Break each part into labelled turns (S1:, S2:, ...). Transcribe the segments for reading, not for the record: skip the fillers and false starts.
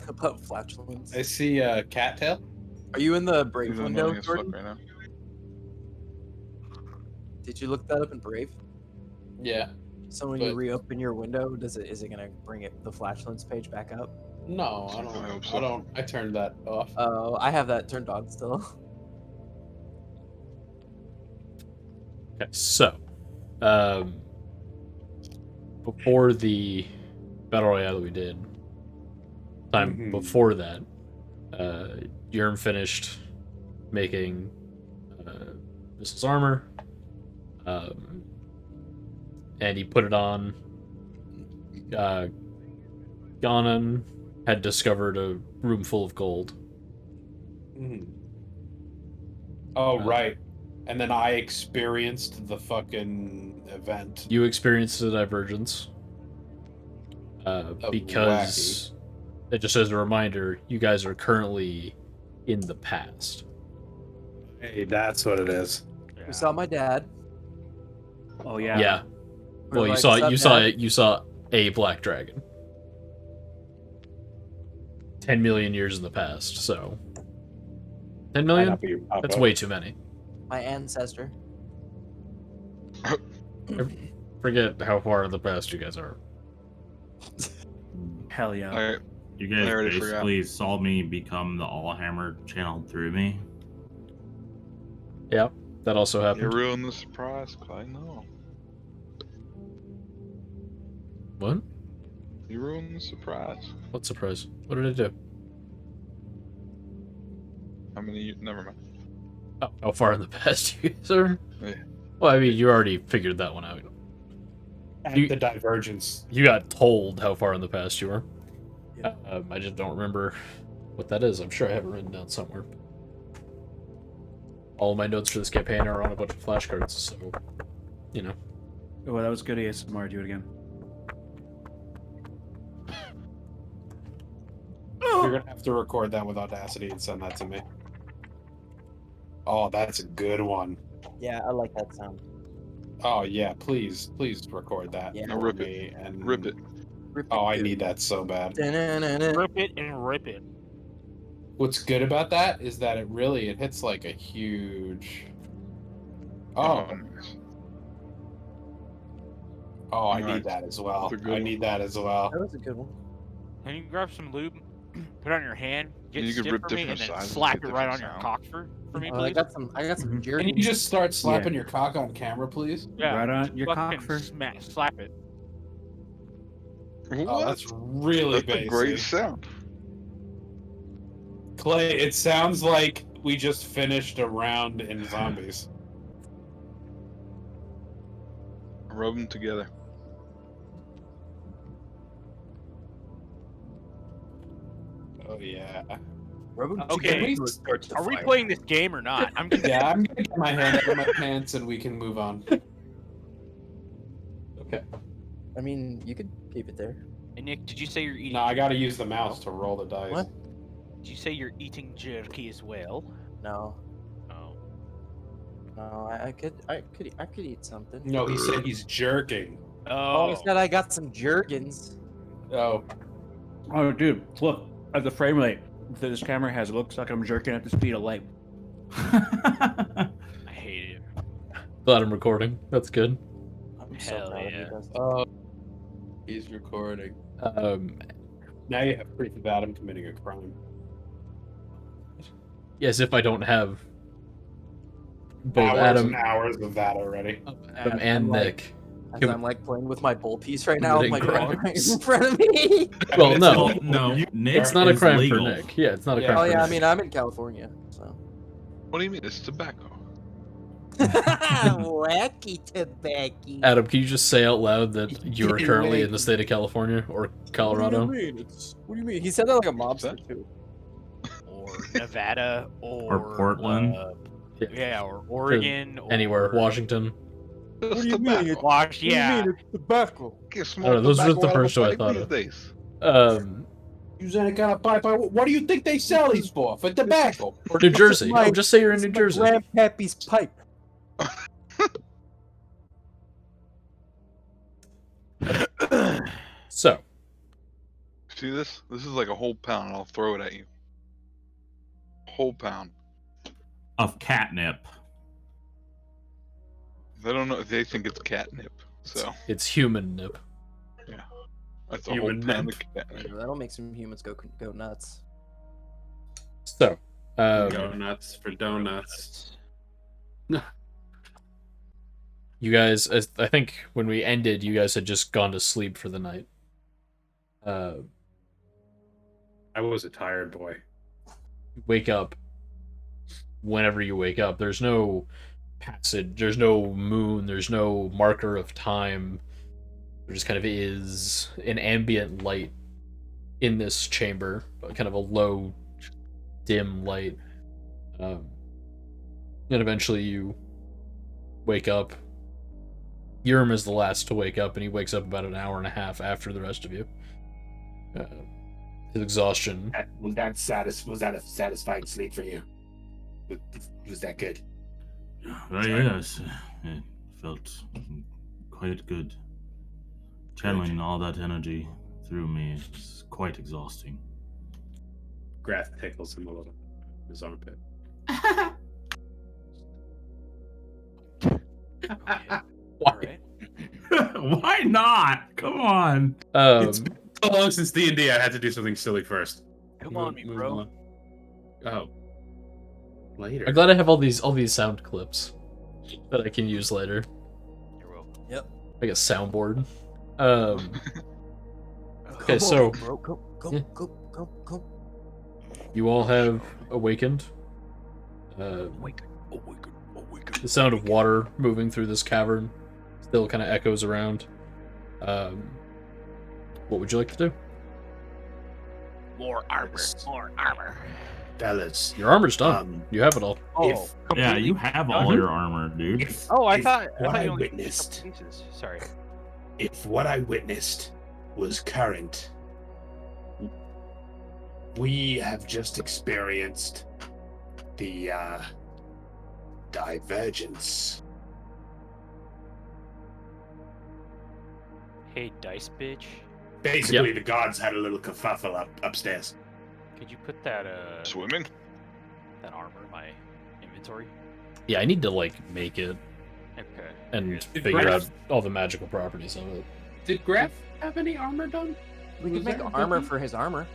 S1: About flatulence.
S2: I see cattail.
S1: Are you in the
S3: He's
S1: Brave window,
S3: annoying as fuck
S1: Jordan?
S3: right now.
S1: Did you look that up in Brave?
S2: Yeah.
S1: So when you reopen your window, is it gonna bring the flatulence page back up?
S2: No, I
S3: I hope so.
S2: don't. I turned that off.
S1: Oh, I have that turned on still.
S4: Okay, so before the battle royale that we did, before that, Yerm finished making Missile's armor, and he put it on. Ganon had discovered a room full of gold.
S2: Oh, right. And then I experienced the fucking event.
S4: You experienced the divergence. Because it just as a reminder, you guys are currently in the past.
S2: Hey, that's what it is.
S1: We saw my dad.
S5: Oh yeah.
S4: Yeah.
S1: We're
S4: Well,
S1: like, "Sup, Dad?"
S4: you saw a black dragon. 10 million years in the past, so 10 million? That's way too many.
S1: My ancestor.
S4: Forget how far in the past you guys are.
S5: Hell yeah.
S3: Alright.
S6: You guys
S3: I already
S6: basically saw me become the Allhammer channeled through me.
S4: Yeah, that also
S3: You
S4: happened.
S3: ruined the surprise, I know.
S4: What?
S3: You ruined the surprise.
S4: What surprise? What did I do?
S3: How many? Never mind.
S4: Oh, how far in the past you guys are?
S3: Yeah.
S4: Well, I mean, you already figured that one out.
S2: The divergence.
S4: You got told how far in the past you were.
S1: Yeah.
S4: I just don't remember what that is. I'm sure I have it written down somewhere. All of my notes for this campaign are on a bunch of flashcards, so, you know.
S5: Oh, that was good ASMR. Do it again.
S2: You're gonna have to record that with Audacity and send that to me. Oh, that's a good one.
S1: Yeah, I like that sound.
S2: Oh yeah, please record that
S1: Yeah.
S2: for
S3: Rip it.
S2: me and
S3: Rip it.
S2: Oh, I need that so bad.
S7: Rip it and rip it.
S2: What's good about that is that it hits like a huge. Oh,
S3: nice.
S2: oh, I
S3: Nice.
S2: need that as well.
S3: That's a good
S2: I
S3: one.
S2: need that as well.
S1: That was a good one.
S7: Can you grab some lube, put it on your hand, get
S3: You can
S7: stiff
S3: rip
S7: for me, and
S3: different
S7: then
S3: sizes,
S7: slap
S3: get
S7: it right on
S3: different
S7: your
S3: sound.
S7: cock for me,
S1: I
S7: please?
S1: got some
S2: Can
S1: jerky.
S2: you just start slapping your cock on camera, please?
S7: Yeah,
S5: Right on your
S7: fucking
S5: cock for.
S7: slap it.
S3: What?
S2: Oh, that's really
S3: That's a
S2: basic.
S3: great sound.
S2: Clay, it sounds like we just finished a round in zombies.
S3: Rub them together.
S2: Oh yeah.
S7: Okay, are we playing this game or not? I'm gonna
S2: Yeah, I'm gonna get my hand out of my pants and we can move on. Okay.
S1: I mean, you could keep it there.
S7: Hey, Nick, did you say you're eating?
S2: No, I gotta use the mouse to roll the dice.
S1: What?
S7: Did you say you're eating jerky as well?
S1: No,
S7: Oh.
S1: no, I could eat something.
S2: No, he said he's jerking.
S1: Oh, I said I got some Jergens.
S2: Oh.
S5: Oh, dude, look at the frame rate that this camera has. It looks like I'm jerking at the speed of light.
S7: I hate it.
S4: Glad I'm recording. That's good.
S1: I'm
S7: Hell
S1: proud of you,
S7: yeah.
S1: Dustin.
S2: Oh. He's recording. Now you have proof of Adam committing a crime.
S4: Yes, if I don't have both
S2: Hours
S4: Adam,
S2: and hours of that already.
S4: Adam
S1: I'm
S4: and
S1: like-
S4: Nick.
S1: As I'm like playing with my bowl piece right now,
S4: Committing
S1: my dog right
S4: crimes.
S1: in front of me.
S4: Well, no.
S6: Well, no, Nick
S4: It's not a
S6: is
S4: crime
S6: legal.
S4: for Nick. Yeah, it's not a
S2: Yeah.
S4: crime
S1: Oh
S4: for
S1: yeah, I
S4: Nick.
S1: mean I'm in California, so.
S3: What do you mean? It's tobacco.
S1: Wacky tobacco.
S4: Adam, can you just say out loud that you are currently
S1: Wait.
S4: in the state of California or
S1: What
S4: Colorado?
S1: do you mean? What do you mean? He said that like a mobster
S3: that?
S1: too.
S7: Or Nevada, or
S6: Portland.
S7: yeah, or Oregon, or
S4: Anywhere, Washington.
S3: It's
S1: do you mean?
S3: tobacco.
S7: Wash, yeah.
S1: It's tobacco.
S3: Can't smoke
S4: I don't know, those are
S3: tobacco
S4: the
S3: out of a
S4: first two I
S3: pipe
S4: thought
S3: these
S4: of.
S3: days.
S2: Use any kind of pipe. What do you think they sell these for? For tobacco?
S4: New Jersey.
S1: my-
S4: Oh, just say you're in
S1: It's
S4: New
S1: my
S4: Jersey.
S1: Grandpappy's pipe.
S4: So,
S3: See this? This is like a whole pound. I'll throw it at you. Whole pound.
S6: Of catnip.
S3: They don't know. They think it's catnip. So
S4: It's human nip.
S3: that's a
S2: Human
S3: whole pound
S2: nip.
S3: of catnip.
S1: That'll make some humans go nuts.
S4: So,
S2: Go nuts for donuts.
S4: you guys, I think when we ended, you guys had just gone to sleep for the night.
S2: I was a tired boy.
S4: Wake up whenever you wake up. There's no passage, there's no moon, there's no marker of time. There just kind of is an ambient light in this chamber, but kind of a low, dim light. And eventually you wake up. Yerm is the last to wake up, and he wakes up about an hour and a half after the rest of you. His exhaustion.
S8: Was that a satisfying sleep for you? Was that good?
S6: Yes, it felt quite good. Channeling all that energy through me is quite exhausting.
S2: Grath tickles him a little. His armpit.
S4: Why?
S6: Why not? Come on.
S2: It's been so long since D&D, I had to do something silly first.
S7: Come on, me bro.
S2: on. Oh. Later.
S4: I'm glad I have all these sound clips that I can use later.
S7: You're welcome.
S4: Like a soundboard. Okay, so
S1: Bro, go,
S4: Yeah.
S1: go.
S4: you all have awakened.
S7: Awaken.
S4: The sound of water moving through this cavern still kind of echoes around. What would you like to do?
S7: More armor. More armor.
S8: Fellas,
S4: Your armor's done. You have it all.
S7: Oh,
S8: If-
S6: Yeah,
S7: completely
S6: you have all
S7: done?
S6: your armor, dude.
S8: if,
S7: Oh, I
S8: if
S7: thought
S8: what I
S7: you only had a
S8: witnessed,
S7: couple pieces. Sorry.
S8: if what I witnessed was current, we have just experienced the divergence.
S7: Hey, dice bitch.
S8: Basically, the gods had a little kerfuffle upstairs.
S7: Could you put that
S3: Swimming?
S7: that armor in my inventory?
S4: Yeah, I need to like make it
S7: Okay.
S4: and
S2: Did
S4: figure
S2: Graf-
S4: out all the magical properties of it.
S2: Did Graf have any armor done?
S1: We
S2: Was
S1: could make
S2: there a
S1: armor
S2: button?
S1: for his armor.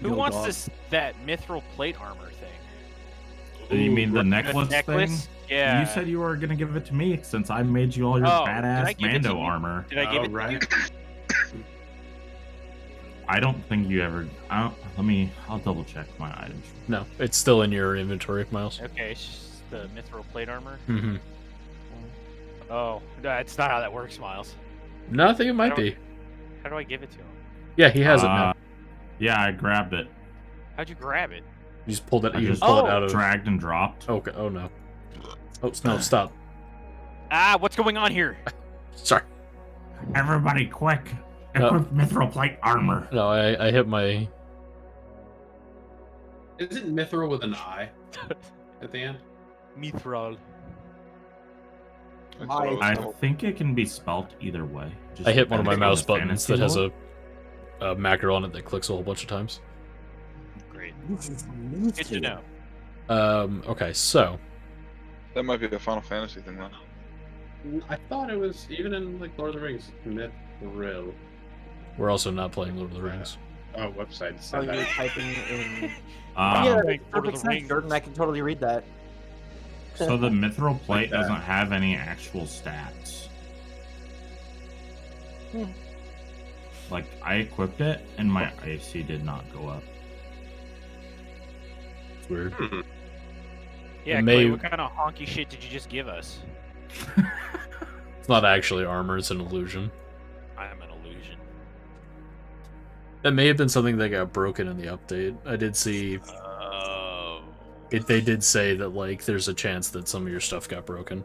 S7: Who
S5: Yo,
S7: wants
S5: dog.
S7: that mithril plate armor thing?
S6: You mean the
S7: The
S6: necklace,
S7: necklace?
S6: thing?
S7: Yeah.
S6: You said you were gonna give it to me since I made you all your
S7: Oh, did I
S6: badass
S7: give it to
S6: Mando
S7: you?
S6: armor.
S7: Did I give it
S2: right.
S7: to you?
S6: I don't think you ever. I'll double check my items.
S4: No, it's still in your inventory, Miles.
S7: Okay, it's just the mithril plate armor.
S4: Mm-hmm.
S7: Oh, that's not how that works, Miles.
S4: No, I think it might
S7: don't-
S4: be.
S7: How do I give it to him?
S4: Yeah, he has it now.
S6: Yeah, I grabbed it.
S7: How'd you grab it?
S4: You just pulled it.
S6: I
S4: You
S6: just
S4: just pulled it out of.
S6: dragged and dropped.
S4: Okay. Oh no. Oh no! Stop.
S7: Ah, what's going on here?
S4: Sorry.
S6: Everybody, quick!
S4: No.
S6: Equip mithril plate armor.
S4: No, I hit my.
S2: Isn't Mithril with an I at the end?
S7: Mithril.
S3: That's what
S6: I
S3: was told.
S6: think it can be spelt either way. Just
S4: I hit one of my
S6: depending on
S4: mouse
S6: the
S4: buttons
S6: fantasy
S4: that has
S6: lore.
S4: a macro on it that clicks a whole bunch of times.
S7: Great. Good to know.
S4: Okay, so
S3: That might be a Final Fantasy thing, though.
S2: I thought it was even in like Lord of the Rings. Mithril.
S4: we're also not playing Lord of the Rings.
S2: Oh, website
S1: Oh,
S2: said
S1: you're
S2: that.
S1: typing in.
S6: Um,
S1: yeah, that
S7: Lord
S1: makes
S7: of
S1: perfect
S7: the
S1: sense,
S7: Rings.
S1: Jordan. I can totally read that.
S6: So the mithril plate
S2: that.
S6: doesn't have any actual stats. Like, I equipped it, and my AC did not go up.
S4: It's weird.
S7: Yeah,
S4: It
S7: Clay,
S4: may-
S7: what kind of honky shit did you just give us?
S4: It's not actually armor; it's an illusion.
S7: I'm an illusion.
S4: That may have been something that got broken in the update. I did see
S7: Oh.
S4: it. They did say that like there's a chance that some of your stuff got broken.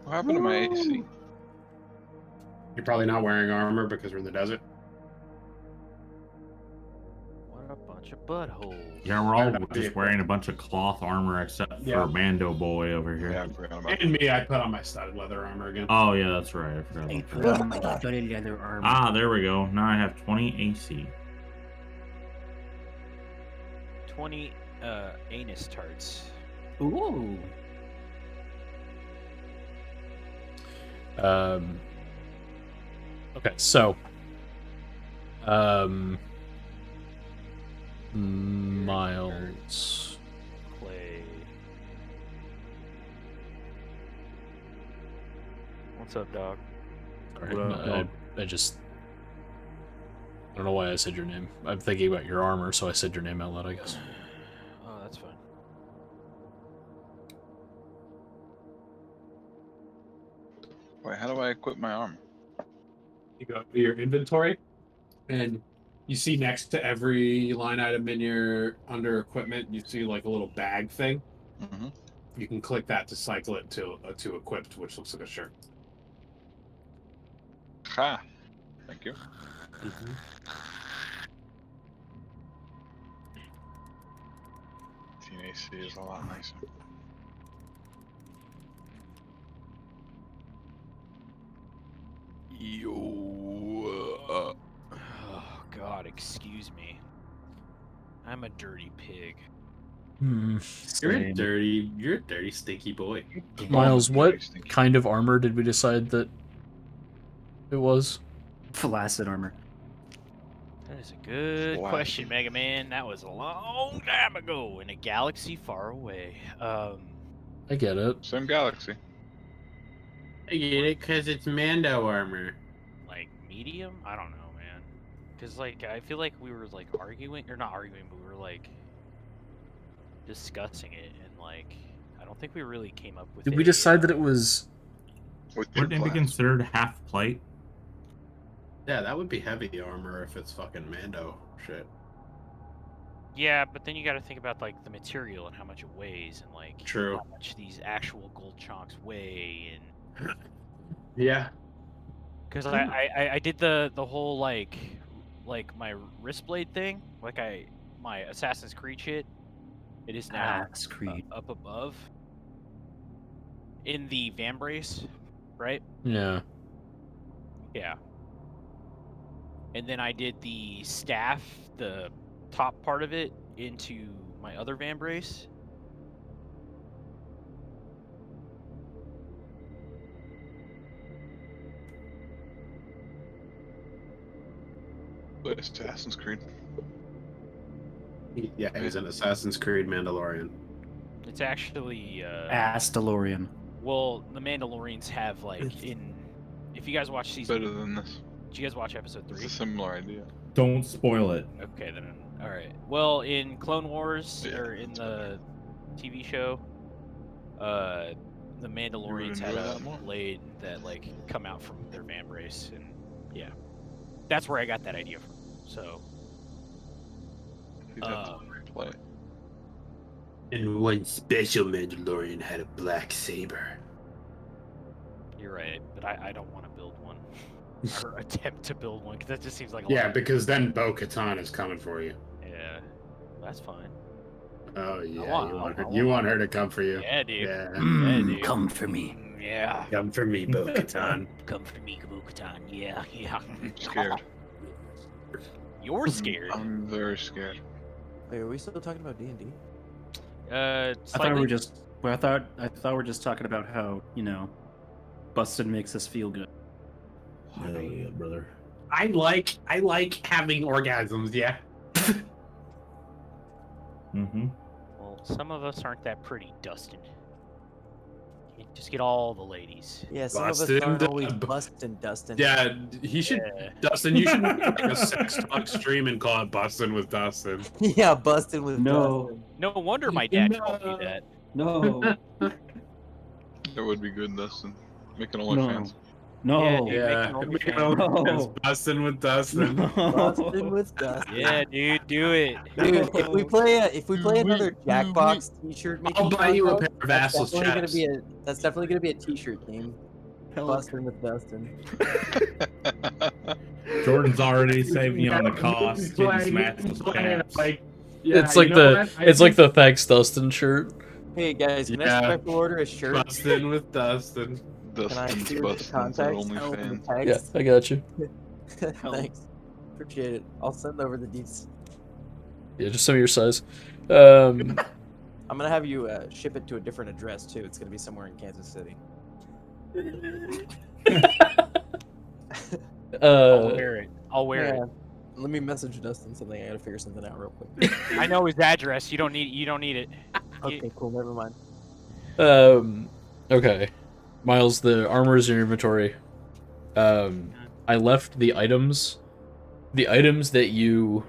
S3: What happened to my AC?
S2: You're probably not wearing armor because we're in the desert.
S7: What a bunch of buttholes.
S6: Yeah, we're all
S8: Not
S6: just
S8: vehicle.
S6: wearing a bunch of cloth armor except
S8: Yeah.
S6: for Mando Boy over here.
S3: Yeah, I forgot about
S8: And me, I put on my studded leather armor again.
S6: Oh yeah, that's right. I forgot
S5: I
S6: about
S5: put
S6: that.
S5: on my studded leather armor.
S6: Ah, there we go. Now I have 20 AC.
S7: 20 anus tarts.
S5: Ooh.
S4: Okay, so Miles.
S7: Clay. What's up, dog?
S4: Sorry,
S5: What up,
S4: I just I don't know why I said your name. I'm thinking about your armor, so I said your name out loud, I guess.
S7: Oh, that's fine.
S3: Wait, how do I equip my armor?
S2: You go to your inventory, and you see next to every line item in your under equipment, you see like a little bag thing.
S3: Mm-hmm.
S2: You can click that to cycle it to equipped, which looks like a shirt.
S3: Ha! Thank you. TAC is a lot nicer.
S7: Oh, God, excuse me. I'm a dirty pig.
S4: You're
S5: a
S2: dirty, stinky boy.
S4: Miles,
S3: Very
S4: what
S3: stinky.
S4: kind of armor did we decide that it was?
S5: Flaccid armor.
S7: That is a good
S3: Wow.
S7: question, Mega Man. That was a long time ago in a galaxy far away.
S4: I get it.
S3: Same galaxy.
S2: I get it, cause it's Mando armor.
S7: Like medium? I don't know, man. Cause like I feel like we were like arguing, or not arguing, but we were like discussing it, and like I don't think we really came up with.
S4: Did we decide that it was?
S3: With
S6: Wouldn't it be
S3: class.
S6: considered half plate?
S2: Yeah, that would be heavy armor if it's fucking Mando shit.
S7: Yeah, but then you got to think about like the material and how much it weighs, and like
S2: True.
S7: how much these actual gold chunks weigh, and
S2: Yeah.
S7: because I did the whole like my wrist blade thing, like my Assassin's Creed shit. It is now
S5: Ass Creed.
S7: up above in the van brace, right?
S4: Yeah.
S7: Yeah. And then I did the staff, the top part of it, into my other van brace.
S3: But Assassin's Creed.
S2: Yeah, he's an Assassin's Creed Mandalorian.
S7: It's actually
S5: Ass DeLorean.
S7: well, the Mandalorians have like in. If you guys watch season,
S3: Better than this.
S7: did you guys watch episode
S3: It's
S7: 3?
S3: a similar idea.
S6: Don't spoil it.
S7: Okay, then. All right. Well, in Clone Wars
S3: Yeah.
S7: or in the TV show, the Mandalorians had
S3: enjoy
S7: a
S3: that more?
S7: blade that like come out from their van brace, and yeah, that's where I got that idea from. So
S3: You'd have to replay it.
S2: And one special Mandalorian had a black saber.
S7: you're right, but I don't want to build one or attempt to build one because that just seems like a
S2: Yeah,
S7: lot.
S2: because then Bo-Katan is coming for you.
S7: Yeah, that's fine.
S2: Oh yeah,
S7: want-
S2: you want
S7: I
S2: her.
S7: want-
S2: You want her to come for you.
S7: Yeah, dude.
S2: Yeah.
S7: Yeah, dude.
S5: Come for me.
S7: Yeah,
S2: Come for me, Bo-Katan.
S7: come for me, Kabukitan. Yeah, yeah.
S3: I'm scared.
S7: You're scared.
S3: I'm very scared.
S1: Wait, are we still talking about D&D?
S5: I thought we
S7: Slightly.
S5: were just. Well, I thought we were just talking about how busted makes us feel good.
S6: Oh yeah, brother.
S2: I like having orgasms. Yeah.
S6: Mm-hmm.
S7: Well, some of us aren't that pretty, Dustin. Can't just get all the ladies.
S1: Yeah, some of
S2: Busted
S1: us aren't always
S2: up.
S1: busting, Dustin.
S2: Yeah, he should.
S7: Yeah.
S2: Dustin, you should make like a sex talk stream and call it "Bustin' with Dustin."
S1: Yeah, busting with
S5: No.
S7: No wonder my dad called me that.
S5: No.
S3: That would be good, Dustin. Making
S5: No.
S3: OnlyFans.
S5: No.
S7: Yeah, dude.
S2: Yeah,
S7: Making OnlyFans.
S5: No.
S2: "Bustin' with Dustin."
S1: Busting with Dustin.
S7: Yeah, dude, do it.
S1: Dude, if we play another Jackbox T-shirt making
S2: I'll buy you a
S1: contest,
S2: pair of assless chaps.
S1: that's definitely gonna be a T-shirt theme.
S5: Hell,
S1: Busting with Dustin.
S6: Jordan's already saving you on the cost. Getting
S2: Like,
S6: smashed with caps.
S2: like, yeah,
S4: It's like
S2: you know
S4: the
S2: what? I
S4: it's like
S2: think
S4: the thanks Dustin shirt.
S1: Hey guys, can I
S2: Yeah.
S1: special order a shirt?
S2: Bustin' with Dustin.
S1: Can I
S3: Dustin's
S1: see the
S3: busting to
S1: context? Oh, the
S3: OnlyFans.
S4: Yeah,
S1: text?
S4: I got you.
S1: Thanks. Appreciate it. I'll send over the deets.
S4: Yeah, just some of your size.
S1: I'm gonna have you ship it to a different address too. It's gonna be somewhere in Kansas City.
S7: I'll wear it. I'll wear
S1: Yeah.
S7: it.
S1: Let me message Dustin something. I gotta figure something out real quick.
S7: I know his address. You don't need it.
S1: Okay, cool. Never mind.
S4: Okay. Miles, the armor is in your inventory. I left the items that you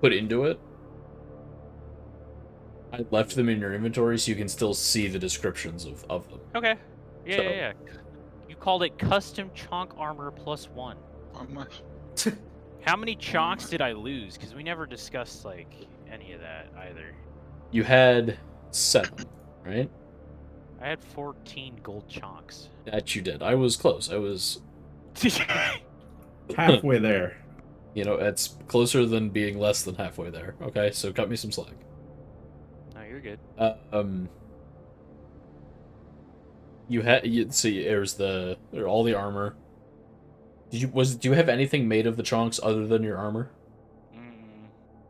S4: put into it. I left them in your inventory so you can still see the descriptions of them.
S7: Okay. Yeah,
S4: So-
S7: yeah. You called it custom chonk armor +1. How many chonks did I lose? Because we never discussed like any of that either.
S4: You had 7, right?
S7: I had 14 gold chonks.
S4: That you did. I was close. I was,
S6: Halfway there.
S4: you know, it's closer than being less than halfway there. Okay, so cut me some slack.
S7: No, you're good.
S4: You had see there's all the armor. Do you have anything made of the chonks other than your armor?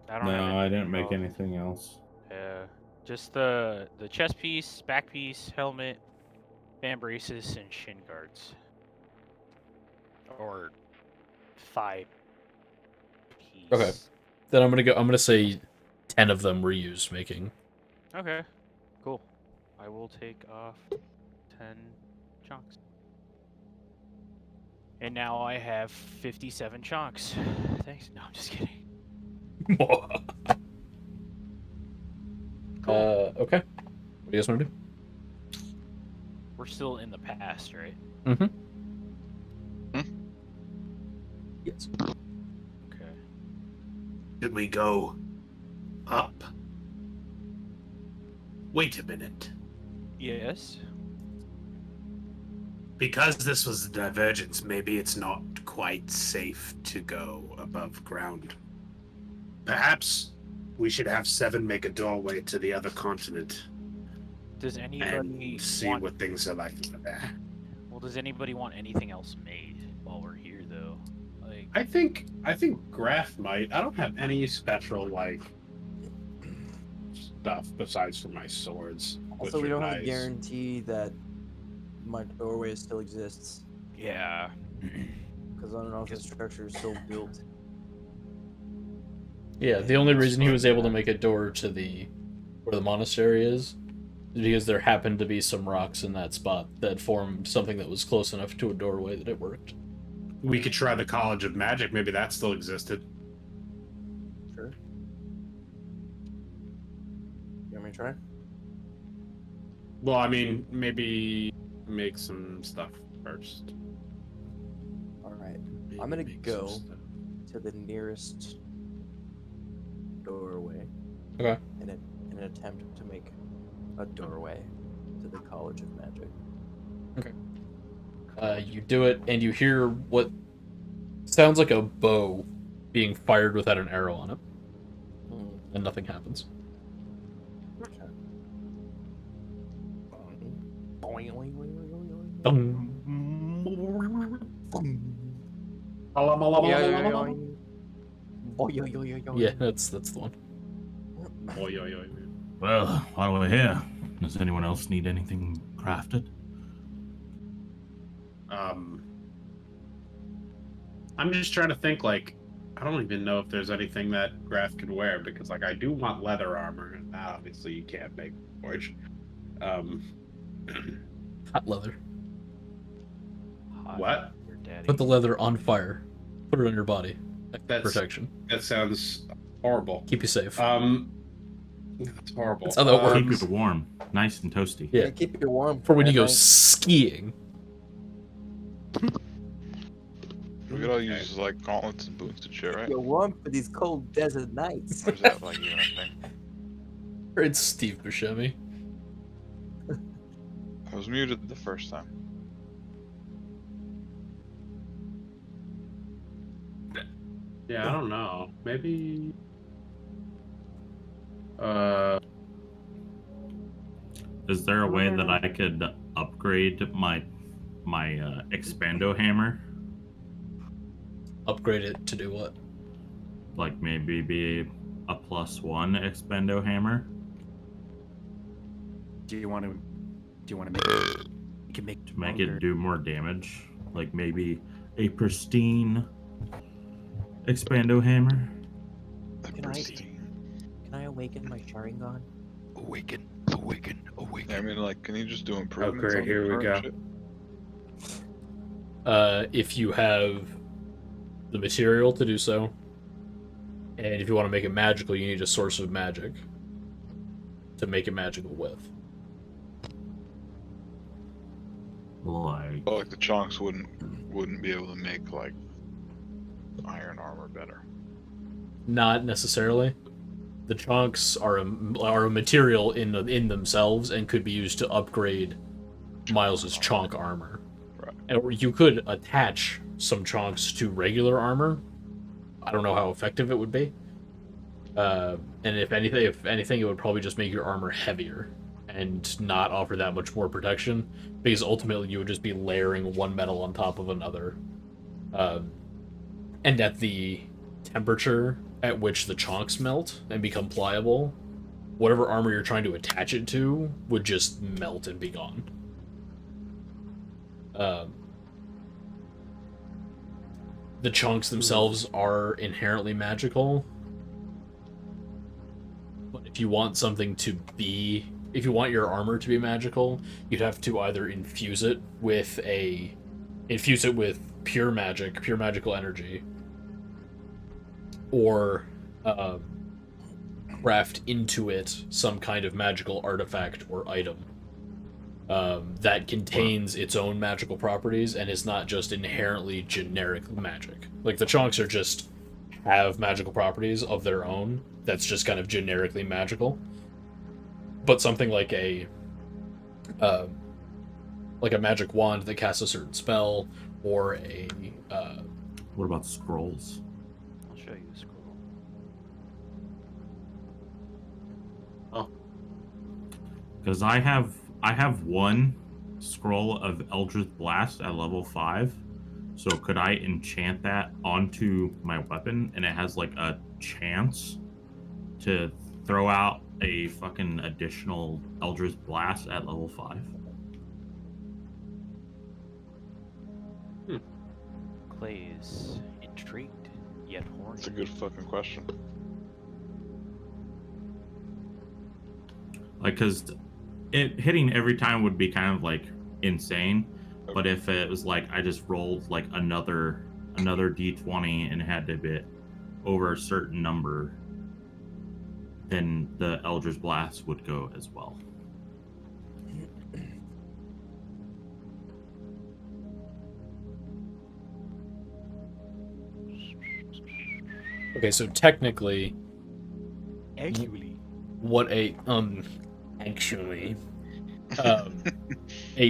S7: I don't have
S6: No, I didn't
S7: anything
S6: make
S7: else.
S6: anything else.
S7: Yeah, just the chest piece, back piece, helmet, fan braces, and shin guards. Or 5 piece.
S4: Okay. Then I'm gonna say 10 of them were used making.
S7: Okay. Cool. I will take off 10 chunks. And now I have 57 chunks. Thanks. No, I'm just kidding.
S4: Okay. What do you guys want to do?
S7: We're still in the past, right?
S4: Yes.
S7: Okay.
S8: Should we go up? Wait a minute.
S7: Yes.
S8: Because this was a divergence, maybe it's not quite safe to go above ground. Perhaps we should have Seven make a doorway to the other continent
S7: Does anybody
S8: and see
S7: want...
S8: what things are like over there.
S7: Well, does anybody want anything else made while we're here, though? Like,
S2: I think Graph might. I don't have any special like stuff besides for my swords.
S1: Also,
S2: which
S1: we
S2: are
S1: don't have a
S2: nice.
S1: guarantee that my doorway still exists
S7: yeah.
S1: because I don't know if the structure is still built.
S4: Yeah, the only reason he was able to make a door to where the monastery is because there happened to be some rocks in that spot that formed something that was close enough to a doorway that it worked.
S2: We could try the College of Magic. Maybe that still existed.
S1: Sure. You want me to try?
S2: Well, I mean, maybe make some stuff first.
S1: All right. I'm gonna go to the nearest doorway.
S4: Okay.
S1: In an attempt to make a doorway to the College of Magic.
S4: You do it, and you hear what sounds like a bow being fired without an arrow on it, and nothing happens.
S1: Okay.
S4: Yeah, that's the one.
S2: Oy, oy, oy.
S6: Well, while we're here, does anyone else need anything crafted?
S2: I'm just trying to think. Like, I don't even know if there's anything that Graph could wear because, like, I do want leather armor, and that obviously you can't make forge.
S4: Hot leather.
S2: What?
S7: Your daddy.
S4: Put the leather on fire. Put it on your body.
S2: That's
S4: Protection.
S2: That sounds horrible.
S4: Keep you safe.
S2: That's horrible.
S4: That's how that works.
S6: Keep it warm, nice and toasty.
S4: Yeah.
S1: Keep it warm
S4: For when you
S1: at
S4: go
S1: night.
S4: skiing.
S3: We could all use like gauntlets and boots and shit, right?
S1: You're warm for these cold desert nights.
S3: Or is that like even a thing?
S4: Or it's Steve Buscemi.
S3: I was muted the first time.
S2: Yeah, I don't know. Maybe.
S6: Is there a way that I could upgrade my expando hammer?
S4: Upgrade it to do what?
S6: Like maybe be a +1 expando hammer?
S5: Do you want to make it? You can make
S6: To make
S5: longer.
S6: it do more damage? Like maybe a pristine expando hammer?
S1: Can I awaken my Sharingan?
S9: Awaken.
S3: I mean, like, can you just do improvements?
S2: great,
S3: on the
S2: here we
S3: current
S2: go.
S3: shit?
S4: If you have the material to do so, and if you want to make it magical, you need a source of magic to make it magical with.
S6: Like,
S3: But like the chunks wouldn't be able to make like iron armor better.
S4: Not necessarily. The chunks are a material in themselves and could be used to upgrade Miles's chonk armor.
S3: Right.
S4: Or you could attach some chonks to regular armor. I don't know how effective it would be. And if anything, it would probably just make your armor heavier and not offer that much more protection, because ultimately you would just be layering one metal on top of another. And at the temperature at which the chonks melt and become pliable, whatever armor you're trying to attach it to would just melt and be gone. The chunks themselves are inherently magical, but if you want your armor to be magical, you'd have to either infuse it with pure magic, pure magical energy, or craft into it some kind of magical artifact or item that contains its own magical properties and is not just inherently generic magic. Like, the chunks are just have magical properties of their own that's just kind of generically magical. But something like a magic wand that casts a certain spell, or a
S6: what about scrolls?
S7: I'll show you a scroll.
S6: Because I have one scroll of Eldritch Blast at level 5. So could I enchant that onto my weapon, and it has like a chance to throw out a fucking additional Eldritch Blast at level 5?
S7: Clay is intrigued, yet horny.
S3: That's a good fucking question.
S6: Like, because it hitting every time would be kind of like insane. But if it was like I just rolled like another d20 and it had to be over a certain number, then the Eldritch Blast would go as well.
S4: Okay, so technically,
S7: Actually,
S4: what a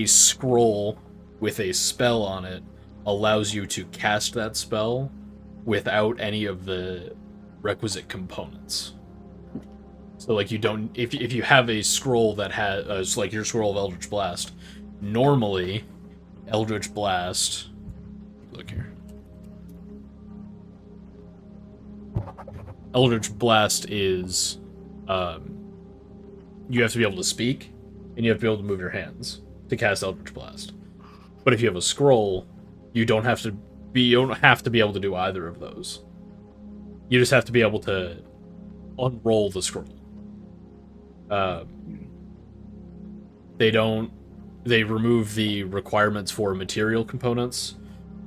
S4: scroll with a spell on it allows you to cast that spell without any of the requisite components. So, like, you don't, if you have a scroll that has like your scroll of Eldritch Blast, normally Eldritch Blast, look here, Eldritch Blast is you have to be able to speak, and you have to be able to move your hands to cast Eldritch Blast. But if you have a scroll, you don't have to be able to do either of those. You just have to be able to unroll the scroll. They remove the requirements for material components,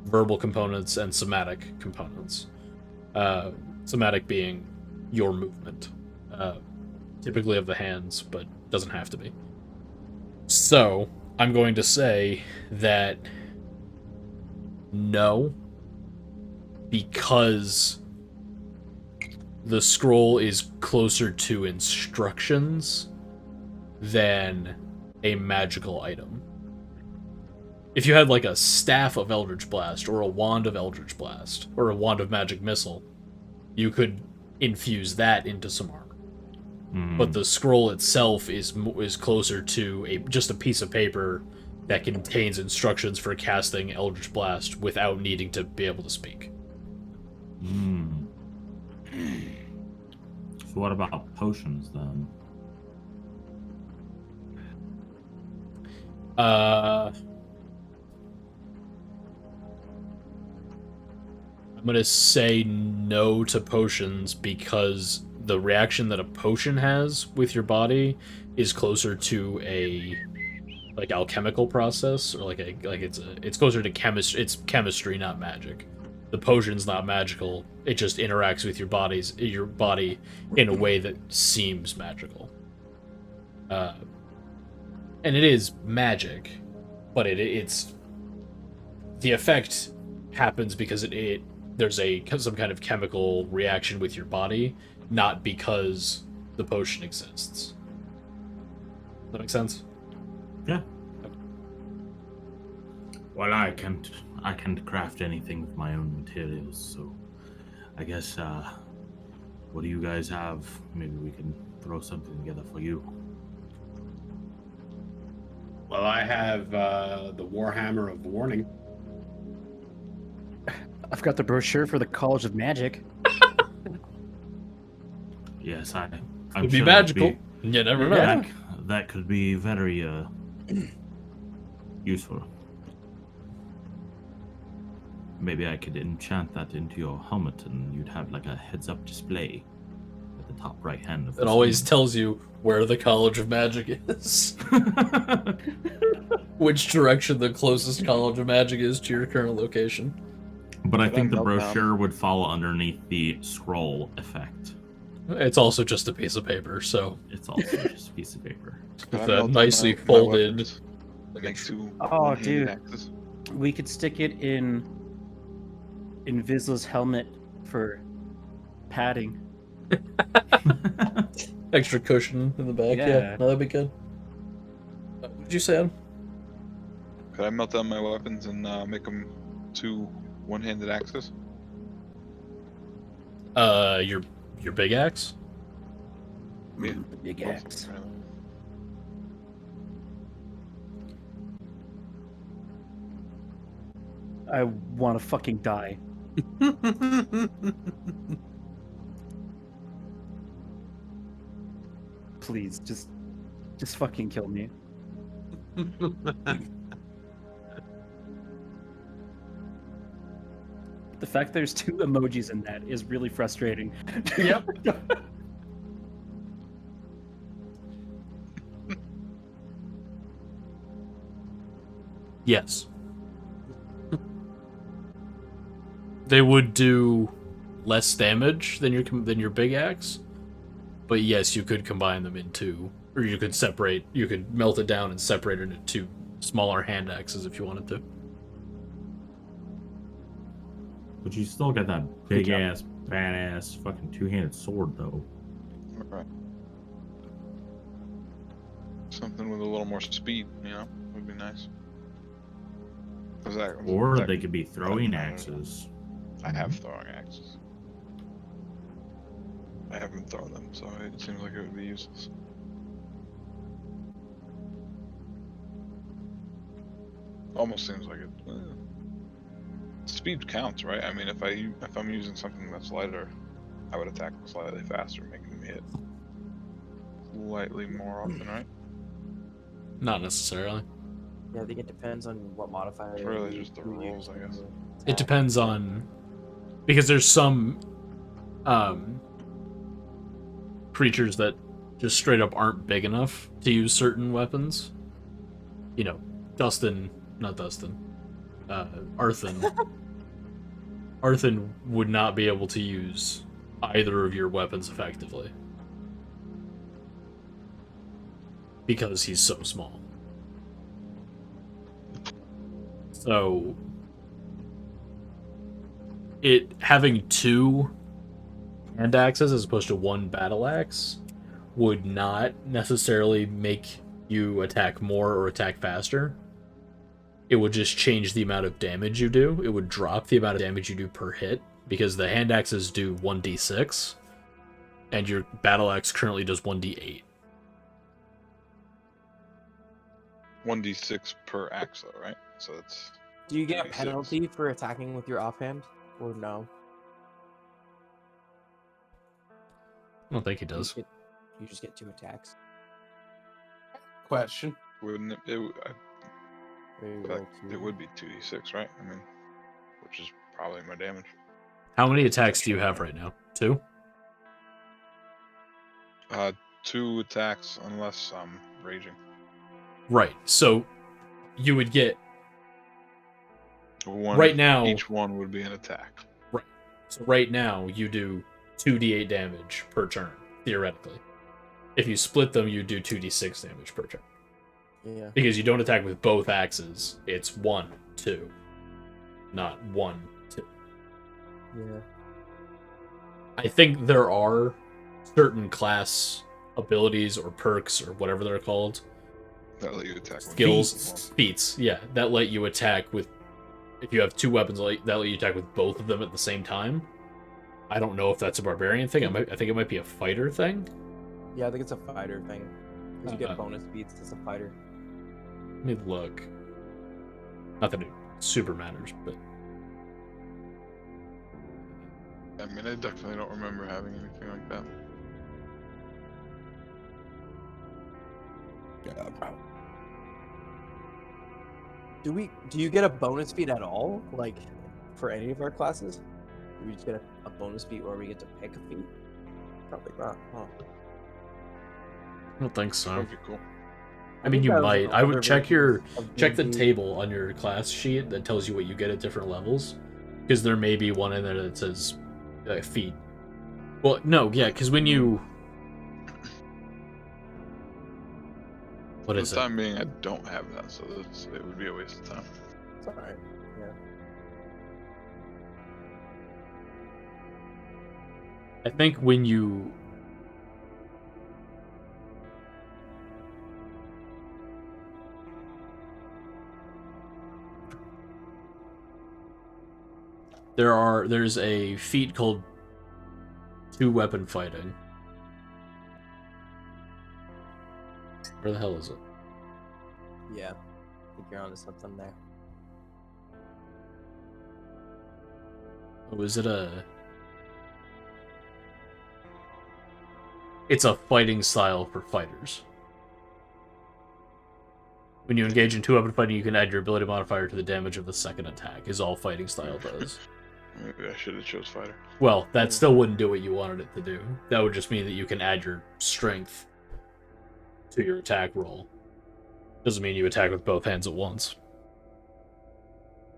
S4: verbal components, and somatic components. Somatic being your movement, typically of the hands, but doesn't have to be. So, I'm going to say that no, because the scroll is closer to instructions than a magical item. if you had like a staff of Eldritch Blast or a wand of Eldritch Blast or a wand of Magic Missile, you could infuse that into some armor. But the scroll itself is closer to just a piece of paper that contains instructions for casting Eldritch Blast without needing to be able to speak.
S6: So what about potions then?
S4: I'm gonna say no to potions because the reaction that a potion has with your body is closer to a like alchemical process, or it's closer to chemistry. It's chemistry, not magic. The potion's not magical. It just interacts with your body in a way that seems magical. And it is magic, but it's the effect happens because there's some kind of chemical reaction with your body, not because the potion exists. Does that make sense?
S6: Yeah. Well, I can't craft anything with my own materials, so I guess what do you guys have? Maybe we can throw something together for you.
S2: Well, I have the Warhammer of Warning.
S5: I've got the brochure for the College of Magic.
S6: Yes, I'm
S4: Could
S6: sure
S4: be magical. You never know.
S5: Yeah.
S6: that could be very useful. Maybe I could enchant that into your helmet, and you'd have like a heads-up display at the top right hand of the
S4: It always
S6: screen.
S4: tells you where the College of Magic is. Which direction the closest College of Magic is to your current location.
S6: But I
S3: Could I
S6: think the
S3: melt down-
S6: brochure would fall underneath the scroll effect.
S4: It's also just a piece of paper, so
S6: It's also just a piece of paper.
S3: Could I
S4: with
S3: melt
S4: a
S3: down
S4: nicely
S3: my
S4: folded.
S3: weapons? Make two
S5: Oh,
S3: one-handed
S5: dude.
S3: axes?
S5: We could stick it in Vizla's helmet for padding.
S4: Extra cushion in the back. Yeah,
S5: Yeah.
S4: no, that'd be good. What did you say, Adam?
S3: Could I melt down my weapons and make them two one-handed axes?
S4: Your big axe?
S3: Yeah.
S5: The big
S3: Both.
S5: axe. I want to fucking die. Please, just fucking kill me. The fact there's two emojis in that is really frustrating.
S1: Yep.
S4: Yes. They would do less damage than your big axe, but yes, you could combine them into, or you could separate. You could melt it down and separate it into two smaller hand axes if you wanted to.
S6: But you still got that
S5: Good
S6: big
S5: job.
S6: ass, badass fucking two-handed sword though.
S3: Right. Something with a little more speed, you know, would be nice.
S6: Or they could be throwing axes.
S3: I have throwing axes. I haven't thrown them, so it seems like it would be useless. Almost seems like it. Speed counts, right? I mean, if I'm using something that's lighter, I would attack slightly faster, making me hit slightly more often, right?
S4: Not necessarily.
S1: Yeah, I think it depends on what modifier.
S3: It's really
S1: you-
S3: just the
S1: you
S3: rules,
S1: use
S3: I guess.
S1: to
S4: It
S1: attack.
S4: depends on, because there's some creatures that just straight up aren't big enough to use certain weapons. You know, Arthen. Arthen would not be able to use either of your weapons effectively because he's so small. So it having two hand axes as opposed to one battle axe would not necessarily make you attack more or attack faster. it would just change the amount of damage you do. It would drop the amount of damage you do per hit, because the hand axes do 1d6, and your battle axe currently does 1d8.
S3: 1d6 per axe, though, right? So that's.
S1: Do you get a
S3: 2d6.
S1: penalty for attacking with your offhand, or no?
S4: I don't think he
S1: You
S4: does.
S1: just get 2 attacks.
S2: Question.
S3: Wouldn't it?
S1: Or you roll
S3: It
S1: 2.
S3: would be 2d6, right? I mean, which is probably my damage.
S4: How many attacks do you have right now? 2?
S3: 2 attacks unless I'm raging.
S4: Right. So you would get
S3: One,
S4: right now.
S3: Each one would be an attack.
S4: So right now you do 2d8 damage per turn, theoretically. If you split them, you do 2d6 damage per turn.
S1: Yeah.
S4: Because you don't attack with both axes. It's 1, 2. Not 1, 2.
S1: Yeah.
S4: I think there are certain class abilities or perks or whatever they're called.
S3: That let you attack. with
S4: Skills, feats, yeah, that let you attack with. If you have 2 weapons, that let you attack with both of them at the same time. I don't know if that's a barbarian thing. I think it might be a fighter thing.
S1: Yeah, I think it's a fighter thing. Because you get bonus beats as a fighter.
S4: Let me look. Not that it super matters, but
S3: I mean, I definitely don't remember having anything like that.
S1: Yeah, probably. Do you get a bonus feat at all? Like, for any of our classes? Do we just get a bonus feat where we get to pick a feat? Probably not, huh?
S4: I don't think so.
S3: That'd be cool.
S4: I mean,
S1: think
S4: you
S1: that was
S4: might.
S1: in
S4: I would
S1: other
S4: check
S1: versions of
S4: the
S1: D&D.
S4: table on your class sheet that tells you what you get at different levels, because there may be one in there that says feat. Well, no, yeah, because when you what
S3: For
S4: is
S3: the
S4: it?
S3: time being, I don't have that, so it would be a waste of time.
S1: It's alright. Yeah.
S4: I think when you there's a feat called 2-weapon fighting. Where the hell is it?
S1: Yeah. I think you're onto something there.
S4: Oh, it's a fighting style for fighters. When you engage in 2-weapon fighting, you can add your ability modifier to the damage of the second attack, is all fighting style does.
S3: Maybe I should have chose fighter.
S4: Well, that still wouldn't do what you wanted it to do. That would just mean that you can add your strength to your attack roll. Doesn't mean you attack with both hands at once.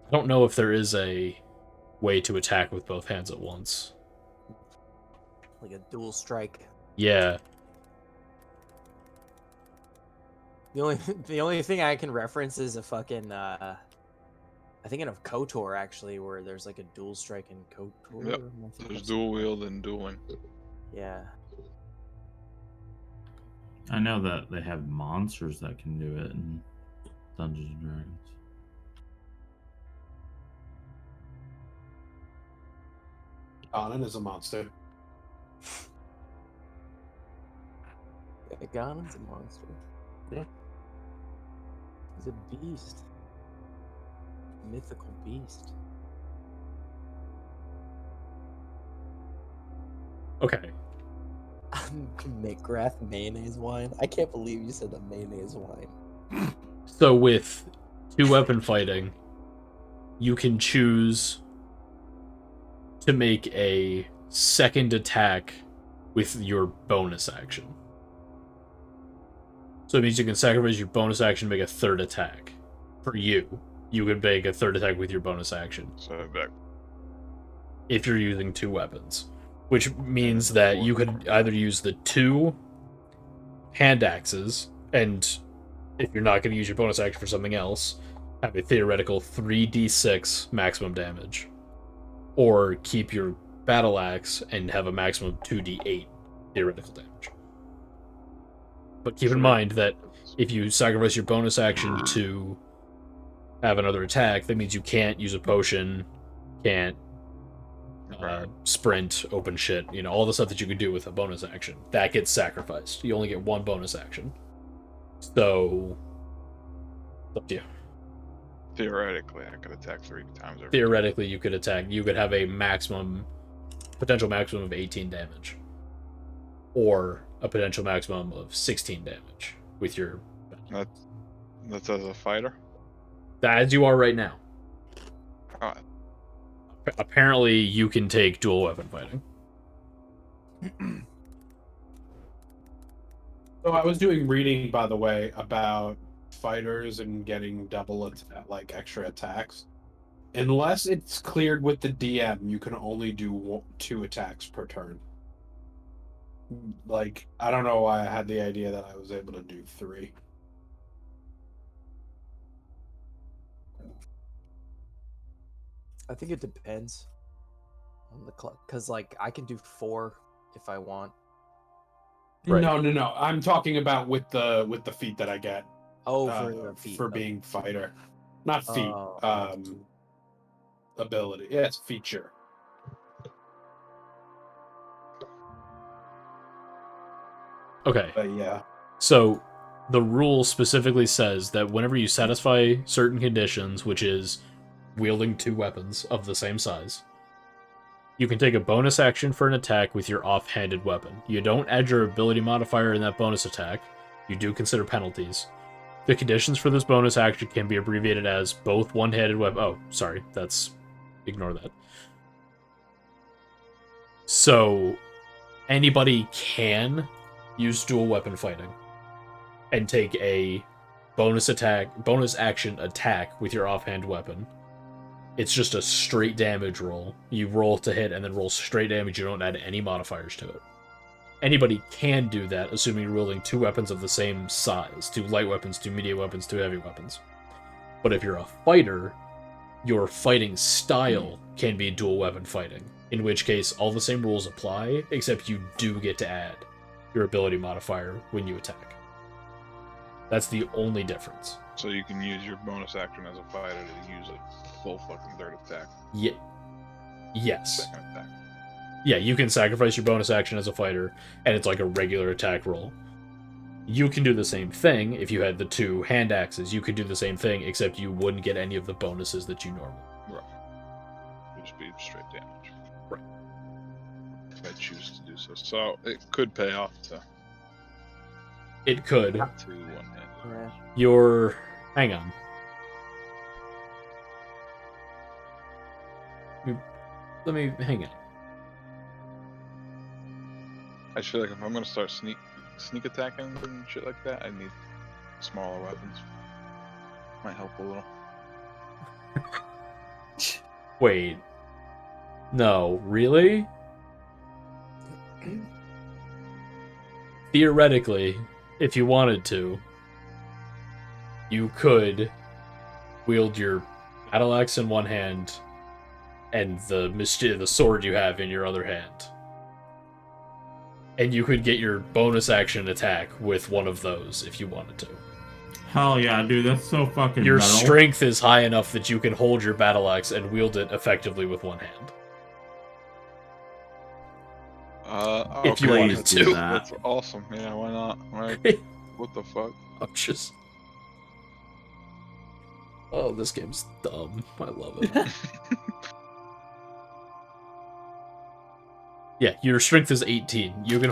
S4: I don't know if there is a way to attack with both hands at once.
S1: Like a dual strike.
S4: Yeah.
S1: The only thing I can reference is a fucking I think of KOTOR actually, where there's like a dual strike in KOTOR.
S3: Yep.
S1: I think
S3: There's
S1: that's-
S3: dual wield and dueling.
S1: Yeah.
S6: I know that they have monsters that can do it in Dungeons and Dragons.
S2: Conan is a monster.
S1: Ganon's a monster.
S2: Yeah.
S1: He's a beast. Mythical beast.
S4: Okay.
S1: McGrath mayonnaise wine. I can't believe you said the mayonnaise wine.
S4: So with 2-weapon fighting, you can choose to make a second attack with your bonus action. So it means you can sacrifice your bonus action to make a third attack. For you, you could make a third attack with your bonus action
S3: So back.
S4: if you're using 2 weapons. Which means that you could either use the 2 hand axes, and if you're not going to use your bonus action for something else, have a theoretical 3d6 maximum damage. Or keep your battle axe and have a maximum 2d8 theoretical damage. But keep in mind that if you sacrifice your bonus action to have another attack, that means you can't use a potion, can't sprint, open shit, all the stuff that you could do with a bonus action. That gets sacrificed. You only get one bonus action. So, it's up to you.
S3: Theoretically, I could attack 3 times every
S4: Theoretically, you could have a potential maximum of 18 damage. Or a potential maximum of 16 damage with your...
S3: That's as a fighter?
S4: As you are right now.
S3: God.
S4: Apparently, you can take dual weapon fighting.
S2: So I was doing reading, by the way, about fighters and getting extra attacks. Unless it's cleared with the DM, you can only do 2 attacks per turn. I don't know why I had the idea that I was able to do 3.
S1: I think it depends on the club, because I can do 4 if I want.
S4: Right.
S2: No. I'm talking about with the feat that I get.
S1: Oh, for the feat.
S2: For being fighter, not feat. Ability. Yeah, it's feature.
S4: Okay.
S2: But yeah.
S4: So, the rule specifically says that whenever you satisfy certain conditions, which is wielding 2 weapons of the same size, you can take a bonus action for an attack with your offhanded weapon. You don't add your ability modifier in that bonus attack. You do consider penalties. The conditions for this bonus action can be abbreviated as both one-handed weapon... Oh, sorry. Ignore that. So, anybody can use dual weapon fighting and take a bonus action attack with your offhand weapon. It's just a straight damage roll. You roll to hit and then roll straight damage. You don't add any modifiers to it. Anybody can do that, assuming you're wielding 2 weapons of the same size. 2 light weapons, 2 medium weapons, 2 heavy weapons. But if you're a fighter, your fighting style can be dual weapon fighting. In which case, all the same rules apply, except you do get to add your ability modifier when you attack. That's the only difference.
S3: So you can use your bonus action as a fighter to use a full fucking third attack.
S4: Yes.
S3: Second attack.
S4: Yeah, you can sacrifice your bonus action as a fighter, and it's like a regular attack roll. You can do the same thing if you had the 2 hand axes. You could do the same thing, except you wouldn't get any of the bonuses that you normally.
S3: Right. It would be straight damage.
S4: Right.
S3: If I choose to do so. So it could pay off to
S4: It could.
S3: one-handed.
S4: Your... Hang on. Let me... Hang on.
S3: I just feel like if I'm gonna start sneak attacking and shit like that, I need smaller weapons. Might help a little.
S4: Wait. No, really? Theoretically, if you wanted to, you could wield your battle axe in one hand and the sword you have in your other hand. And you could get your bonus action attack with one of those if you wanted to.
S6: Hell yeah, dude, that's so fucking
S4: Your
S6: metal.
S4: strength is high enough that you can hold your battle axe and wield it effectively with one hand. If you
S6: Please
S4: wanted
S6: do
S4: to.
S6: that.
S3: That's awesome. Yeah, why not? Right? What the fuck?
S4: I'm just... Oh, this game's dumb. I love it. Yeah, your strength is 18. You can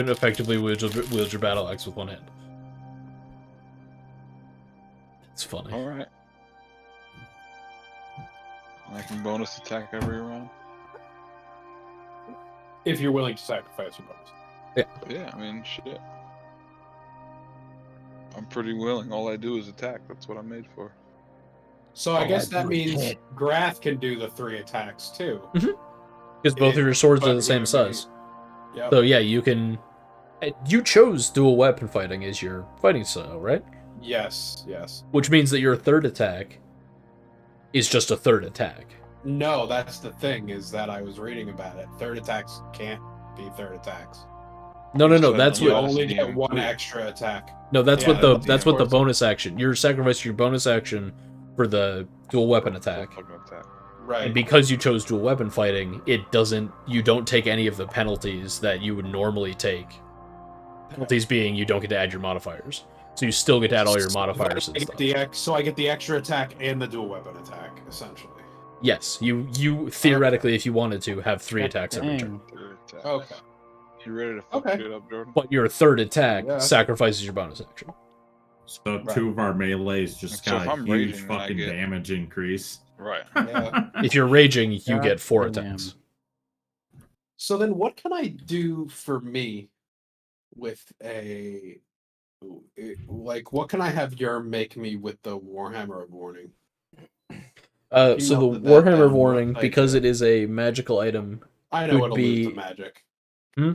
S4: effectively wield your battle axe with one hand. It's funny.
S3: Alright. I can bonus attack every round.
S2: If you're willing to sacrifice your bonus.
S3: Yeah, I mean, shit. I'm pretty willing. All I do is attack. That's what I'm made for.
S2: So I guess that means Grath can do the 3 attacks too.
S4: Because both of your swords are the same size.
S2: Yep.
S4: So yeah, you can... You chose dual weapon fighting as your fighting style, right?
S2: Yes.
S4: Which means that your third attack is just a third attack.
S2: No, that's the thing, is that I was reading about it. Third attacks can't be third attacks.
S4: No.
S3: So
S4: That's
S2: You
S4: what.
S2: only get 1 extra attack.
S4: No, that's
S2: Yeah,
S4: what the
S2: that's
S4: that's what the
S2: important.
S4: bonus action. You're sacrificing your bonus action for the dual weapon attack.
S3: Fucking attack.
S2: Right.
S4: And because you chose dual weapon fighting, you don't take any of the penalties that you would normally take. Penalties being you don't get to add your modifiers. So you still get to add all your modifiers and stuff.
S2: So I get the extra attack and the dual weapon attack, essentially.
S4: Yes, you theoretically, if you wanted to, have 3 attacks every turn.
S5: Dang.
S3: Third attack.
S2: Okay.
S3: You ready to fuck
S2: Okay.
S3: shit up, Jordan?
S4: But your third attack
S2: Yeah.
S4: sacrifices your bonus action.
S6: So
S2: Right.
S6: 2 of our melees just
S3: So
S6: got
S3: if
S6: a
S3: I'm
S6: huge
S3: raging, then I
S6: fucking
S3: get-
S6: damage increase.
S3: Right.
S2: Yeah.
S4: If you're raging, you
S5: God
S4: get 4
S5: damn.
S4: attacks.
S2: So then what can I do for me with what can I have your make me with the Warhammer of Warning?
S4: So
S2: You
S4: the
S2: melted that
S4: Warhammer
S2: down,
S4: Warning,
S2: what
S4: because
S2: I
S4: it is a magical item.
S2: I know
S4: Could
S2: it'll
S4: be-
S2: lose the magic.
S4: Hmm?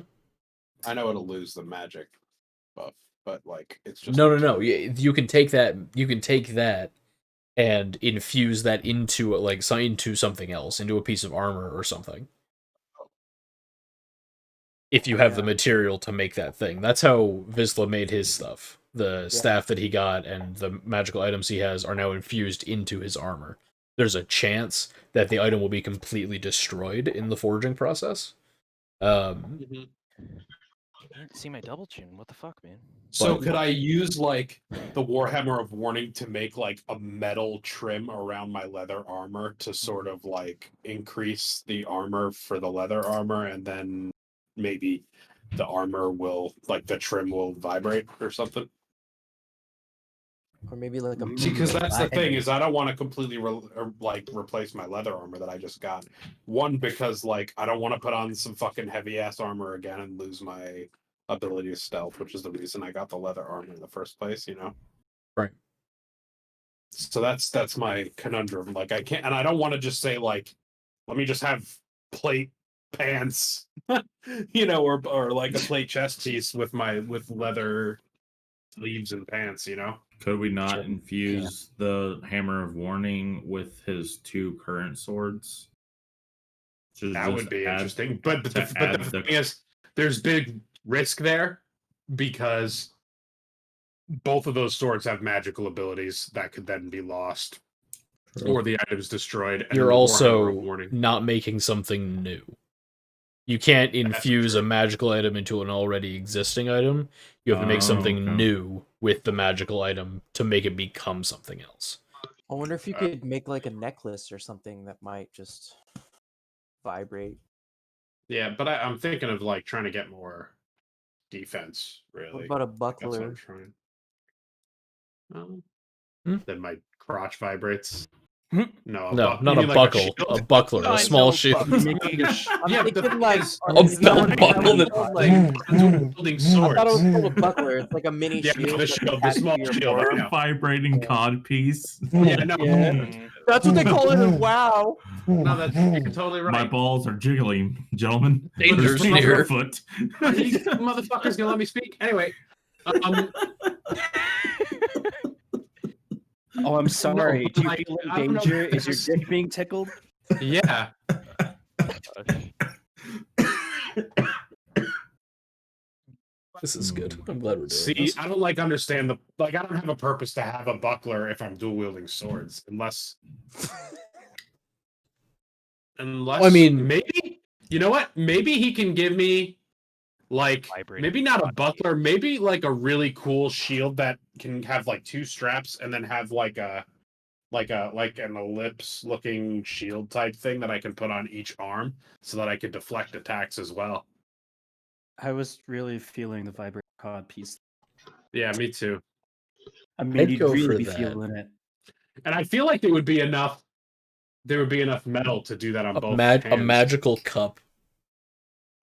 S2: I know it'll lose the magic buff, but like it's just
S4: No. You can take that. You can take that and infuse that into into something else, into a piece of armor or something. If you have the material to make that thing, that's how Vizsla made his stuff. The staff that he got and the magical items he has are now infused into his armor. There's a chance that the item will be completely destroyed in the forging process.
S2: Mhm.
S7: I didn't see my double chin. What the fuck, man?
S2: So
S4: But-
S2: could I use like the Warhammer of Warning to make like a metal trim around my leather armor to sort of like increase the armor for the leather armor, and then maybe the armor will like the trim will vibrate or something?
S1: Or maybe like a
S2: See, because that's the
S1: black-
S2: thing is I don't want to completely replace my leather armor that I just got. One, because like I don't want to put on some fucking heavy ass armor again and lose my ability to stealth, which is the reason I got the leather armor in the first place, you know.
S4: Right.
S2: So that's my conundrum. Like I can't, and I don't want to just say like, let me just have plate pants, you know, or like a plate chest piece with leather sleeves and pants, you know.
S6: Could we not
S4: Sure.
S6: infuse the Hammer of Warning with his 2 current swords? To
S2: That
S6: just
S2: would be
S6: add-
S2: interesting. But
S6: to
S2: the
S6: add
S2: thing is, there's big risk there because both of those swords have magical abilities that could then be lost or the items destroyed. And
S4: You're
S2: then the Warhammer
S4: also
S2: of Warning.
S4: not making something new. You can't infuse a
S2: true.
S4: magical item into an already existing item. You have to make something
S6: okay.
S4: new with the magical item to make it become something else.
S1: I wonder if you could make like a necklace or something that might just vibrate.
S2: Yeah, but I'm thinking of like trying to get more defense.
S1: What
S2: Really,
S1: about a
S2: that's what I'm
S1: buckler?
S2: trying.
S4: Hmm?
S2: Then my crotch vibrates.
S5: Hmm?
S2: No,
S4: No,
S2: you
S4: not a
S2: mean like
S4: buckle,
S2: shield?
S4: a buckler, a
S7: I
S4: small
S7: know,
S4: shield.
S1: I'm
S2: Yeah, but the
S1: thinking
S2: thing
S1: like
S2: is-
S4: A
S1: is that
S4: belt
S1: what-
S4: buckle
S1: that
S4: that-
S1: was called,
S2: building
S1: I
S2: swords.
S1: thought it was called a buckler. It's like a mini
S2: Yeah,
S1: shield.
S2: the
S1: that's
S2: shield, the
S1: attached to
S2: small
S1: your
S2: shield, I
S1: forearm.
S2: know.
S6: Vibrating cod piece.
S2: Yeah, no,
S1: Yeah. That's what they call it in WoW.
S2: no, that's you're totally
S6: My
S2: right.
S6: balls are jiggling, gentlemen.
S4: Danger's
S6: There's
S4: near.
S6: foot.
S2: Are you motherfuckers gonna let me speak? Anyway,
S5: Oh, I'm sorry.
S2: but
S5: Do you
S2: like,
S5: feel in
S2: I don't know
S5: danger?
S2: if
S5: Is your
S2: this-
S5: dick being tickled?
S2: yeah,
S4: This is good. I'm glad we're doing
S2: see,
S4: this.
S2: I don't understand I don't have a purpose to have a buckler if I'm dual wielding swords, unless
S4: I mean-
S2: maybe you know what? Maybe he can give me like
S7: Vibrating
S2: maybe not a
S7: cod
S2: buckler, maybe like a really cool shield that can have like 2 straps and then have like an ellipse looking shield type thing that I can put on each arm so that I could deflect attacks as well.
S5: I was really feeling the vibrating cod piece.
S2: Yeah, me too.
S5: I mean,
S4: I'd
S5: you'd
S4: go
S5: really
S4: for
S5: be
S4: that.
S5: feeling it.
S2: And I feel like there would be enough metal to do that on both
S4: A
S2: hands.
S4: magical cup.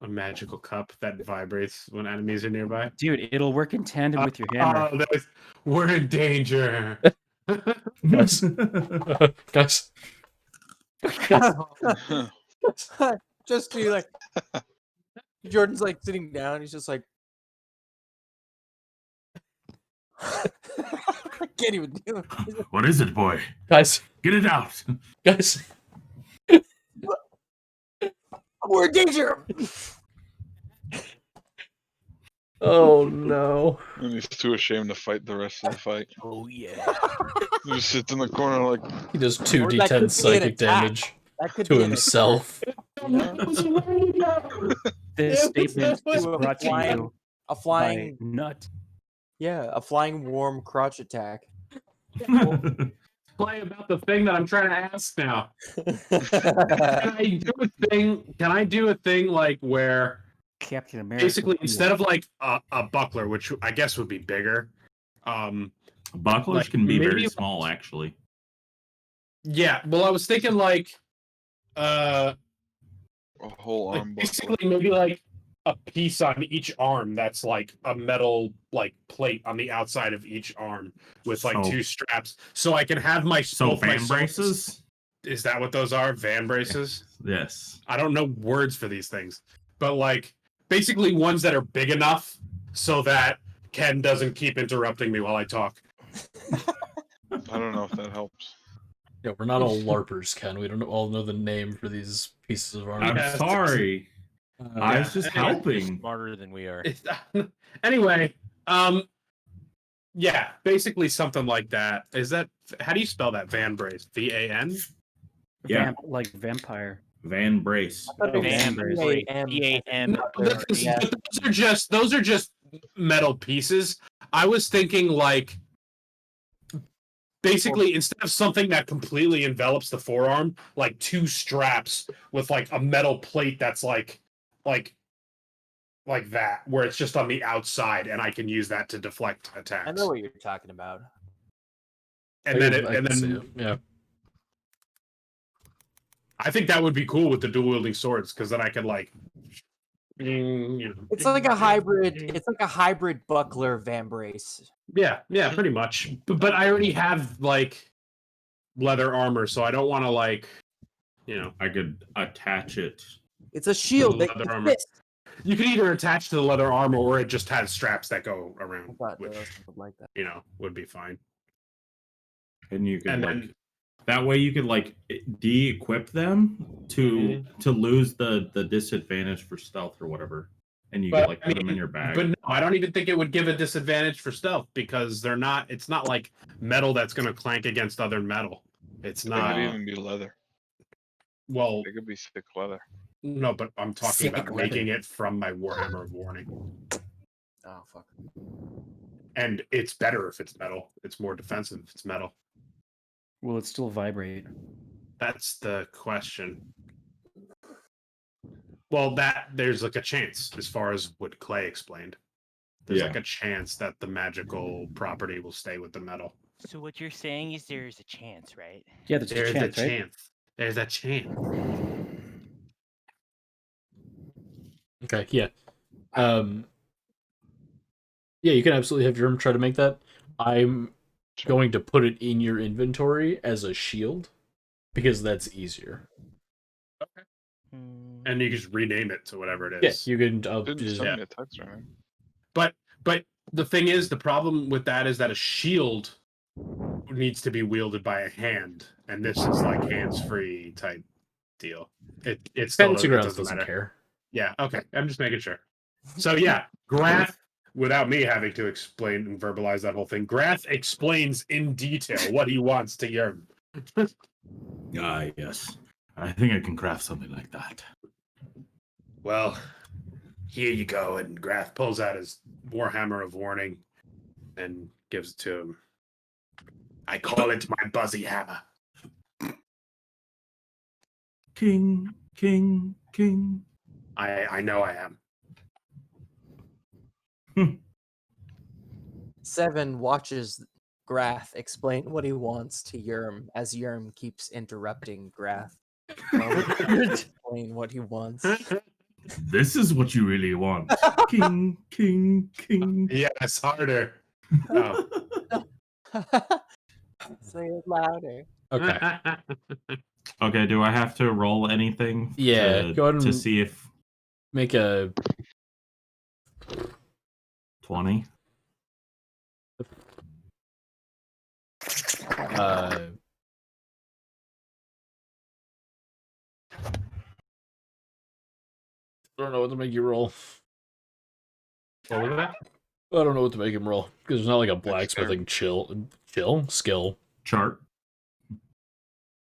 S2: A magical cup that vibrates when enemies are nearby.
S5: Dude, it'll work in tandem with your hammer.
S2: Oh, we're in danger.
S4: Guys. Guys.
S1: Just be like, Jordan's like sitting down. He's just like, I can't even do it. He's like,
S6: What is it, boy?
S4: Guys.
S6: Get it out.
S4: Guys.
S1: we're in danger.
S4: Oh no.
S3: And he's too ashamed to fight the rest of the fight.
S7: Oh yeah.
S3: He just sits in the corner like,
S4: He does
S1: Or that could be
S4: 2d10
S1: an
S4: psychic
S1: attack.
S4: damage
S1: That could
S4: to
S1: be an
S4: himself.
S1: attack, you know?
S5: This
S2: It was
S5: statement
S2: so
S5: is
S1: Do a
S5: brought to
S1: flying-
S5: you
S1: A
S5: by
S1: flying,
S5: Nut.
S1: yeah, a flying warm crotch attack.
S2: Play about the thing that I'm trying to ask now. Can I do a thing? Can I do a thing like where
S5: Captain America.
S2: basically instead of like a buckler, which I guess would be bigger,
S6: Bucklers
S2: Like,
S6: can be very
S2: maybe-
S6: small, actually.
S2: yeah. Well, I was thinking like,
S3: a whole
S2: like
S3: arm buckler.
S2: basically maybe like a piece on each arm that's like a metal like plate on the outside of each arm with like
S6: So-
S2: 2 straps, so I can have my
S6: So
S2: both my
S6: fan
S2: swords-
S6: braces?
S2: Is that what those are? Van braces?
S6: Yes.
S2: I don't know words for these things, but like basically ones that are big enough so that Ken doesn't keep interrupting me while I talk.
S3: I don't know if that helps.
S4: Yeah, we're not all LARPers, Ken. We don't all know the name for these pieces of armor.
S6: I'm
S2: Yeah,
S6: sorry. I was just
S2: anyway.
S6: helping.
S7: Smarter than we are.
S2: Anyway, yeah, basically something like that. Is that how do you spell that? Van brace. VAN?
S6: Yeah.
S5: Like vampire.
S6: Van Brace.
S1: thought it was
S7: Van
S5: Brace.
S7: Brace.
S1: VAM.
S7: VAM.
S2: No, those are just metal pieces. I was thinking like basically instead of something that completely envelops the forearm, like 2 straps with like a metal plate that's like that, where it's just on the outside, and I can use that to deflect attacks.
S1: I know what you're talking about.
S2: And then
S4: I can see
S2: then
S4: it, yeah.
S2: I think that would be cool with the dual wielding swords, because then I could like you know.
S1: It's like a hybrid. It's like a hybrid buckler van brace.
S2: Yeah, pretty much. But I already have like leather armor, so I don't want to like, you know.
S6: I could attach it.
S1: It's a shield that
S2: Leather
S1: you
S2: armor.
S1: fist.
S2: You can either attach to the leather armor, or it just has straps that go
S1: I
S2: around,
S1: thought
S2: which
S1: there was something like that.
S2: you know would be fine.
S6: And you could
S2: And
S6: like
S2: then
S6: that way you could like de-equip them to lose the disadvantage for stealth or whatever. And you
S2: But,
S6: could like
S2: I
S6: put them in
S2: mean,
S6: your bag.
S2: But no, I don't even think it would give a disadvantage for stealth, because they're not. It's not like metal that's going to clank against other metal. It's
S3: They
S2: not.
S3: could even be leather.
S2: Well,
S3: They could be thick leather.
S2: no, but I'm talking
S1: Thick
S2: about making it from my Warhammer of Warning,
S1: Oh fuck.
S2: and it's better if it's metal. It's more defensive if it's metal.
S5: Will it still vibrate?
S2: That's the question. Well, that there's like a chance, as far as what Clay explained. There's
S6: Yeah.
S2: like a chance that the magical property will stay with the metal.
S7: So what you're saying is there's a chance, right?
S5: Yeah, there's
S2: There's
S5: a chance,
S2: a
S5: right?
S2: chance. There's a chance.
S4: Okay, yeah. Yeah, you can absolutely have Jerm try to make that. I'm going to put it in your inventory as a shield because that's easier.
S7: Hmm.
S2: And you can just rename it to whatever it
S4: Yeah,
S2: is.
S4: you can
S3: Didn't
S4: just,
S3: send me a text or anything.
S2: But the thing is, the problem with that is that a shield needs to be wielded by a hand, and this is like hands-free type deal. It still
S4: Fantasy
S2: doesn't,
S4: Grounds
S2: doesn't
S4: doesn't
S2: matter.
S4: care.
S2: Yeah, okay. I'm just making sure. So yeah, Grath, without me having to explain and verbalize that whole thing, Grath explains in detail what he wants to Yerm.
S6: Ah, yes. I think I can craft something like that.
S2: Well, here you go. And Grath pulls out his Warhammer of Warning and gives it to him. I call it my Buzzy Hammer.
S6: King, king, king.
S2: I know I am.
S1: 7 watches Grath explain what he wants to Yerm as Yerm keeps interrupting Grath. Explain what he wants.
S6: This is what you really want. King, king, king.
S2: Yes, harder. Oh.
S1: Say it louder.
S4: Okay.
S6: Okay, do I have to roll anything?
S4: Yeah,
S6: to,
S4: go ahead
S6: to
S4: and-
S6: see if
S4: Make a
S6: 20.
S4: I don't know what to make you roll.
S2: What was that?
S4: I don't know what to make him roll because there's not like a blacksmithing skill.
S6: Chart.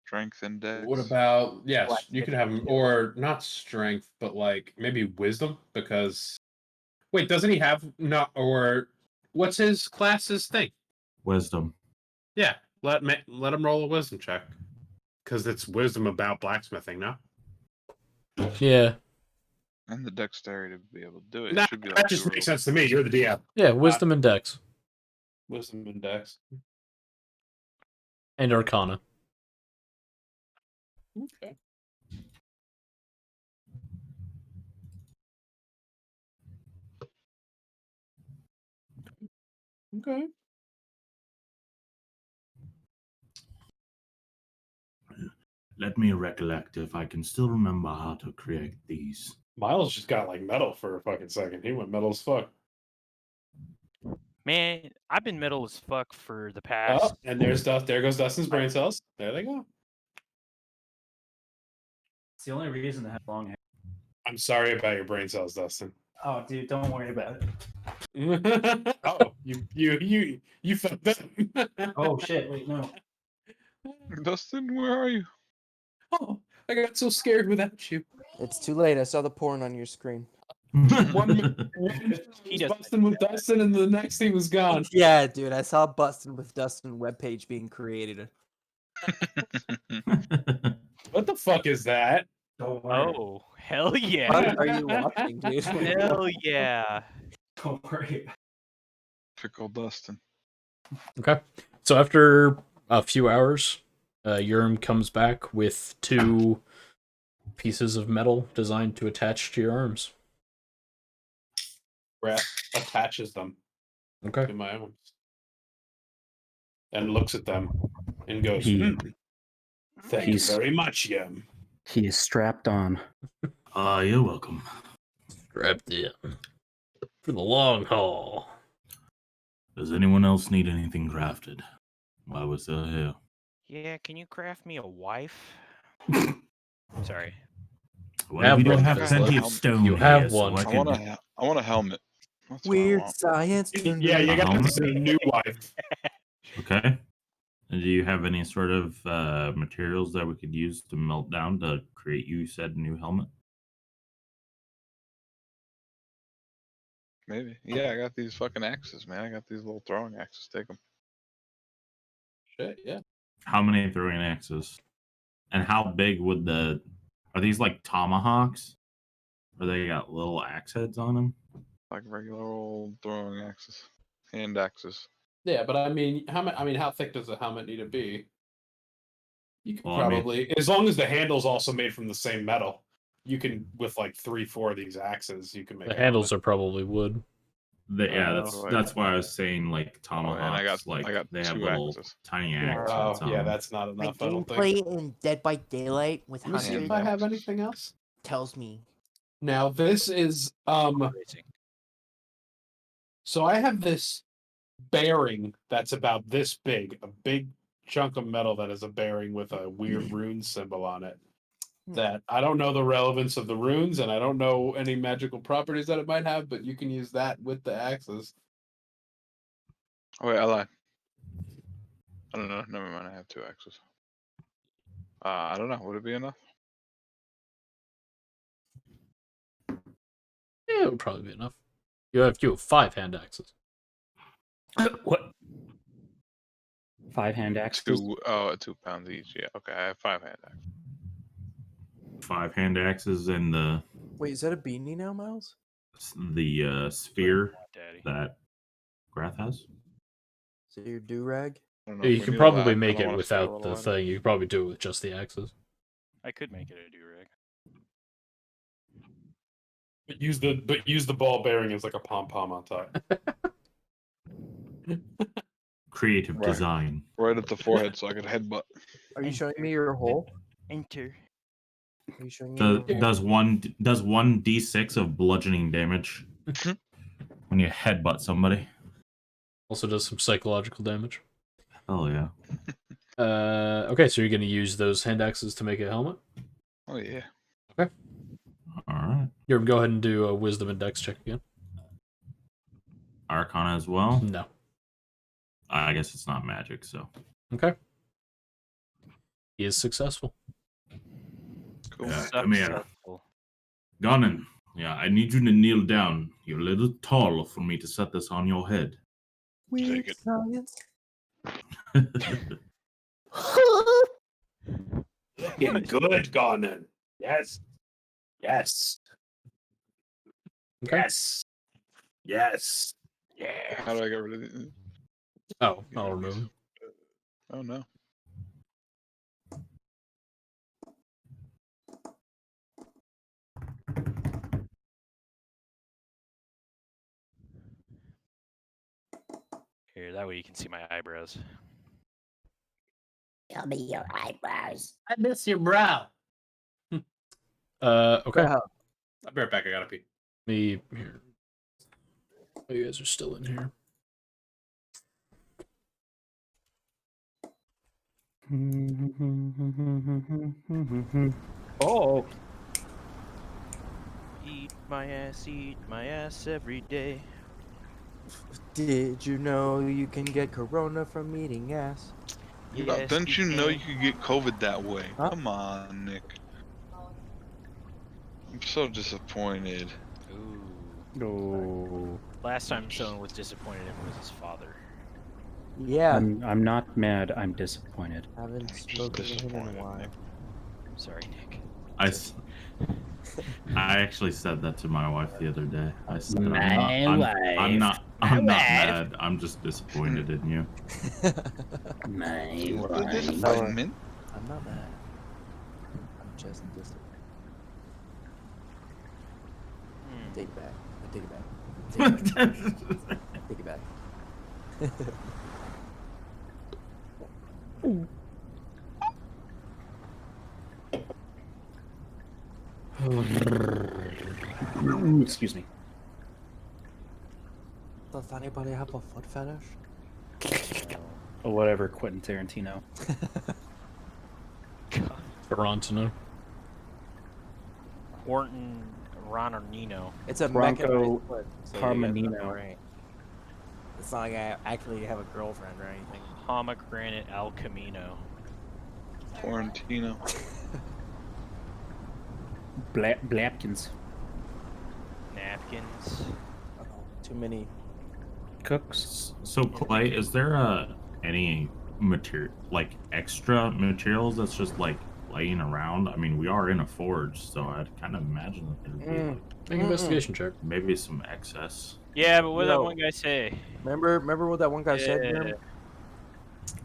S3: Strength index.
S2: What about yes? You could have him,
S1: Blacksmithing.
S2: or not strength, but like maybe wisdom. Because wait, doesn't he have not or what's his class's thing?
S6: Wisdom.
S2: Yeah, let him roll a wisdom check because it's wisdom about blacksmithing. No,
S4: Yeah,
S3: And the dexterity to be able to do it. It
S2: that,
S3: should be
S2: that
S3: like
S2: just
S3: the
S2: makes
S3: rule.
S2: sense to me. You're the DM.
S4: yeah, wisdom and dex
S2: Wisdom index.
S4: and arcana.
S2: Okay. Okay.
S6: Let me recollect if I can still remember how to create these.
S2: Miles just got like metal for a fucking second. He went metal as fuck.
S7: Man, I've been metal as fuck for the past.
S2: Oh, and there's Dust. There goes Dustin's brain cells. There they go.
S5: It's the only reason to have long hair.
S2: I'm sorry about your brain cells, Dustin.
S5: Oh, dude, don't worry about it.
S2: Oh, you fucked up.
S5: Oh shit! Wait, no.
S3: Dustin, where are you?
S2: Oh, I got so scared without you.
S1: It's too late. I saw the porn on your screen.
S2: One minute
S7: He
S2: was
S7: doesn't
S2: busting with Dustin, and the next he was gone.
S1: Yeah, dude. I saw Bustin' with Dustin webpage being created.
S2: What the fuck is that?
S5: Don't worry.
S7: Oh, hell
S1: What
S7: yeah.
S1: are you watching, dude?
S7: Hell yeah.
S5: Don't worry.
S3: Pickle Dustin.
S4: Okay, so after a few hours, Yurm comes back with 2 pieces of metal designed to attach to your arms.
S2: Rat attaches them
S4: Okay.
S2: to my arms and looks at them and goes,
S5: He-
S2: "Thank you
S5: he's-
S2: very much, Yum."
S5: He is strapped on.
S6: You're welcome.
S4: Strapped in for the long haul.
S6: Does anyone else need anything crafted while we're still here?
S7: Yeah, can you craft me a wife? Sorry.
S6: Well,
S4: Have
S6: we don't
S4: one,
S6: have
S3: because
S6: plenty
S3: like-
S6: of stone.
S4: You have
S6: here,
S4: one.
S6: So
S3: I want a helmet. That's what I
S1: Weird
S3: want.
S1: science.
S2: Yeah, you got
S6: Uh-huh.
S2: this new wife.
S6: Okay. And do you have any sort of materials that we could use to melt down to create you said new helmet?
S3: Maybe. Yeah, I got these fucking axes, man. I got these little throwing axes. Take them.
S2: Shit, yeah.
S6: How many throwing axes? And how big would the? Are these like tomahawks? Or they got little axe heads on them?
S3: Like regular old throwing axes. Hand axes.
S2: Yeah, but I mean, how thick does a helmet need to be? You can
S6: Well, I mean-
S2: probably, as long as the handle's also made from the same metal, you can with like 3-4 of these axes, you can make.
S4: The handles are probably wood.
S6: Yeah,
S3: Oh,
S6: that's why I was saying like
S3: Oh,
S6: tomahawks.
S3: and I got
S6: like
S3: they
S6: have
S3: two
S6: little
S3: axes.
S6: tiny
S1: Yeah.
S6: axe
S2: Oh,
S6: heads on
S2: yeah,
S6: them.
S2: that's not
S9: My
S2: enough. I don't
S9: gameplay
S2: think.
S9: in Dead by Daylight with
S2: Let me see
S9: Hunter
S2: if I have anything else.
S9: tells me.
S2: Now this is
S7: Racing.
S2: So I have this bearing that's about this big, a big chunk of metal that is a bearing with a weird rune symbol on it. That I don't know the relevance of the runes, and I don't know any magical properties that it might have, but you can use that with the axes.
S3: Oh wait, I lied. I don't know. Never mind. I have 2 axes. I don't know. Would it be enough?
S4: Yeah, it would probably be enough. You have 5 hand axes.
S5: What? 5 hand axes?
S3: 2 pounds each. Yeah. Okay. I have 5 hand axes.
S6: 5 hand axes and
S1: Wait, is that a beanie now, Miles?
S6: the sphere
S7: Daddy.
S6: that Grath has.
S1: So your do rag?
S3: I don't know
S4: You
S3: if we
S4: could
S3: need all
S4: probably
S3: that, 'cause
S4: make
S3: I
S4: it
S3: wanna stay a
S4: without
S3: little
S4: the
S3: lighter.
S4: thing. You could probably do it with just the axes.
S7: I could make it a do-rag.
S2: But use the ball bearing as like a pom pom on top.
S6: Creative
S3: Right.
S6: design.
S3: Right at the forehead, so I could headbutt.
S1: Are you showing me your hole?
S7: Enter.
S1: Are you showing me
S6: Does,
S1: your hole?
S6: does one d6 of bludgeoning damage when you headbutt somebody?
S4: Also does some psychological damage.
S6: Oh yeah.
S4: Okay, so you're going to use those hand axes to make a helmet?
S3: Oh yeah.
S6: All right.
S4: Here, go ahead and do a wisdom and dex check again.
S6: Arcana as well.
S4: No.
S6: I guess it's not magic, so.
S4: Okay. He is successful.
S3: Cool.
S6: Yeah, come here.
S7: Successful.
S6: Ganon, yeah, I need you to kneel down. You're a little tall for me to set this on your head.
S3: Take it.
S1: Science.
S8: Getting good, Ganon. Yes. Yes.
S4: Okay.
S8: Yes. Yes.
S3: How do I get rid of it?
S4: Oh, I'll remove him.
S3: Oh no.
S7: Here, that way you can see my eyebrows.
S9: Show me your eyebrows.
S2: I miss your brow.
S4: Okay.
S1: Yeah.
S2: I'll be right back. I gotta pee.
S4: Me here. Oh, you guys are still in here.
S5: Oh,
S7: Eat my ass every day.
S1: Did you know you can get corona from eating ass?
S7: Yes,
S3: Don't you know
S7: can.
S3: you could get COVID that way?
S1: Huh?
S3: Come on, Nick. I'm so disappointed.
S7: Ooh.
S5: no.
S7: Last time someone was disappointed in him was his father.
S1: Yeah,
S5: I'm not mad. I'm disappointed.
S1: haven't
S3: Just
S1: spoken to him in a
S3: disappointed,
S1: while.
S3: Nick.
S7: I'm sorry, Nick.
S6: I actually said that to my wife the other day. I said,
S5: My
S6: I'm
S5: wife.
S6: not mad. I'm just disappointed in you.
S5: My
S3: The disappointment.
S1: I'm not mad. I'm just disappointed.
S7: Hmm.
S1: Take it back. I take it back. Take it back. Take it back.
S5: Excuse me.
S1: Does anybody have a foot fetish?
S5: Or whatever, Quentin Tarantino.
S4: Toronto.
S7: Orton Ronanino.
S1: It's a
S5: Bronco
S1: mechanized foot, so you guys
S5: Carmenino.
S1: know, right? It's not like I actually have a girlfriend or anything.
S7: Pomegranate Al Camino.
S3: Quarantino.
S5: Blapkins.
S7: Napkins.
S1: Oh, too many.
S5: Cooks.
S6: So Clay, is there any material, like extra materials that's just like laying around? I mean, we are in a forge, so I'd kind of imagine that there'd be like,
S4: Make an investigation check.
S6: maybe some excess.
S7: Yeah, but what did that
S1: Yo.
S7: one guy say?
S1: Remember what that one guy said?
S7: Yeah.
S1: Grim?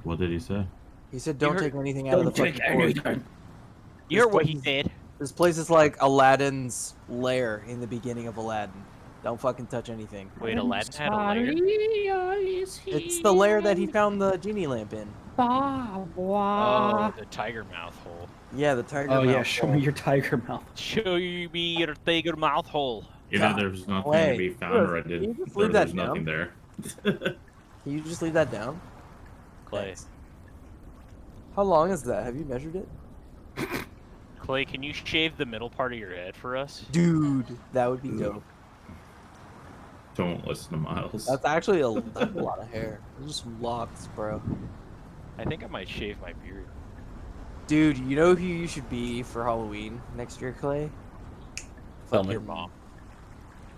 S6: What did he say?
S1: He said, "Don't
S7: heard-
S1: take anything out of the fucking forge."
S7: You heard
S1: This
S7: what he
S1: place-
S7: said.
S1: This place is like Aladdin's lair in the beginning of Aladdin. Don't fucking touch anything.
S7: Wait, Aladdin had a lair?
S1: It's the lair that he found the genie lamp in.
S7: Oh, the tiger mouth hole.
S1: Yeah, the tiger.
S5: Oh yeah,
S1: mouth
S5: show
S1: hole.
S5: me your tiger mouth.
S7: Show me your tiger mouth hole.
S6: Either
S1: God,
S6: there's nothing
S1: Clay,
S6: to be found,
S1: Chris,
S6: or I
S1: can
S6: did.
S1: you just
S6: Or
S1: leave that
S6: there's nothing there.
S1: Can you just leave that down?
S7: Clay.
S1: Thanks. How long is that? Have you measured it?
S7: Clay, can you shave the middle part of your head for us?
S1: Dude, that would be dope.
S6: Don't listen to Miles.
S1: That's actually that's a lot of hair. Those just locks, bro.
S7: I think I might shave my beard.
S1: Dude, you know who you should be for Halloween next year, Clay?
S4: Tell
S1: Fuck
S4: me.
S1: your mom.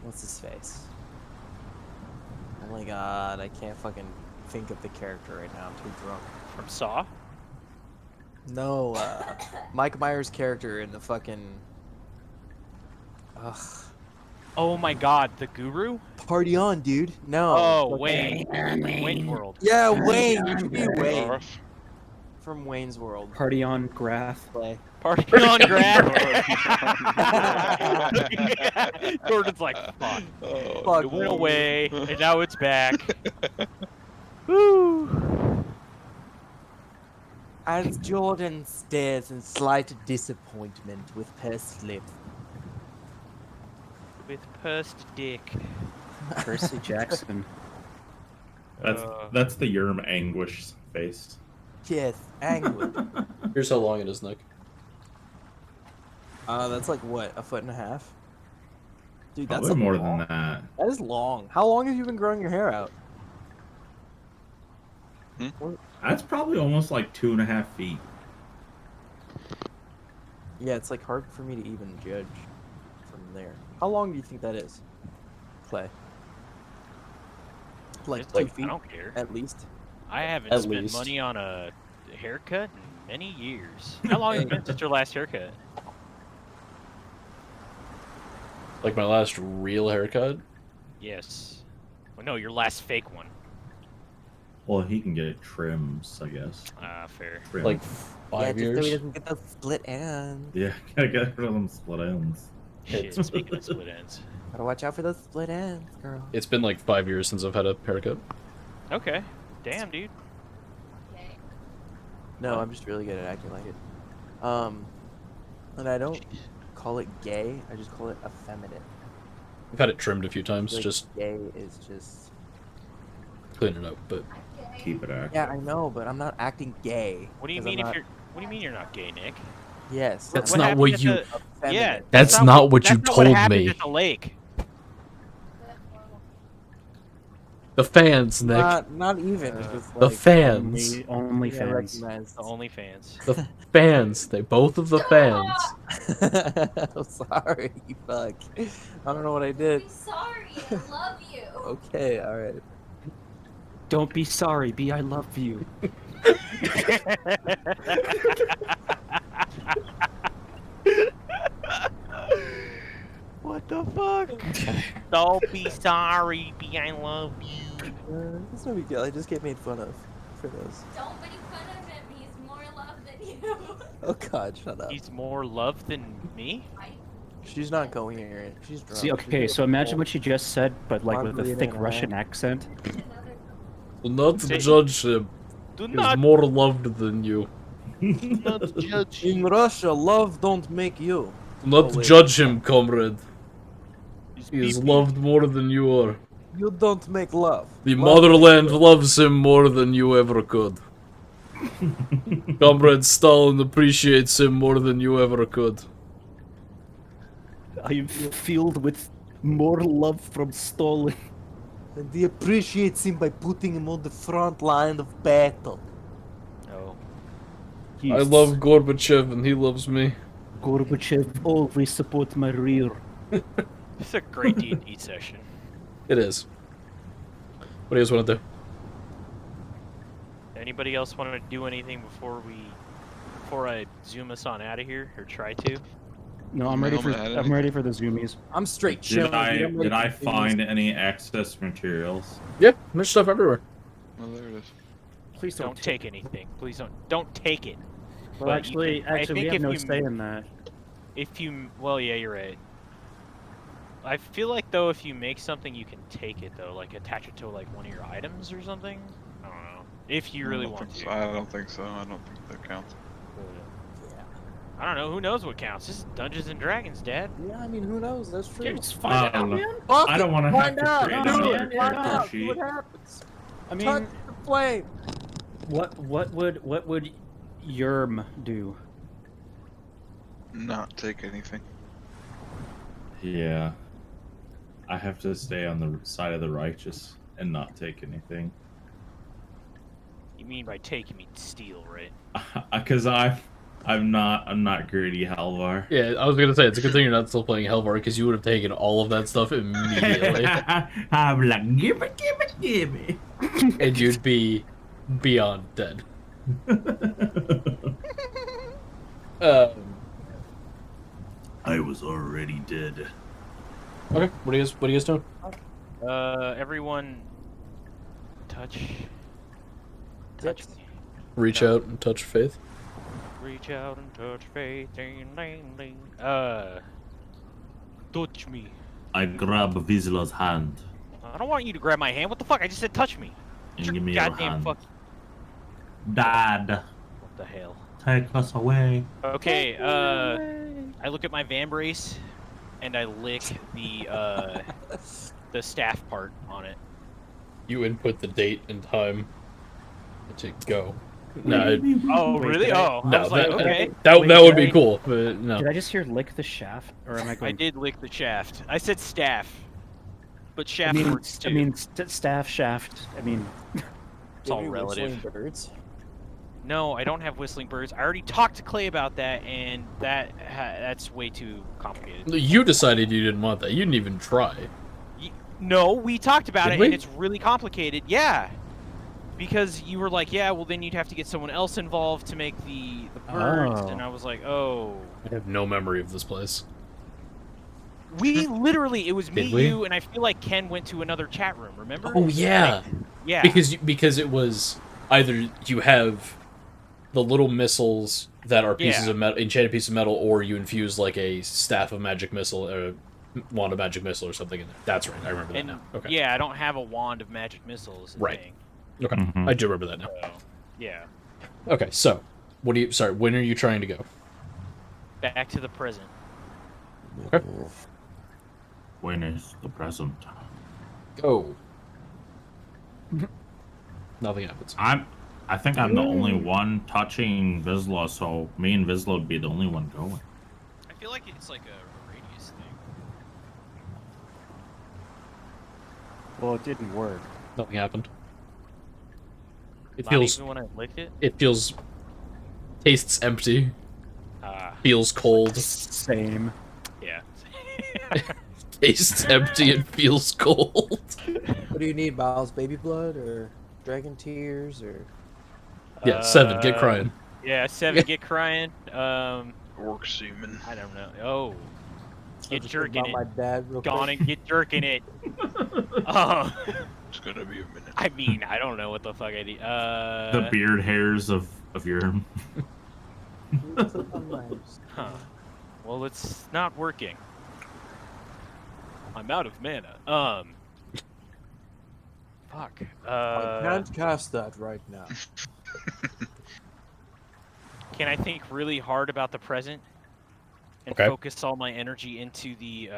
S1: What's his face? Oh my god, I can't fucking think of the character right now. I'm too drunk.
S7: From Saw?
S1: No, Mike Myers' character in the fucking. Ugh.
S7: Oh my god, the guru?
S1: Party on, dude. No.
S7: Oh,
S1: fucking-
S7: Wayne. Wayne World.
S1: Yeah, Wayne. You should be Wayne
S3: Garth.
S1: from Wayne's World.
S5: Party on Grath.
S1: Clay.
S7: Party on Grass. Gordon's like, fuck.
S3: Oh,
S1: Fuck.
S7: It went away, and now it's back. Woo!
S1: As Jordan stares in slight disappointment with pursed lips.
S7: With pursed dick.
S5: Percy Jackson.
S6: That's the Yerm anguish face.
S1: Yes, angry.
S4: Here's how long it is, Nick.
S1: That's like what, a foot and a half? Dude, that's
S6: Probably more
S1: long.
S6: than that.
S1: That is long. How long have you been growing your hair out?
S6: That's probably almost like 2.5 feet.
S1: Yeah, it's like hard for me to even judge from there. How long do you think that is, Clay? Like
S7: It's
S1: 2
S7: like,
S1: feet
S7: I don't care.
S1: at least.
S7: I haven't
S4: At
S7: spent
S4: least.
S7: money on a haircut in many years. How long has it been since your last haircut?
S4: Like my last real haircut.
S7: Yes. Well, no, your last fake one.
S6: Well, he can get trims, I guess.
S7: Ah, fair.
S6: Trim.
S4: Like
S1: Yeah,
S4: 5
S1: just so he
S4: years.
S1: doesn't get the split end.
S6: Yeah, gotta get rid of them split ends.
S7: Shit, speaking of split ends.
S1: Gotta watch out for those split ends, girl.
S4: It's been like 5 years since I've had a haircut.
S7: Okay. Damn, dude.
S1: No, I'm just really good at acting like it. And I don't call it gay. I just call it effeminate.
S4: I've had it trimmed a few times,
S1: Like,
S4: just
S1: gay is just.
S4: clean it up. But
S6: Keep it active.
S1: Yeah, I know, but I'm not acting gay.
S7: What do you
S1: 'cause
S7: mean
S1: I'm
S7: if
S1: not-
S7: you're? What do you mean you're not gay, Nick?
S1: Yes.
S4: That's
S7: What
S4: not
S7: happened
S4: what
S7: at
S4: you-
S7: the- Yeah.
S1: Effeminate.
S4: That's not what you
S7: that's not
S4: told
S7: happened
S4: me.
S7: At the lake.
S4: the fans, Nick.
S1: Not even. It's just
S4: The
S1: like,
S4: fans.
S5: Only
S1: yeah,
S5: fans.
S1: recognize.
S7: The OnlyFans.
S4: The fans. They both of the fans.
S1: I'm sorry, fuck. I don't know what I did.
S9: I'm sorry. I love you.
S1: Okay, alright.
S5: Don't be sorry, B. I love you.
S7: What the fuck? Don't be sorry, B. I love you.
S1: It's no big deal. I just get made fun of for those.
S9: Don't make fun of him. He's more loved than you.
S1: Oh god, shut up.
S7: He's more loved than me.
S1: She's not coherent. She's drunk.
S5: See, okay, so imagine what you just said, but like with a thick Russian accent.
S4: Do not
S7: Say-
S4: judge him.
S7: Do
S4: He's
S7: not,
S4: more loved than you.
S7: not judge
S1: In
S7: him.
S1: Russia, love don't make you.
S4: Do not
S1: Oh, wait.
S4: judge him, comrade.
S7: He's
S4: He is
S7: pee-pee.
S4: loved more than you are.
S1: You don't make love.
S4: The
S1: Love
S4: motherland loves him more than you ever could. Comrade Stalin appreciates him more than you ever could.
S5: I am filled with more love from Stalin.
S1: And he appreciates him by putting him on the front line of battle.
S7: No.
S4: I love Gorbachev and he loves me.
S5: Gorbachev always support my rear.
S7: It's a great D&D session.
S4: It is. What do you guys want to do?
S7: Anybody else want to do anything before I zoom us on out of here, or try to?
S5: No, I'm
S3: My
S5: ready for
S3: helmet had
S5: I'm ready for the zoomies.
S1: I'm straight
S6: Did
S1: chilling.
S6: I
S1: dude. I'm ready
S6: did I
S1: for things.
S6: find any excess materials?
S4: Yeah, there's stuff everywhere.
S3: Oh, there it is.
S5: Please
S7: Don't take anything. Please don't take it.
S5: Well,
S7: But you
S5: actually,
S7: can- I
S5: we
S7: think
S5: have
S7: if
S5: no
S7: you-
S5: say in that.
S7: If you, well, yeah, you're right. I feel like though, if you make something, you can take it though, like attach it to like one of your items or something. I don't know. If you really want to.
S3: I don't think so. I don't think that counts.
S7: I don't know. Who knows what counts? This is Dungeons and Dragons, Dad.
S1: Yeah, I mean, who knows? That's true.
S5: Find
S6: out, man.
S1: Fuck
S6: I don't
S1: it,
S6: want to have
S1: find
S6: to
S1: out.
S6: create
S1: No,
S6: another
S1: find
S6: character
S1: out. See
S6: sheet.
S1: what happens.
S5: I mean,
S1: Touch the flame.
S5: what would Yerm do?
S3: Not take anything.
S6: Yeah. I have to stay on the side of the righteous and not take anything.
S7: You mean by take, you mean steal, right?
S6: Because I'm not greedy, Halvar.
S4: Yeah, I was gonna say it's a good thing you're not still playing Helvar because you would have taken all of that stuff immediately,
S6: I'm like, give me.
S4: and you'd be beyond dead.
S6: I was already dead.
S4: Okay, what are you guys doing?
S7: Everyone, touch me.
S4: Reach out and touch Faith.
S7: Reach out and touch faith. Ding, ding, ding. Touch me.
S6: I grab Vizsla's hand
S7: I don't want you to grab my hand. What the fuck? I just said touch me.
S6: and
S7: Your
S6: give me your
S7: goddamn
S6: hand.
S7: fuck.
S6: Dad,
S7: What the hell?
S6: take us away.
S7: Okay. I look at my van brace, and I lick the staff part on it.
S4: You input the date and time to go. No,
S7: Oh,
S5: Wait,
S7: really?
S5: did I-
S7: Oh, I
S4: no,
S7: was like,
S4: that,
S7: okay.
S4: that
S5: Wait,
S4: would
S5: did
S4: be
S5: I-
S4: cool, but no.
S5: Did I just hear lick the shaft, or am I
S7: I
S5: going?
S7: did lick the shaft. I said staff, but
S5: I
S7: shaft
S5: mean,
S7: works too.
S5: I mean, staff shaft. I mean,
S7: it's all
S1: Maybe
S7: relative.
S1: whistling birds.
S7: No, I don't have whistling birds. I already talked to Clay about that, and that's way too complicated.
S4: You decided you didn't want that. You didn't even try.
S7: No, we talked about
S4: Did
S7: it,
S4: we?
S7: and it's really complicated. Yeah, because you were like, yeah, well then you'd have to get someone else involved to make the birds,
S5: Oh.
S7: and I was like, oh.
S4: I have no memory of this place.
S7: We literally, it was me,
S4: Did we?
S7: you, and I feel like Ken went to another chat room. Remember?
S4: Oh yeah,
S7: Yeah.
S4: because it was either you have the little missiles that are pieces
S7: Yeah.
S4: of metal, enchanted piece of metal, or you infuse like a staff of magic missile or a wand of magic missile or something in there. That's right. I remember that
S7: And
S4: now. Okay.
S7: yeah, I don't have a wand of magic missiles.
S4: Right.
S7: Thing,
S4: Okay.
S6: Mhm.
S4: I do remember that now.
S7: so, yeah.
S4: Okay. So, what do you? Sorry. When are you trying to go?
S7: Back to the present.
S4: Okay.
S6: When is the present?
S4: Go. Nothing happens.
S6: I think I'm the only one touching Vizsla, so me and Vizsla would be the only one going.
S7: I feel like it's like a radius thing.
S5: well, it didn't work.
S4: Nothing happened. It
S7: Not
S4: feels.
S7: even when I licked it.
S4: It feels. Tastes empty.
S7: Ah,
S4: Feels cold.
S5: Same.
S7: yeah.
S4: Tastes empty and feels cold.
S1: What do you need, Miles? Baby blood or dragon tears or?
S4: Yeah, 7. Get
S7: Uh,
S4: crying.
S7: Yeah, 7. Get crying.
S3: Orc semen.
S7: I don't know. Oh, get
S1: Just think
S7: jerking
S1: about
S7: it.
S1: my dad real
S7: Gone
S1: quick.
S7: and get jerking it. Oh,
S3: It's gonna be a minute.
S7: I mean, I don't know what the fuck I did.
S6: The beard hairs of your.
S7: Huh. Well, it's not working. I'm out of mana. Fuck.
S1: I can't cast that right now.
S7: Can I think really hard about the present and
S4: Okay.
S7: focus all my energy into the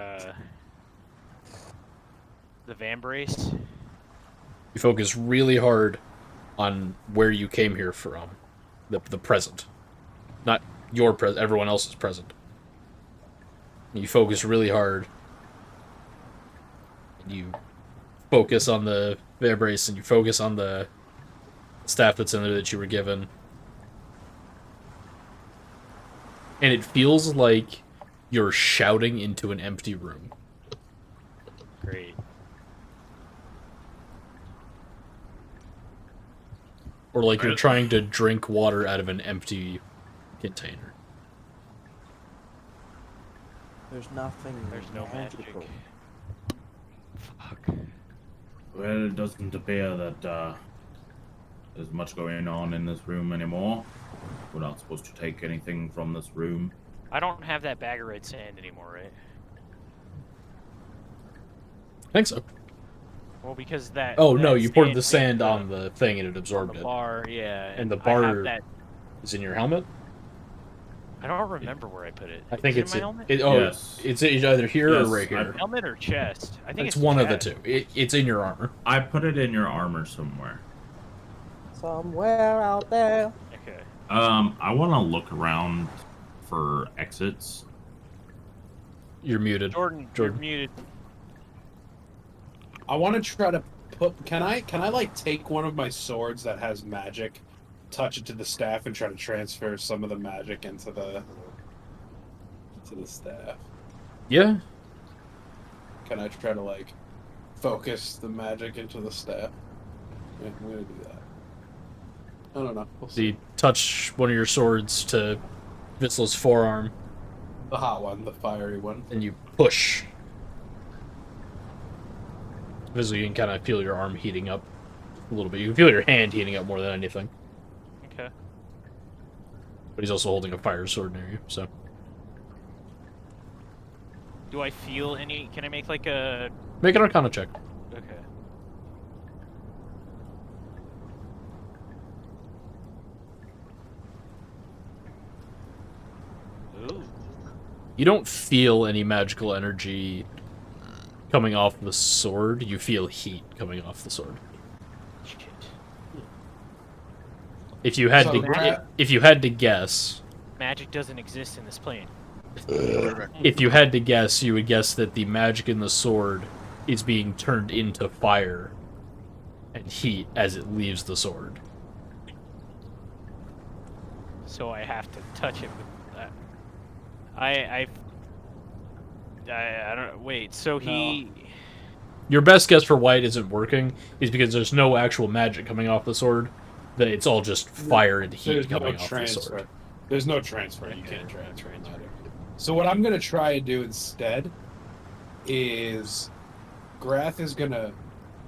S7: Vambrace?
S4: You focus really hard on where you came here from, the present, not your present. Everyone else's present. You focus really hard. And you focus on the Vambrace, and you focus on the staff that's in there that you were given. And it feels like you're shouting into an empty room.
S7: Great.
S4: Or like you're trying to drink water out of an empty container.
S1: There's nothing.
S7: There's no magic.
S1: magical.
S7: Fuck.
S6: Well, it doesn't appear that there's much going on in this room anymore. We're not supposed to take anything from this room.
S7: I don't have that bag of red sand anymore, right?
S4: I think so.
S7: Well, because that.
S4: Oh no,
S7: that
S4: you poured the
S7: hit
S4: sand on the thing and it
S7: on
S4: absorbed
S7: the
S4: it.
S7: bar, yeah.
S4: And the
S7: I have
S4: bar-
S7: that.
S4: Is in your helmet?
S7: I don't remember where I put it.
S4: I think
S7: Is
S4: it's
S7: it in
S4: in,
S7: my helmet.
S6: Yes.
S4: it's either here
S6: Yes,
S4: or right here.
S7: Helmet or chest? I think
S4: It's
S7: it's
S4: one of the
S7: chest.
S4: two. It's in your armor.
S6: I put it in your armor somewhere.
S1: Somewhere out there.
S7: Okay.
S6: I want to look around for exits.
S4: You're muted.
S7: Jordan,
S4: Jordan.
S7: you're muted.
S2: I want to try to put. Can I like take one of my swords that has magic, touch it to the staff, and try to transfer some of the magic into the staff?
S4: Yeah.
S2: Can I try to like focus the magic into the staff? Yeah, I'm gonna do that. I don't know. We'll
S4: So
S2: see.
S4: you touch one of your swords to Vitsla's forearm,
S2: The hot one, the fiery one.
S4: and you push. Visually, you can kind of feel your arm heating up a little bit. You can feel your hand heating up more than anything.
S7: Okay.
S4: But he's also holding a fire sword near you, so.
S7: Do I feel any? Can I make like a?
S4: Make an Arcana check.
S7: Okay. Ooh.
S4: You don't feel any magical energy coming off the sword. You feel heat coming off the sword.
S7: Shit.
S4: If you had
S2: So
S4: to,
S2: Graf-
S4: if you had to guess,
S7: Magic doesn't exist in this plane.
S4: if you had to guess, you would guess that the magic in the sword is being turned into fire and heat as it leaves the sword.
S7: So I have to touch it with that. I don't. Wait. So he.
S4: Your best guess for why it isn't working is because there's no actual magic coming off the sword. That it's all just fire and heat
S2: There's no
S4: coming off the
S2: transfer.
S4: sword.
S2: There's no transfer. You can't transfer it. So what I'm gonna try and do instead is Grath is gonna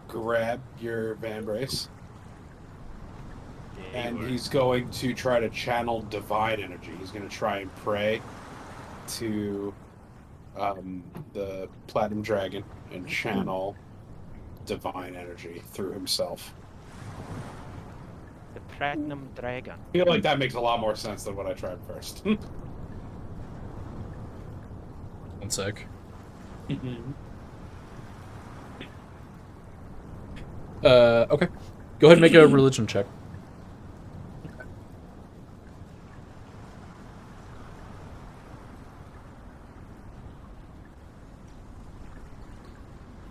S2: grab your Vambrace and he's going to try to channel divine energy. He's going to try and pray to the Platinum Dragon and channel divine energy through himself.
S7: The Platinum Dragon.
S2: I feel like that makes a lot more sense than what I tried first.
S4: 1 sec. Okay. Go ahead and make a religion check.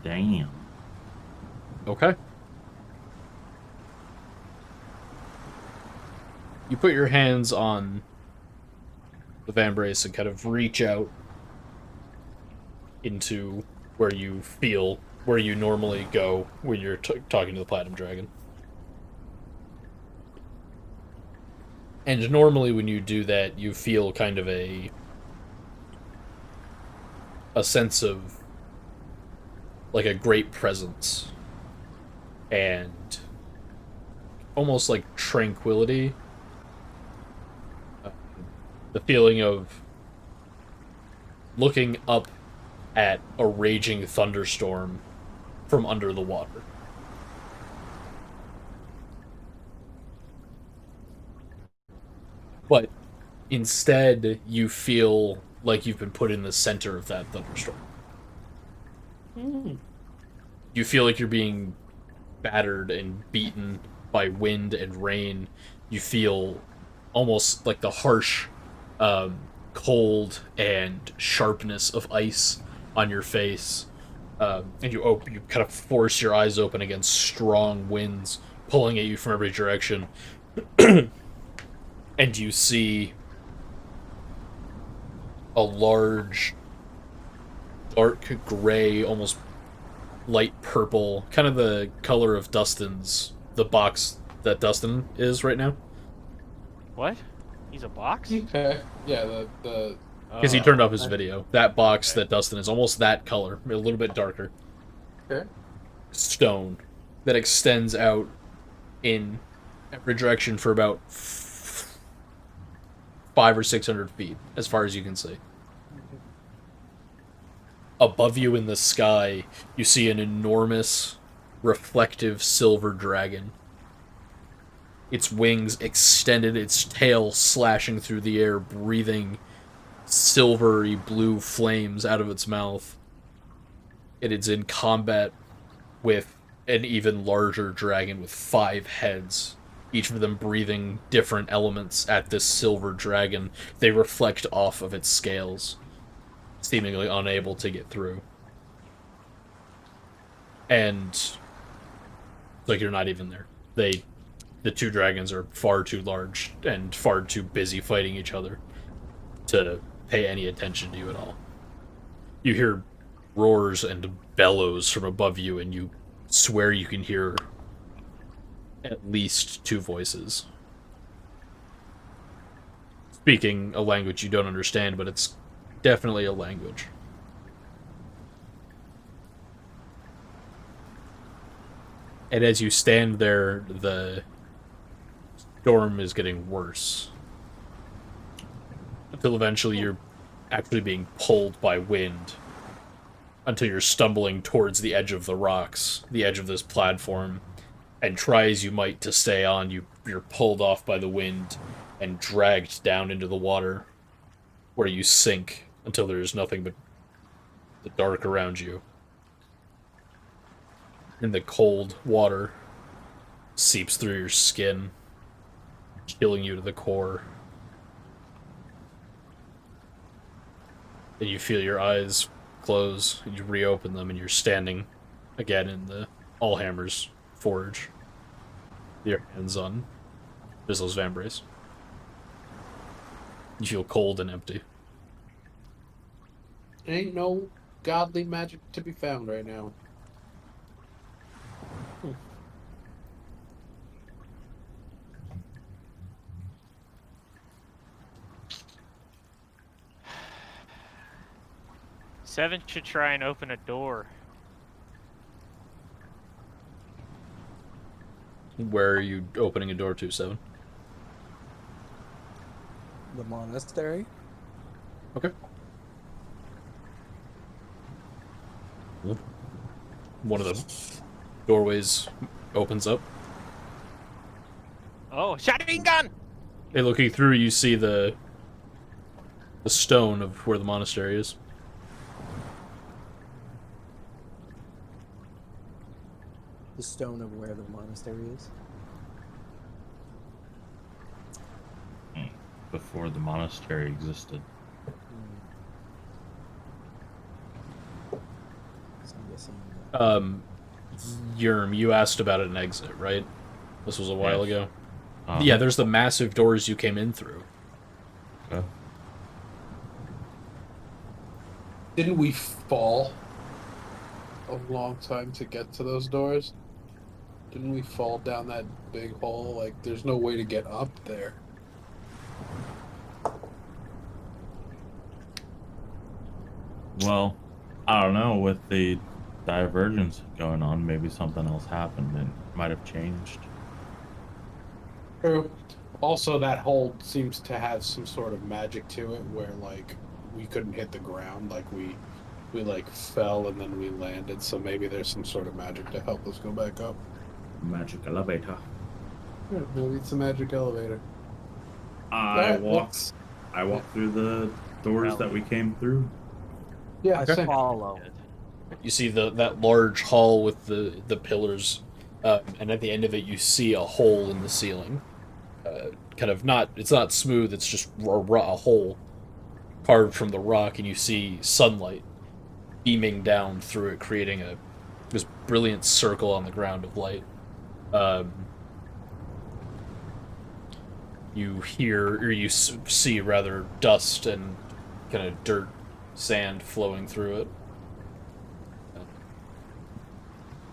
S6: Damn.
S4: Okay. You put your hands on the Vambrace and kind of reach out into where you feel, where you normally go when you're talking to the Platinum Dragon. And normally when you do that, you feel kind of a sense of like a great presence and almost like tranquility. The feeling of looking up at a raging thunderstorm from under the water. But instead, you feel like you've been put in the center of that thunderstorm. You feel like you're being battered and beaten by wind and rain. You feel almost like the harsh cold and sharpness of ice on your face, and you kind of force your eyes open against strong winds pulling at you from every direction, and you see a large, dark gray, almost light purple, kind of the color of Dustin's, the box that Dustin is right now.
S7: What? He's a box?
S2: Okay. Yeah, the
S4: Because he turned off his video. That box that Dustin is almost that color, a little bit darker.
S2: Okay.
S4: Stone that extends out in every direction for about 500 or 600 feet, as far as you can see. Above you in the sky, you see an enormous, reflective silver dragon. Its wings extended, its tail slashing through the air, breathing silvery blue flames out of its mouth. It is in combat with an even larger dragon with 5 heads, each of them breathing different elements at this silver dragon. They reflect off of its scales, seemingly unable to get through. And it's like you're not even there. The two dragons are far too large and far too busy fighting each other to pay any attention to you at all. You hear roars and bellows from above you, and you swear you can hear at least 2 voices speaking a language you don't understand, but it's definitely a language. And as you stand there, the storm is getting worse, until eventually you're actually being pulled by wind, until you're stumbling towards the edge of the rocks, the edge of this platform, and try as you might to stay on, you're pulled off by the wind and dragged down into the water, where you sink until there's nothing but the dark around you. And the cold water seeps through your skin, chilling you to the core. And you feel your eyes close, and you reopen them, and you're standing again in the Allhammer's forge. Your hands on Bizzle's vambrace. You feel cold and empty.
S2: Ain't no godly magic to be found right now.
S7: Seven should try and open a door.
S4: Where are you opening a door to, Seven?
S1: The monastery.
S4: Okay. One of the doorways opens up.
S7: Oh, shotgun gun!
S4: Hey, looking through, you see the stone of where the monastery is.
S1: The stone of where the monastery is.
S6: Before the monastery existed.
S1: So I'm guessing.
S4: Yerm, you asked about an exit, right? This was a while
S6: Yes.
S4: ago. Yeah, there's the massive doors you came in through.
S6: Okay.
S2: Didn't we fall a long time to get to those doors? Didn't we fall down that big hole? Like, there's no way to get up there.
S6: Well, I don't know. With the divergence going on, maybe something else happened and it might have changed.
S2: True. Also, that hole seems to have some sort of magic to it, where like we couldn't hit the ground, like we like fell and then we landed. So maybe there's some sort of magic to help us go back up.
S6: Magic elevator.
S2: Yeah, maybe it's a magic elevator.
S6: I
S2: Alright,
S6: walked through the doors that we came through.
S2: Yeah,
S1: I
S2: same.
S1: follow.
S4: You see that large hall with the pillars, and at the end of it, you see a hole in the ceiling. Kind of it's not smooth. It's just a hole carved from the rock, and you see sunlight beaming down through it, creating this brilliant circle on the ground of light. You hear, or you see rather, dust and kind of dirt, sand flowing through it.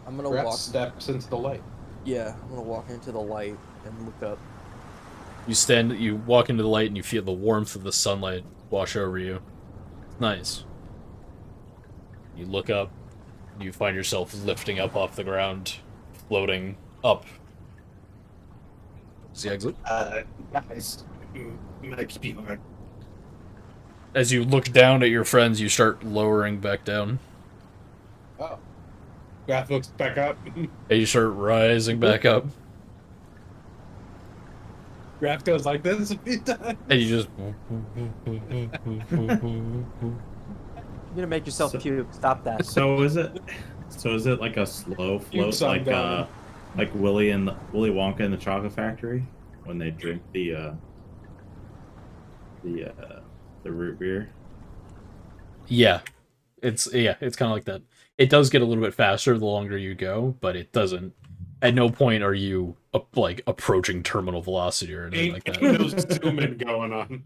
S1: I'm gonna
S2: Grab
S1: walk.
S2: steps into the light.
S1: Yeah, I'm gonna walk into the light and look up.
S4: You walk into the light and you feel the warmth of the sunlight wash over you. It's nice. You look up, and you find yourself lifting up off the ground, floating up. Is the exit?
S8: Guys, might be hard.
S4: As you look down at your friends, you start lowering back down.
S2: Oh. Graph looks back up.
S4: And you start rising back up.
S2: Graph goes like this a few times.
S4: And you just...
S1: You're gonna make yourself puke. Stop that.
S6: So is it like a slow float,
S2: on down.
S6: like Willy Wonka in the Chocolate Factory when they drink the root beer?
S4: Yeah. It's kind of like that. It does get a little bit faster the longer you go, but it doesn't. At no point are you approaching terminal velocity or anything like that.
S2: Ain't no zooming going on.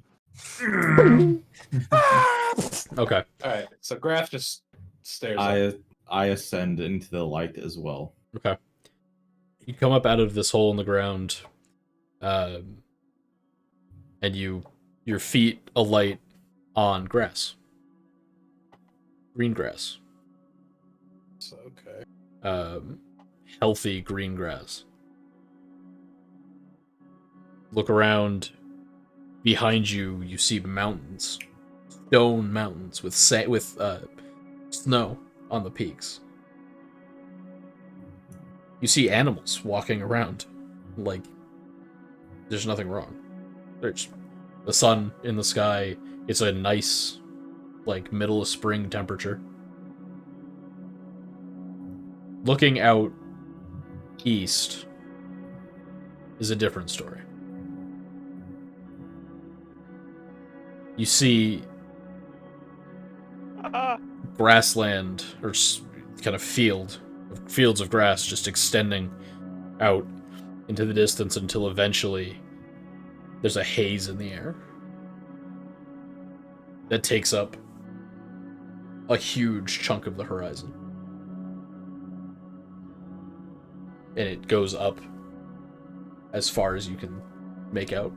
S4: Okay.
S2: Alright, so Graph just stares up.
S6: I ascend into the light as well.
S4: Okay. You come up out of this hole in the ground, and your feet alight on grass. Green grass.
S2: So, okay.
S4: Healthy green grass. Look around. Behind you, you see mountains, stone mountains with snow on the peaks. You see animals walking around, like there's nothing wrong. There's the sun in the sky. It's a nice, like, middle of spring temperature. Looking out east is a different story. you see grassland or kind of fields of grass just extending out into the distance until eventually there's a haze in the air that takes up a huge chunk of the horizon. And it goes up as far as you can make out.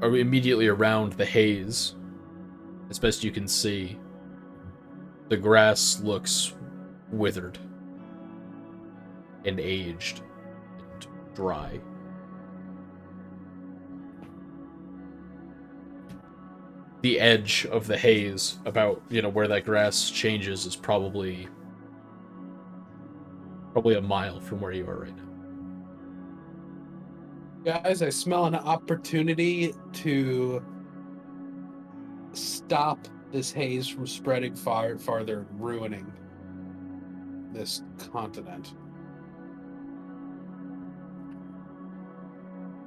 S4: Immediately around the haze, as best you can see, the grass looks withered and aged and dry. The edge of the haze, about where that grass changes, is probably a mile from where you are right now.
S2: Guys, I smell an opportunity to stop this haze from spreading farther and ruining this continent.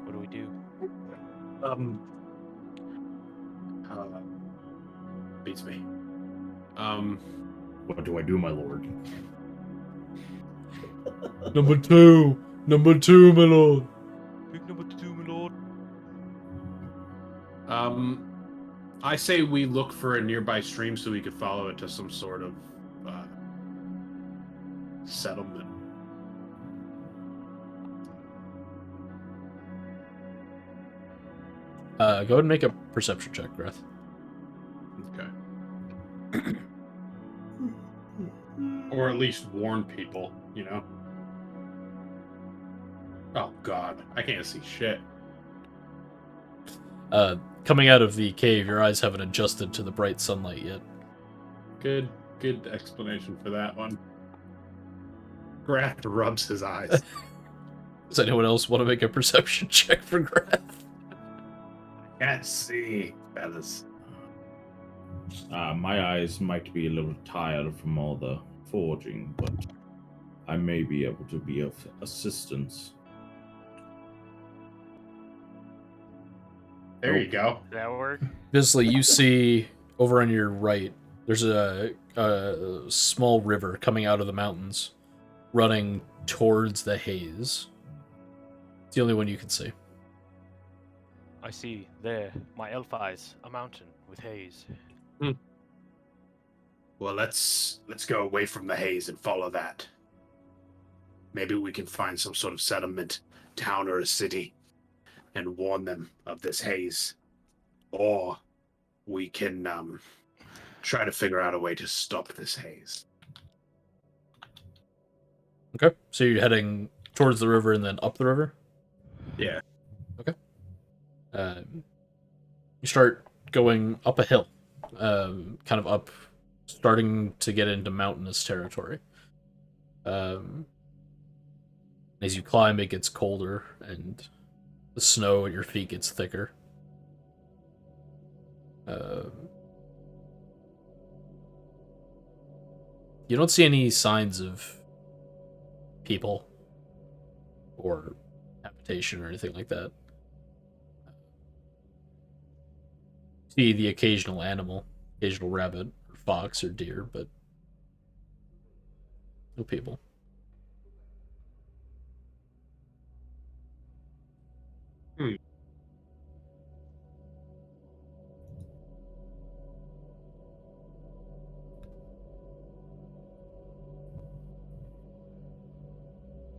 S7: What do we do?
S8: Beats me.
S6: What do I do, my lord?
S4: Number two, my lord.
S7: Pick number 2, my lord.
S2: I say we look for a nearby stream so we could follow it to some sort of settlement.
S4: Go ahead and make a perception check, Greth.
S2: Okay. Or at least warn people, Oh god, I can't see shit.
S4: Coming out of the cave, your eyes haven't adjusted to the bright sunlight yet.
S2: Good explanation for that one. Grath rubs his eyes.
S4: Does anyone else want to make a perception check for Grath?
S8: Can't see, fellas.
S6: My eyes might be a little tired from all the forging, but I may be able to be of assistance.
S2: There you go.
S7: Does that work?
S4: Bisley, you see over on your right, there's a small river coming out of the mountains, running towards the haze. It's the only one you can see.
S7: I see there, my elf eyes, a mountain with haze.
S8: Well, let's go away from the haze and follow that. Maybe we can find some sort of settlement, town or a city, and warn them of this haze. Or we can try to figure out a way to stop this haze.
S4: Okay, so you're heading towards the river and then up the river?
S8: Yeah.
S4: Okay. You start going up a hill, kind of up, starting to get into mountainous territory. As you climb, it gets colder, and the snow at your feet gets thicker. You don't see any signs of people or habitation or anything like that. See the occasional animal, occasional rabbit, or fox, or deer, but no people.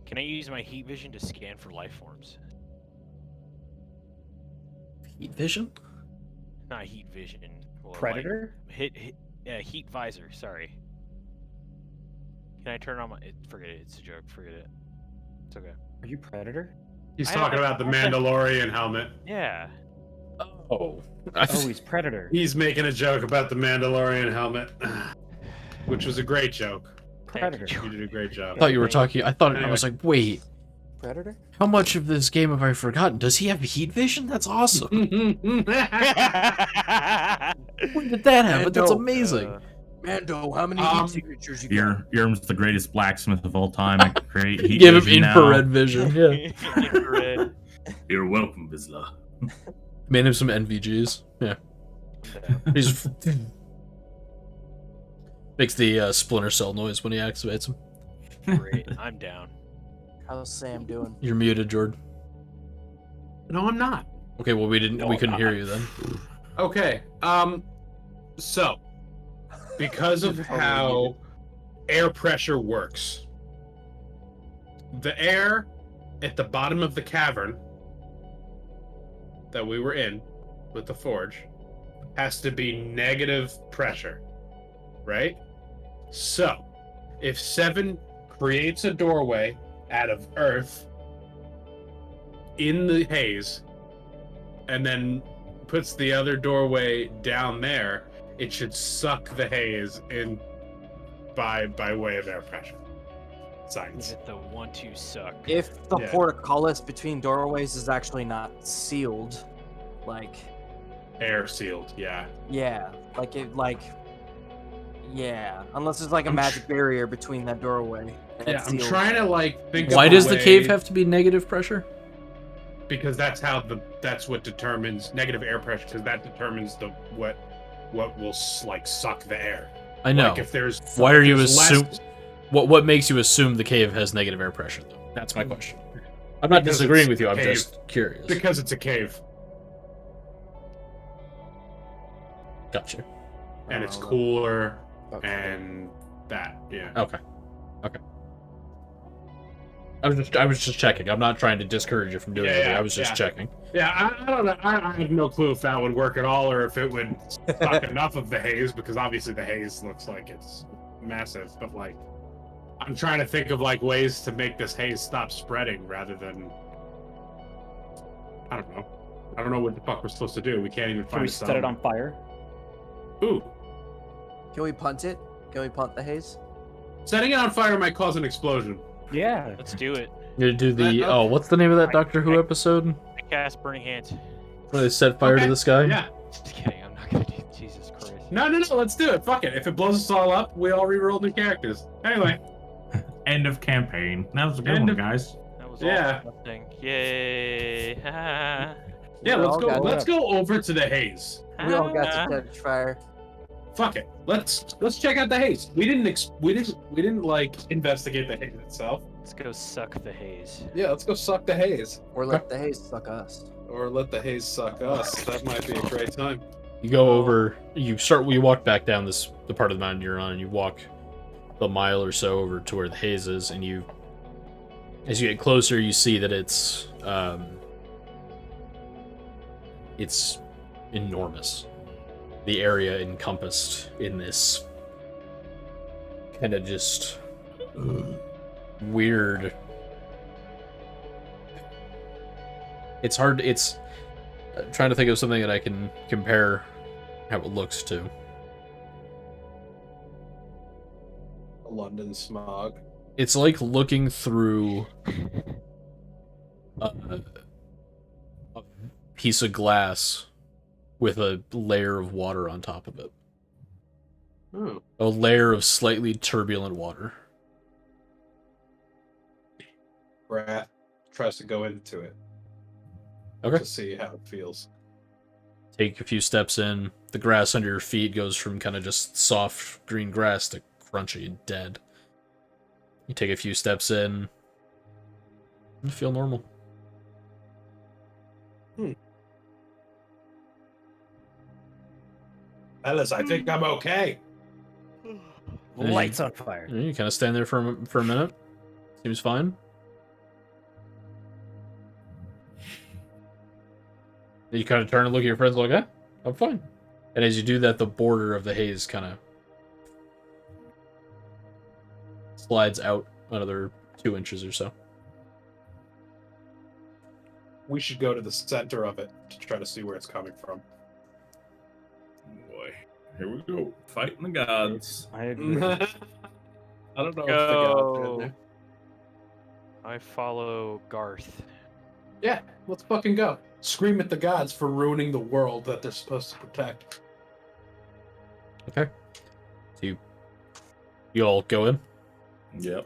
S7: Can I use my heat vision to scan for life forms?
S4: Heat vision?
S7: Not heat vision. Well,
S5: Predator?
S7: Heat visor. Sorry. Can I turn on my? Forget it. It's a joke. Forget it. It's okay.
S5: Are you Predator?
S2: He's talking about the Mandalorian helmet.
S7: Yeah.
S4: Oh.
S5: Oh, he's Predator.
S2: He's making a joke about the Mandalorian helmet, which was a great joke.
S5: Predator.
S2: You did a great job.
S4: I thought you were talking. I was like, wait,
S1: Predator?
S4: how much of this game have I forgotten? Does he have heat vision? That's awesome. When did that happen? That's amazing.
S1: Mando, how many heat signatures you got?
S6: Yerm's the greatest blacksmith of all time. I can create heat
S4: Give him
S6: vision
S4: infrared
S6: now.
S4: vision. Yeah.
S7: Infrared.
S6: You're welcome, Vizsla.
S4: Made him some NVGs. Yeah. He's makes the Splinter Cell noise when he activates them.
S7: Great, I'm down.
S1: How's Sam doing?
S4: You're muted, Jordan.
S2: No, I'm not.
S4: Okay, well we
S2: No,
S4: couldn't
S2: I'm
S4: hear
S2: not.
S4: you then.
S2: Okay. So because of how air pressure works, the air at the bottom of the cavern that we were in with the forge has to be negative pressure, right? So if Seven creates a doorway out of earth in the haze and then puts the other doorway down there, it should suck the haze in by way of air pressure.
S7: Give
S2: Science.
S7: it the 1-2 suck.
S1: If the
S2: Yeah.
S1: portcullis between doorways is actually not sealed, like,
S2: Air sealed, yeah.
S1: yeah, yeah, unless there's like a
S2: I'm
S1: magic barrier between that doorway. And
S2: Yeah,
S1: it's
S2: I'm
S1: sealed.
S2: trying to like think
S4: Why
S2: of a
S4: does the cave
S2: way-
S4: have to be negative pressure?
S2: because that's what determines negative air pressure, because that determines what will like suck the air.
S4: I know.
S2: Like if there's
S4: Why are
S2: if
S4: you
S2: there's less-
S4: assume? What makes you assume the cave has negative air pressure though? That's my question. I'm not
S2: Because
S4: disagreeing
S2: it's
S4: with you.
S2: a
S4: I'm
S2: cave.
S4: just curious.
S2: Because it's a cave
S4: Gotcha.
S2: and it's
S1: Oh,
S2: cooler
S1: okay.
S2: and that, yeah.
S4: Okay. Okay. I was just checking. I'm not trying to discourage you from doing it. I was just checking.
S2: Yeah, I don't know. I have no clue if that would work at all, or if it would suck enough of the haze, because obviously the haze looks like it's massive. But like, I'm trying to think of like ways to make this haze stop spreading, rather than I don't know. I don't know what the fuck we're supposed to do. We can't even
S5: Can
S2: find
S5: we
S2: a
S5: set it on
S2: settlement.
S5: fire?
S2: Ooh,
S1: Can we punt it? Can we punt the haze?
S2: setting it on fire might cause an explosion.
S5: Yeah.
S7: Let's do it.
S4: You're gonna do the what's the name of that Doctor Who episode
S7: I cast Burning Hands.
S4: where they set fire to
S2: Okay.
S4: the sky?
S2: Yeah.
S7: Just kidding. I'm not gonna do. Jesus Christ.
S2: No. Let's do it. Fuck it. If it blows us all up, we all reroll new characters. Anyway.
S6: End of campaign. That was a good
S2: End
S6: one,
S2: of-
S6: guys.
S7: That was
S2: Yeah.
S7: all nothing. Yay.
S2: Yeah.
S1: We
S2: Let's
S1: all
S2: go.
S1: got
S2: Let's
S1: it.
S2: go over to the haze.
S1: We all got to catch fire.
S2: Fuck it. Let's check out the haze. We didn't like investigate the haze itself.
S7: Let's go suck the haze.
S2: Yeah, let's go suck the haze.
S1: Or let the haze suck us.
S2: Or let the haze suck us. That might be a great time.
S4: You go over. You walk back down the part of the mountain you're on, and you walk the mile or so over to where the haze is, and as you get closer, you see that it's enormous. The area encompassed in this kind of just weird. It's hard. It's trying to think of something that I can compare how it looks to.
S2: London smog.
S4: It's like looking through a piece of glass with a layer of water on top of it.
S2: Oh.
S4: A layer of slightly turbulent water.
S2: Wrath tries to go into it.
S4: Okay.
S2: To see how it feels.
S4: Take a few steps in. The grass under your feet goes from kind of just soft green grass to crunchy and dead. You take a few steps in. You feel normal.
S2: Fellas, I think I'm okay.
S5: Lights on fire.
S4: You kind of stand there for a minute. Seems fine. You kind of turn and look at your friends like, I'm fine. And as you do that, the border of the haze kind of slides out another 2 inches or so.
S2: We should go to the center of it to try to see where it's coming from.
S6: Boy, here we go. Fighting the gods.
S5: I agree.
S2: I don't know if the gods are in
S7: Go.
S2: there.
S7: I follow Garth.
S2: Yeah, let's fucking go. Scream at the gods for ruining the world that they're supposed to protect.
S4: Okay. So you all go in?
S6: Yep.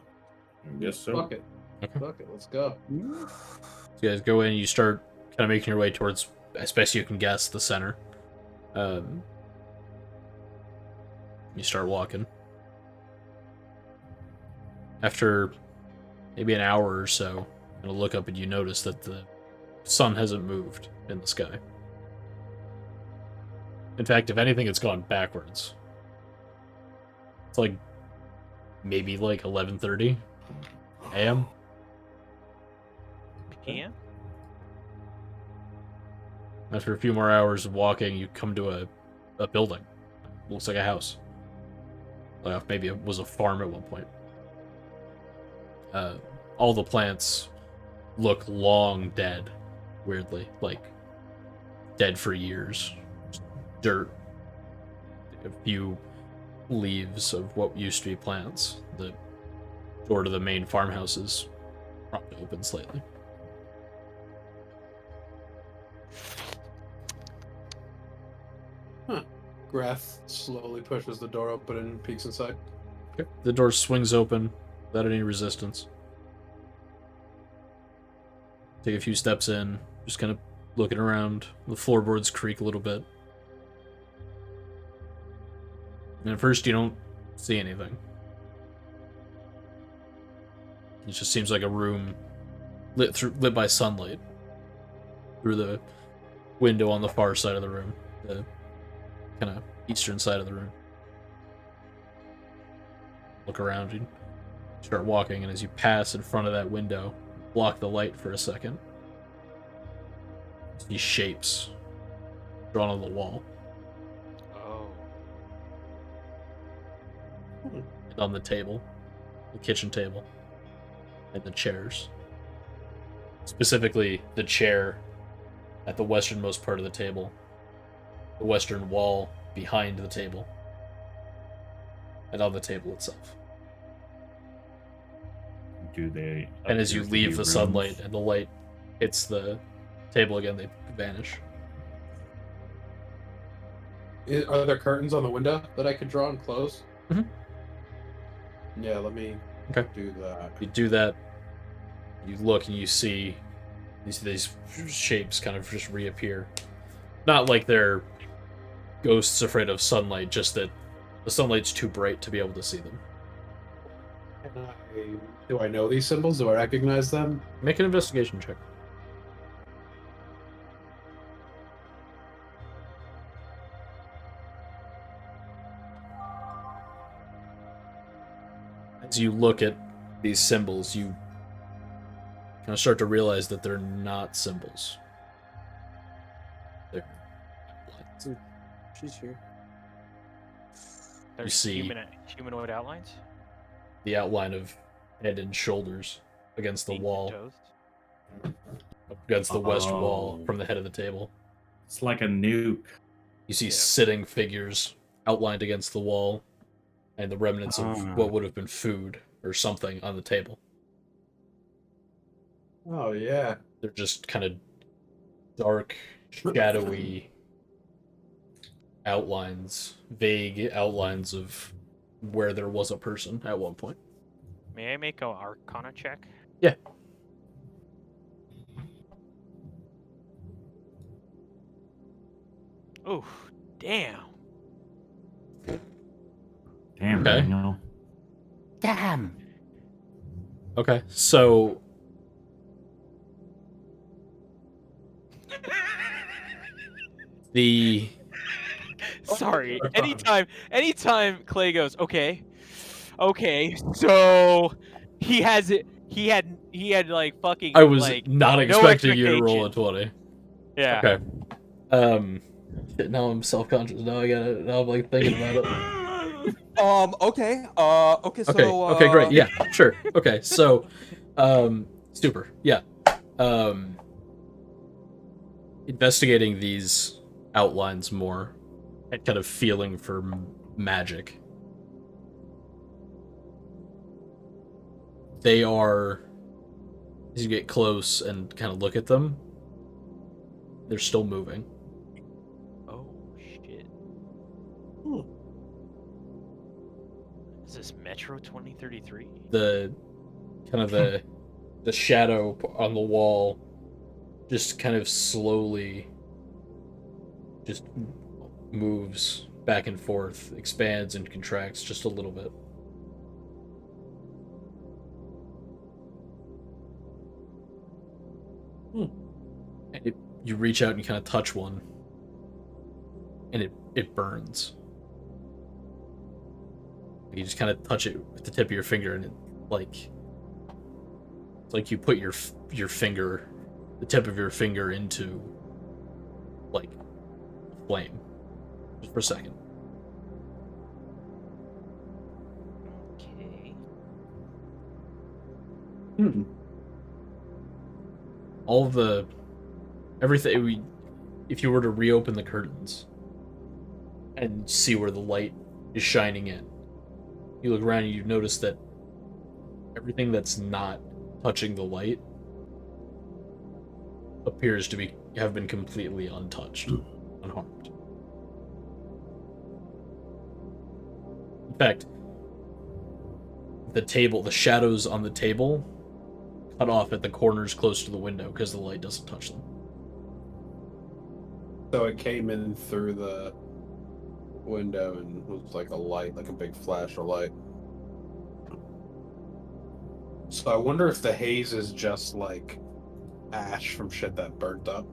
S6: I guess so.
S2: Fuck it.
S4: Okay.
S2: Fuck it, let's go.
S4: you guys go in, you start kind of making your way towards, as best you can guess, the center. You start walking. After maybe an hour or so, you'll look up and you notice that the sun hasn't moved in the sky. In fact, if anything, it's gone backwards. It's like maybe like 11:30 a.m.
S7: PM?
S4: After a few more hours of walking, you come to a building. Looks like a house. Maybe it was a farm at one point. All the plants look long dead, weirdly. Like, dead for years. Dirt. A few leaves of what used to be plants. The door to the main farmhouse is propped open slightly.
S2: Grath slowly pushes the door open and peeks inside.
S4: Okay. The door swings open without any resistance. Take a few steps in, just kind of looking around. The floorboards creak a little bit. And at first you don't see anything. It just seems like a room lit by sunlight through the window on the far side of the room. The kind of eastern side of the room. Look around and start walking, and as you pass in front of that window, block the light for a second. These shapes drawn on the wall.
S7: Oh.
S4: And on the table, the kitchen table, and the chairs. Specifically, the chair at the westernmost part of the table, the western wall behind the table, and on the table itself.
S6: Do they?
S4: And as you
S6: appear to be
S4: leave the
S6: rooms?
S4: sunlight and the light hits the table again, they vanish.
S2: Are there curtains on the window that I could draw and close?
S4: Mhm.
S2: Yeah, let me
S4: Okay.
S2: do that.
S4: You do that, you look and you see these shapes kind of just reappear. Not like they're ghosts afraid of sunlight, just that the sunlight's too bright to be able to see them.
S2: Do I know these symbols? Do I recognize them?
S4: Make an investigation check. As you look at these symbols, you kind of start to realize that they're not symbols. They're outlines.
S1: She's here.
S7: There's
S4: see-
S7: humanoid outlines?
S4: The outline of head and shoulders against the
S7: Feet and
S4: wall,
S7: toes?
S4: against the west wall
S6: Oh.
S4: from the head of the table.
S6: It's like a nuke.
S4: You see
S7: Yeah.
S4: sitting figures outlined against the wall, and the remnants of
S6: Ah.
S4: what would have been food or something on the table.
S2: Oh yeah.
S4: They're just kind of dark, shadowy outlines, vague outlines of where there was a person at one point.
S7: May I make a Arcana check?
S4: Yeah.
S7: Oh, damn.
S6: Damn,
S4: Okay.
S6: Daniel.
S5: Damn.
S4: Okay, so the
S7: Sorry. Anytime Clay goes, okay, so he has it. He had like fucking.
S4: I was
S7: like,
S4: not
S7: no
S4: expecting you to roll a
S7: expectation.
S4: 20.
S7: Yeah.
S4: Okay. Shit, now I'm self-conscious. Now I'm like thinking about it.
S1: Okay. Okay. So.
S4: Okay. Okay. Great. Yeah. Sure. Okay. So, super. Yeah. Investigating these outlines more, and kind of feeling for magic. They are, as you get close and kind of look at them, they're still moving.
S7: Oh shit. Is this Metro 2033?
S4: The kind of the shadow on the wall just kind of slowly just moves back and forth, expands and contracts just a little bit. And you reach out and you kind of touch one, and it burns. You just kind of touch it with the tip of your finger, and it's like you put your finger, the tip of your finger, into like a flame, just for a second.
S7: Okay.
S4: All of everything. If you were to reopen the curtains and see where the light is shining in, you look around and you notice that everything that's not touching the light appears to have been completely untouched, unharmed. In fact, the shadows on the table cut off at the corners close to the window because the light doesn't touch them.
S2: So it came in through the window and was like a light, like a big flash of light. So I wonder if the haze is just like ash from shit that burnt up.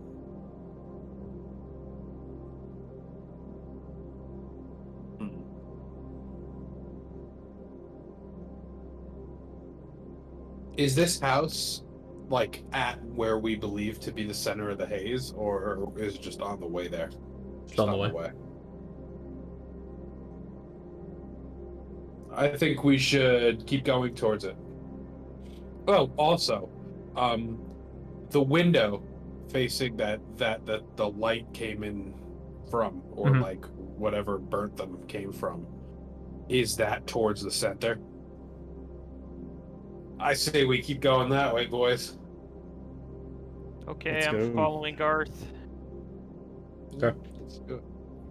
S2: Is this house like at where we believe to be the center of the haze, or is it just on the way there?
S4: Just on the way.
S2: I think we should keep going towards it. Oh, also, the window facing that the light came in from, or
S4: Mhm.
S2: like whatever burnt them came from, is that towards the center? I say we keep going that way, boys.
S7: Okay,
S5: Let's
S7: I'm
S5: go.
S7: following Garth.
S4: Okay.
S2: Let's do it.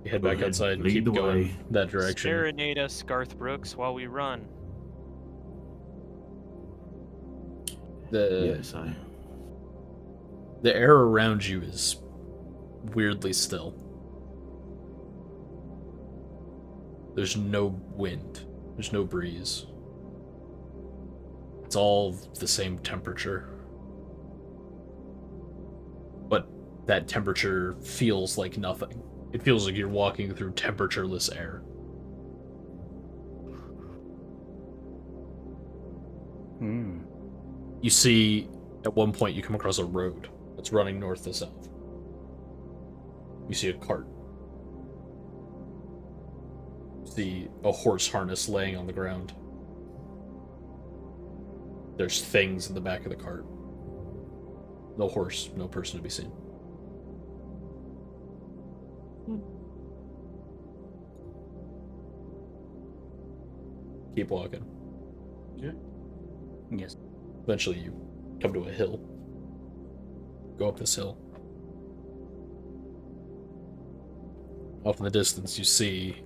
S4: You head
S6: Go
S4: back
S6: ahead,
S4: outside and
S6: lead
S4: keep
S6: the
S4: going
S6: way.
S4: that direction.
S7: Serenade us, Garth Brooks, while we run.
S4: The
S6: Yes,
S4: the air around you is weirdly still. There's no wind. There's no breeze. It's all the same temperature. But that temperature feels like nothing. It feels like you're walking through temperatureless air. You see, at one point, you come across a road that's running north to south. You see a cart. You see a horse harness laying on the ground. There's things in the back of the cart. No horse, no person to be seen. Keep walking.
S5: Yes.
S4: Eventually you come to a hill. Go up this hill. Off in the distance you see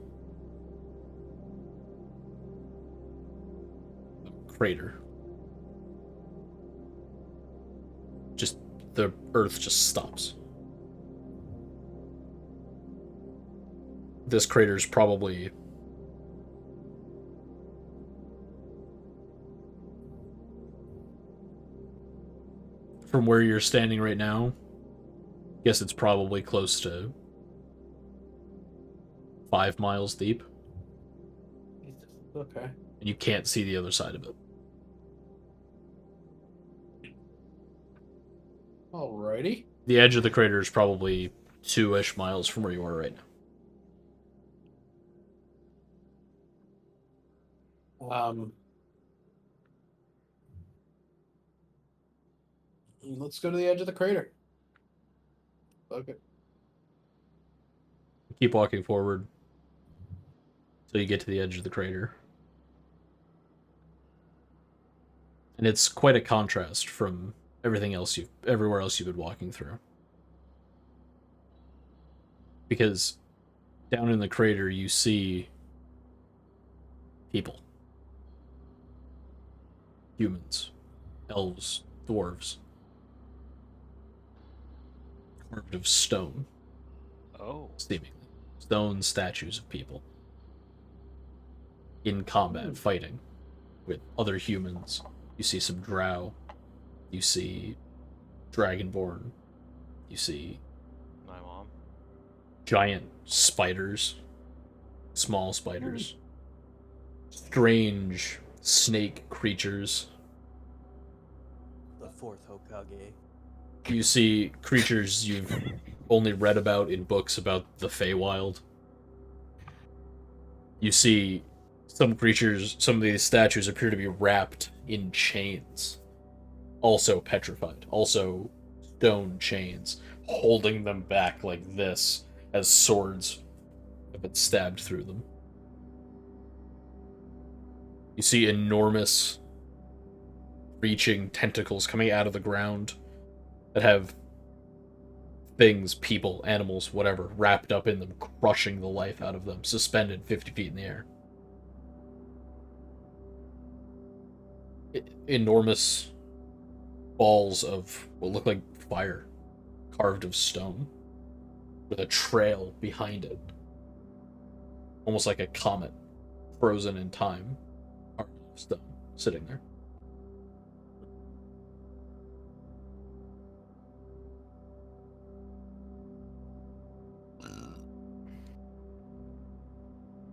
S4: a crater. Just the earth just stops. This crater is probably from where you're standing right now, guess it's probably close to 5 miles deep.
S2: Okay.
S4: And you can't see the other side of it.
S2: Alrighty.
S4: The edge of the crater is probably 2-ish miles from where you are right now.
S2: Let's go to the edge of the crater. Okay.
S4: Keep walking forward until you get to the edge of the crater. And it's quite a contrast from everywhere else you've been walking through. Because down in the crater you see people. Humans, elves, dwarves. carved of stone,
S7: Oh.
S4: seemingly. Stone statues of people in combat, fighting with other humans. You see some drow. You see dragonborn. You see
S7: My mom.
S4: giant spiders, small spiders, strange snake creatures.
S1: The fourth Hokage.
S4: You see creatures you've only read about in books about the Feywild. You see some creatures, some of these statues appear to be wrapped in chains, also petrified, also stone chains, holding them back like this as swords have been stabbed through them. You see enormous reaching tentacles coming out of the ground that have things, people, animals, whatever, wrapped up in them, crushing the life out of them, suspended 50 feet in the air. Enormous balls of what look like fire, carved of stone, with a trail behind it. Almost like a comet, frozen in time, carved of stone, sitting there.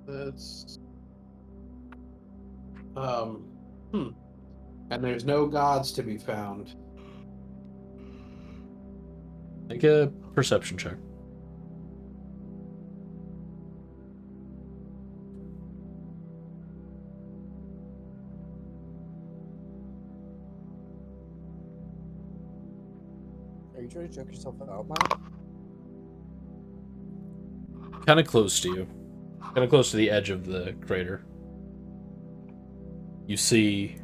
S2: That's and there's no gods to be found.
S4: Make a perception check.
S1: Are you trying to choke yourself out, Mom?
S4: Kind of close to you. Kind of close to the edge of the crater. You see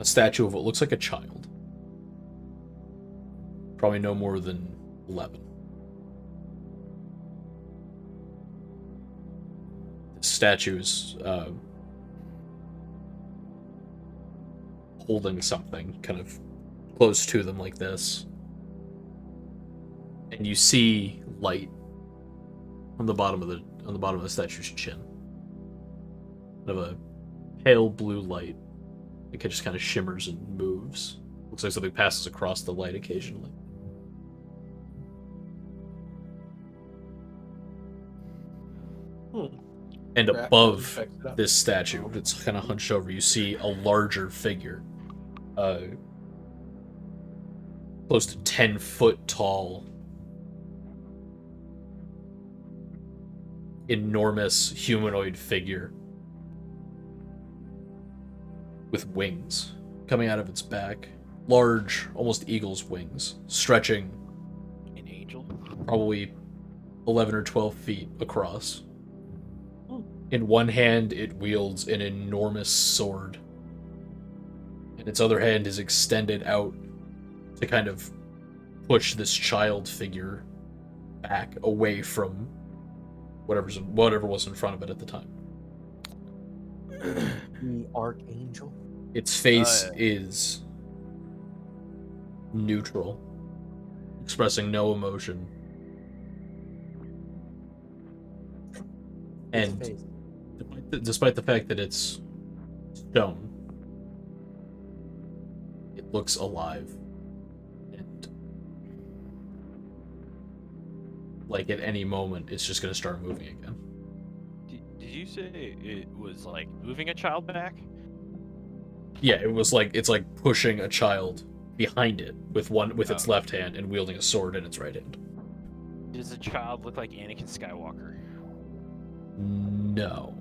S4: a statue of what looks like a child. Probably no more than 11. The statue is holding something kind of close to them like this. And you see light on the bottom of the statue's chin. Kind of a pale blue light. It just kind of shimmers and moves. Looks like something passes across the light occasionally. And above this statue, that's kind of hunched over, you see a larger figure. Close to 10 foot tall. Enormous humanoid figure. With wings coming out of its back. Large, almost eagle's wings, stretching
S7: An angel?
S4: probably 11 or 12 feet across. In one hand, it wields an enormous sword. And its other hand is extended out to kind of push this child figure back away from whatever was in front of it at the time.
S1: The Archangel.
S4: Its face is neutral, expressing no emotion. And
S1: face.
S4: despite the fact that it's stone, it looks alive. And like at any moment, it's just going to start moving again.
S7: Did you say it was like moving a child back?
S4: Yeah, it's like pushing a child behind it with its left hand and wielding a sword in its right hand.
S7: Does the child look like Anakin Skywalker?
S4: No.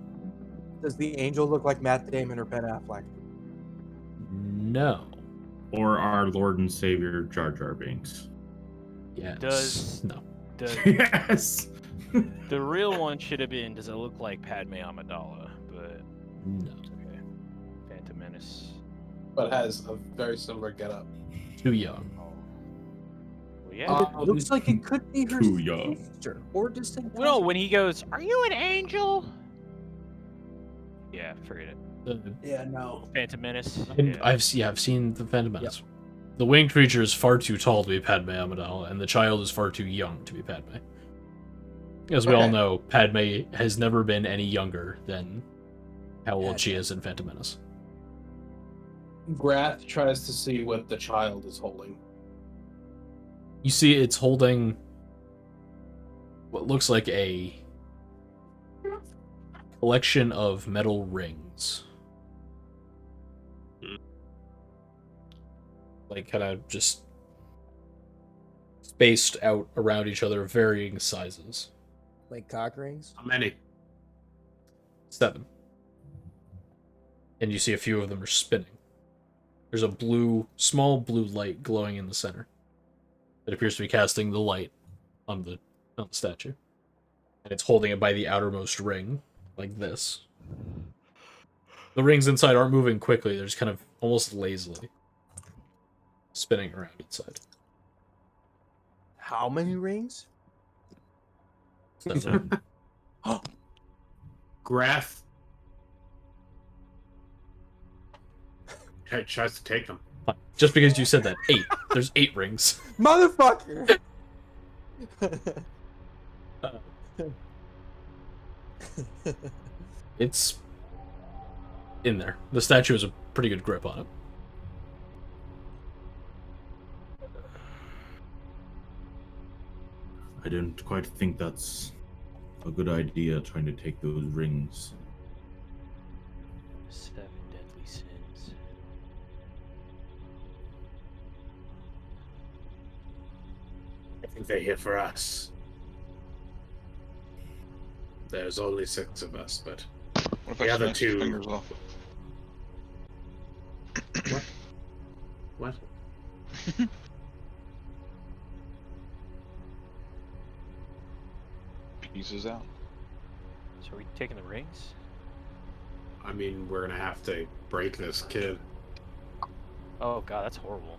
S1: Does the angel look like Matt Damon or Ben Affleck?
S4: No.
S6: Or our Lord and Savior Jar Jar Binks.
S4: Yes. No.
S6: Yes.
S7: The real one should have been, does it look like Padme Amidala? But
S4: No.
S7: okay. Phantom Menace.
S2: But has a very similar getup.
S4: Too young.
S7: Oh. Well, yeah.
S1: It looks like it could be her
S6: Too young.
S1: sister or distant.
S7: Well, when he goes, "Are you an angel?" Yeah, forget it.
S2: Yeah, no.
S7: Phantom Menace.
S4: And
S7: Yeah.
S4: I've seen the Phantom Menace. The winged creature is far too tall to be Padme Amidala, and the child is far too young to be Padme. As we all
S1: Okay.
S4: know, Padme has never been any younger than how old she
S1: Padme.
S4: is in Phantom Menace.
S2: Grath tries to see what the child is holding.
S4: You see it's holding what looks like a collection of metal rings. Like, kind of just spaced out around each other, varying sizes.
S1: Like cock rings?
S2: How many?
S4: 7. And you see a few of them are spinning. There's a small blue light glowing in the center. It appears to be casting the light on the statue. And it's holding it by the outermost ring, like this. The rings inside aren't moving quickly, they're just kind of almost lazily spinning around inside.
S1: How many rings?
S4: 7.
S8: Grath tries to take them.
S4: Just because you said that, 8. There's 8 rings.
S1: Motherfucker!
S4: It's in there. The statue has a pretty good grip on it.
S6: I don't quite think that's a good idea, trying to take those rings.
S7: 7 deadly sins.
S8: I think they're here for us. There's only 6 of us, but
S3: What if
S8: The
S3: I
S8: other
S3: snatch his
S8: two-
S3: fingers off?
S8: what?
S3: Pieces out.
S7: So are we taking the rings?
S8: I mean, we're gonna have to break this kid.
S7: Oh god, that's horrible.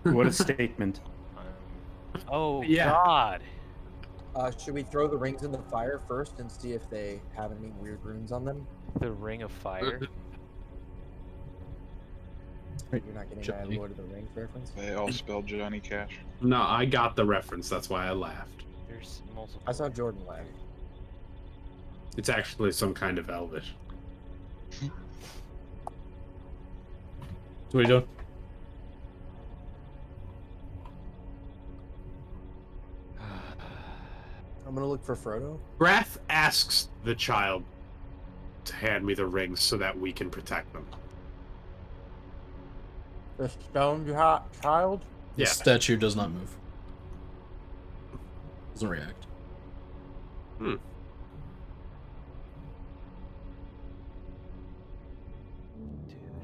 S5: What a statement.
S7: Oh
S8: Yeah.
S7: god.
S1: Should we throw the rings in the fire first and see if they have any weird runes on them?
S7: The ring of fire.
S1: You're not getting my
S4: Johnny.
S1: Lord of the Rings reference?
S3: They all spell Johnny Cash.
S8: No, I got the reference. That's why I laughed.
S7: There's multiple.
S1: I saw Jordan laugh.
S8: It's actually some kind of Elvish.
S4: So what are you doing?
S1: I'm gonna look for Frodo.
S8: Grath asks the child to hand me the rings so that we can protect them.
S1: The stone child?
S4: The
S8: Yeah.
S4: statue does not move. Doesn't react.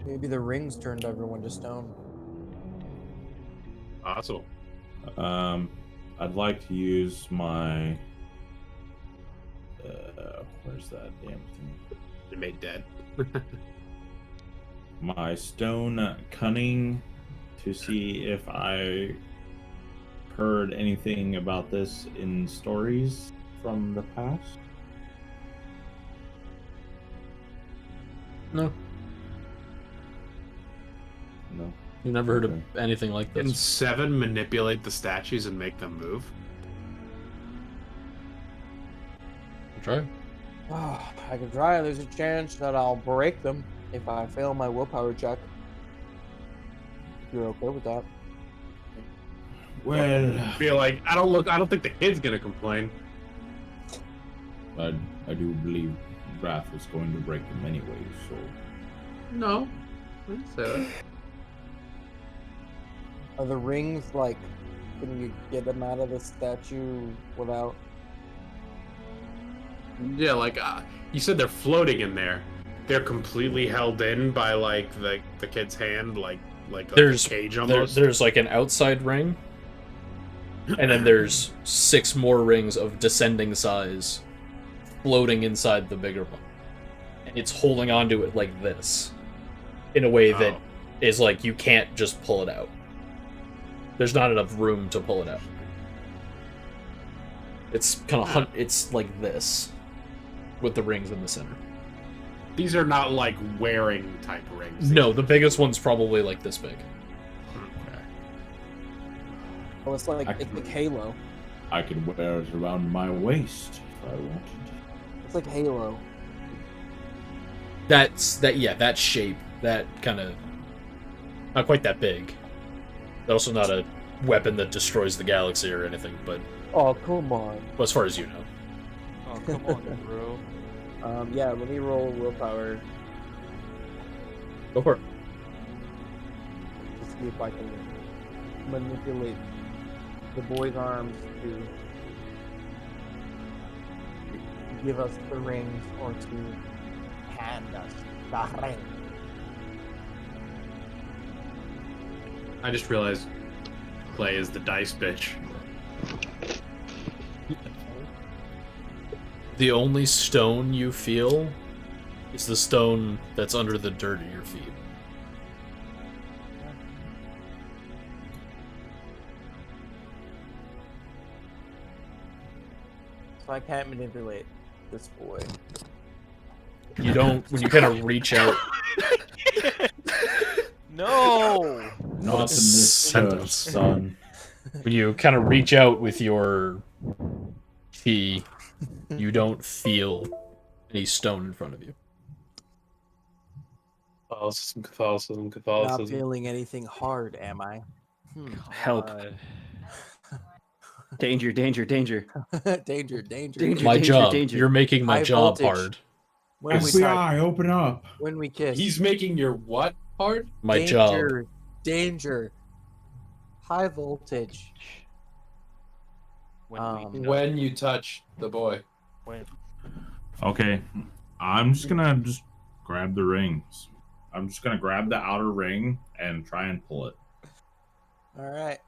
S1: Maybe the rings turned everyone to stone.
S8: Awesome.
S6: I'd like to use my. Where's that damn thing?
S8: They're made dead.
S6: My stone cunning to see if I heard anything about this in stories from the past.
S4: No,
S6: No.
S4: you've never heard
S6: Okay.
S4: of anything like
S8: Can
S4: this.
S8: 7 manipulate the statues and make them move?
S4: Try.
S1: I could try. There's a chance that I'll break them if I fail my willpower check. If you're okay with that.
S6: Well,
S8: I feel like I don't think the kid's gonna complain.
S6: I do believe Wrath was going to break them anyway, so
S8: No. I didn't say that.
S1: Are the rings like? Can you get them out of the statue without?
S8: Yeah, like you said, they're floating in there. They're completely held in by like the kid's hand, like
S4: There's
S8: a cage
S4: there,
S8: almost.
S4: there's like an outside ring, and then there's 6 more rings of descending size, floating inside the bigger one, and it's holding onto it like this, in a way that
S8: Oh.
S4: is like you can't just pull it out. There's not enough room to pull it out. It's kind of it's like this, with the rings in the center.
S8: These are not like wearing type rings.
S4: No, the biggest one's probably like this big.
S8: Okay.
S1: Oh, it's like Halo.
S6: I could wear it around my waist if I wanted.
S1: It's like Halo.
S4: That shape, that kind of not quite that big. Also not a weapon that destroys the galaxy or anything, but
S1: Oh, come on.
S4: well, as far as you know.
S7: Oh, come on, bro.
S1: Yeah, let me roll willpower
S4: Go for it.
S1: to see if I can manipulate the boy's arms to give us the rings or to hand us the ring.
S10: I just realized Clay is the dice bitch.
S4: The only stone you feel is the stone that's under the dirt at your feet.
S1: So I can't manipulate this boy.
S4: You don't when you kind of reach out.
S7: No!
S6: Not in this church, son.
S4: When you kind of reach out with your key, you don't feel any stone in front of you.
S2: Catholicism.
S1: Not feeling anything hard, am I?
S5: Help.
S7: God.
S5: Danger, danger, danger.
S1: Danger.
S5: Danger.
S4: My job.
S5: danger.
S4: You're making my
S1: High
S4: job
S1: voltage.
S4: hard.
S1: When we
S6: FBI, open up.
S1: When we kiss.
S2: He's making your what hard?
S4: My job.
S1: Danger. High voltage.
S2: When you touch the boy.
S7: When?
S6: Okay, I'm just gonna grab the rings. I'm just gonna grab the outer ring and try and pull it.
S1: All right.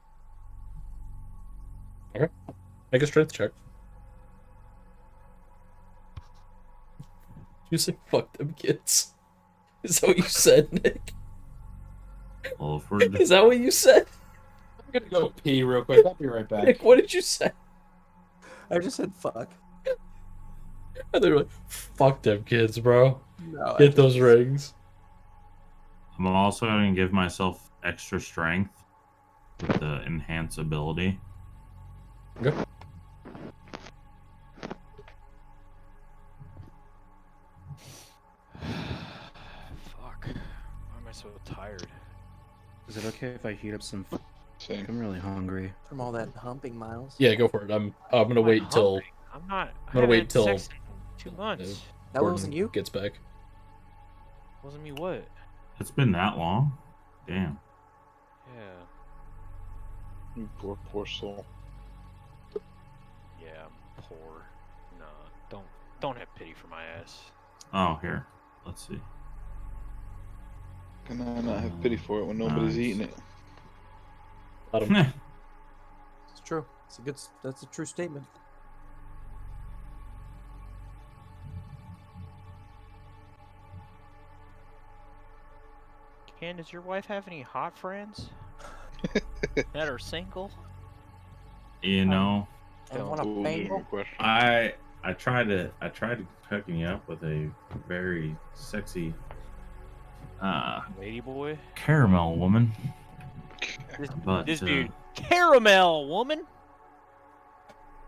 S4: Make a strength check. You say fuck them kids. Is that what you said, Nick?
S6: Well, if we're
S4: Is that what you said?
S2: I'm gonna go pee real quick. I'll be right back.
S4: Nick, what did you say?
S1: I just said fuck.
S4: And they're like, fuck them kids, bro.
S1: No,
S4: Get those rings.
S6: I'm also gonna give myself extra strength with the enhance ability.
S4: Okay.
S7: Fuck. Why am I so tired?
S5: Is it okay if I heat up some food?
S3: Same.
S5: I'm really hungry.
S1: From all that humping, Miles.
S4: Yeah, go for it. I'm gonna
S7: I'm
S4: wait till
S7: hungry. I'm not.
S4: I'm gonna wait
S7: I
S4: till
S7: haven't had sex in 2 months.
S1: That
S4: Gordon
S1: wasn't you?
S4: gets back.
S7: Wasn't me what?
S6: It's been that long? Damn.
S7: Yeah.
S3: You poor soul.
S7: Yeah, I'm poor. Nah, don't have pity for my ass.
S6: Oh, here. Let's see.
S3: Can I not have pity for it when nobody's
S6: Nice.
S3: eating it?
S4: Let 'em-
S1: It's true. That's a true statement.
S7: Ken, does your wife have any hot friends that are single?
S6: You know,
S1: I want a
S3: Ooh,
S1: paintball.
S3: good question.
S6: I tried hooking you up with a very sexy
S7: Lady boy.
S6: caramel woman. But
S7: This dude, caramel woman.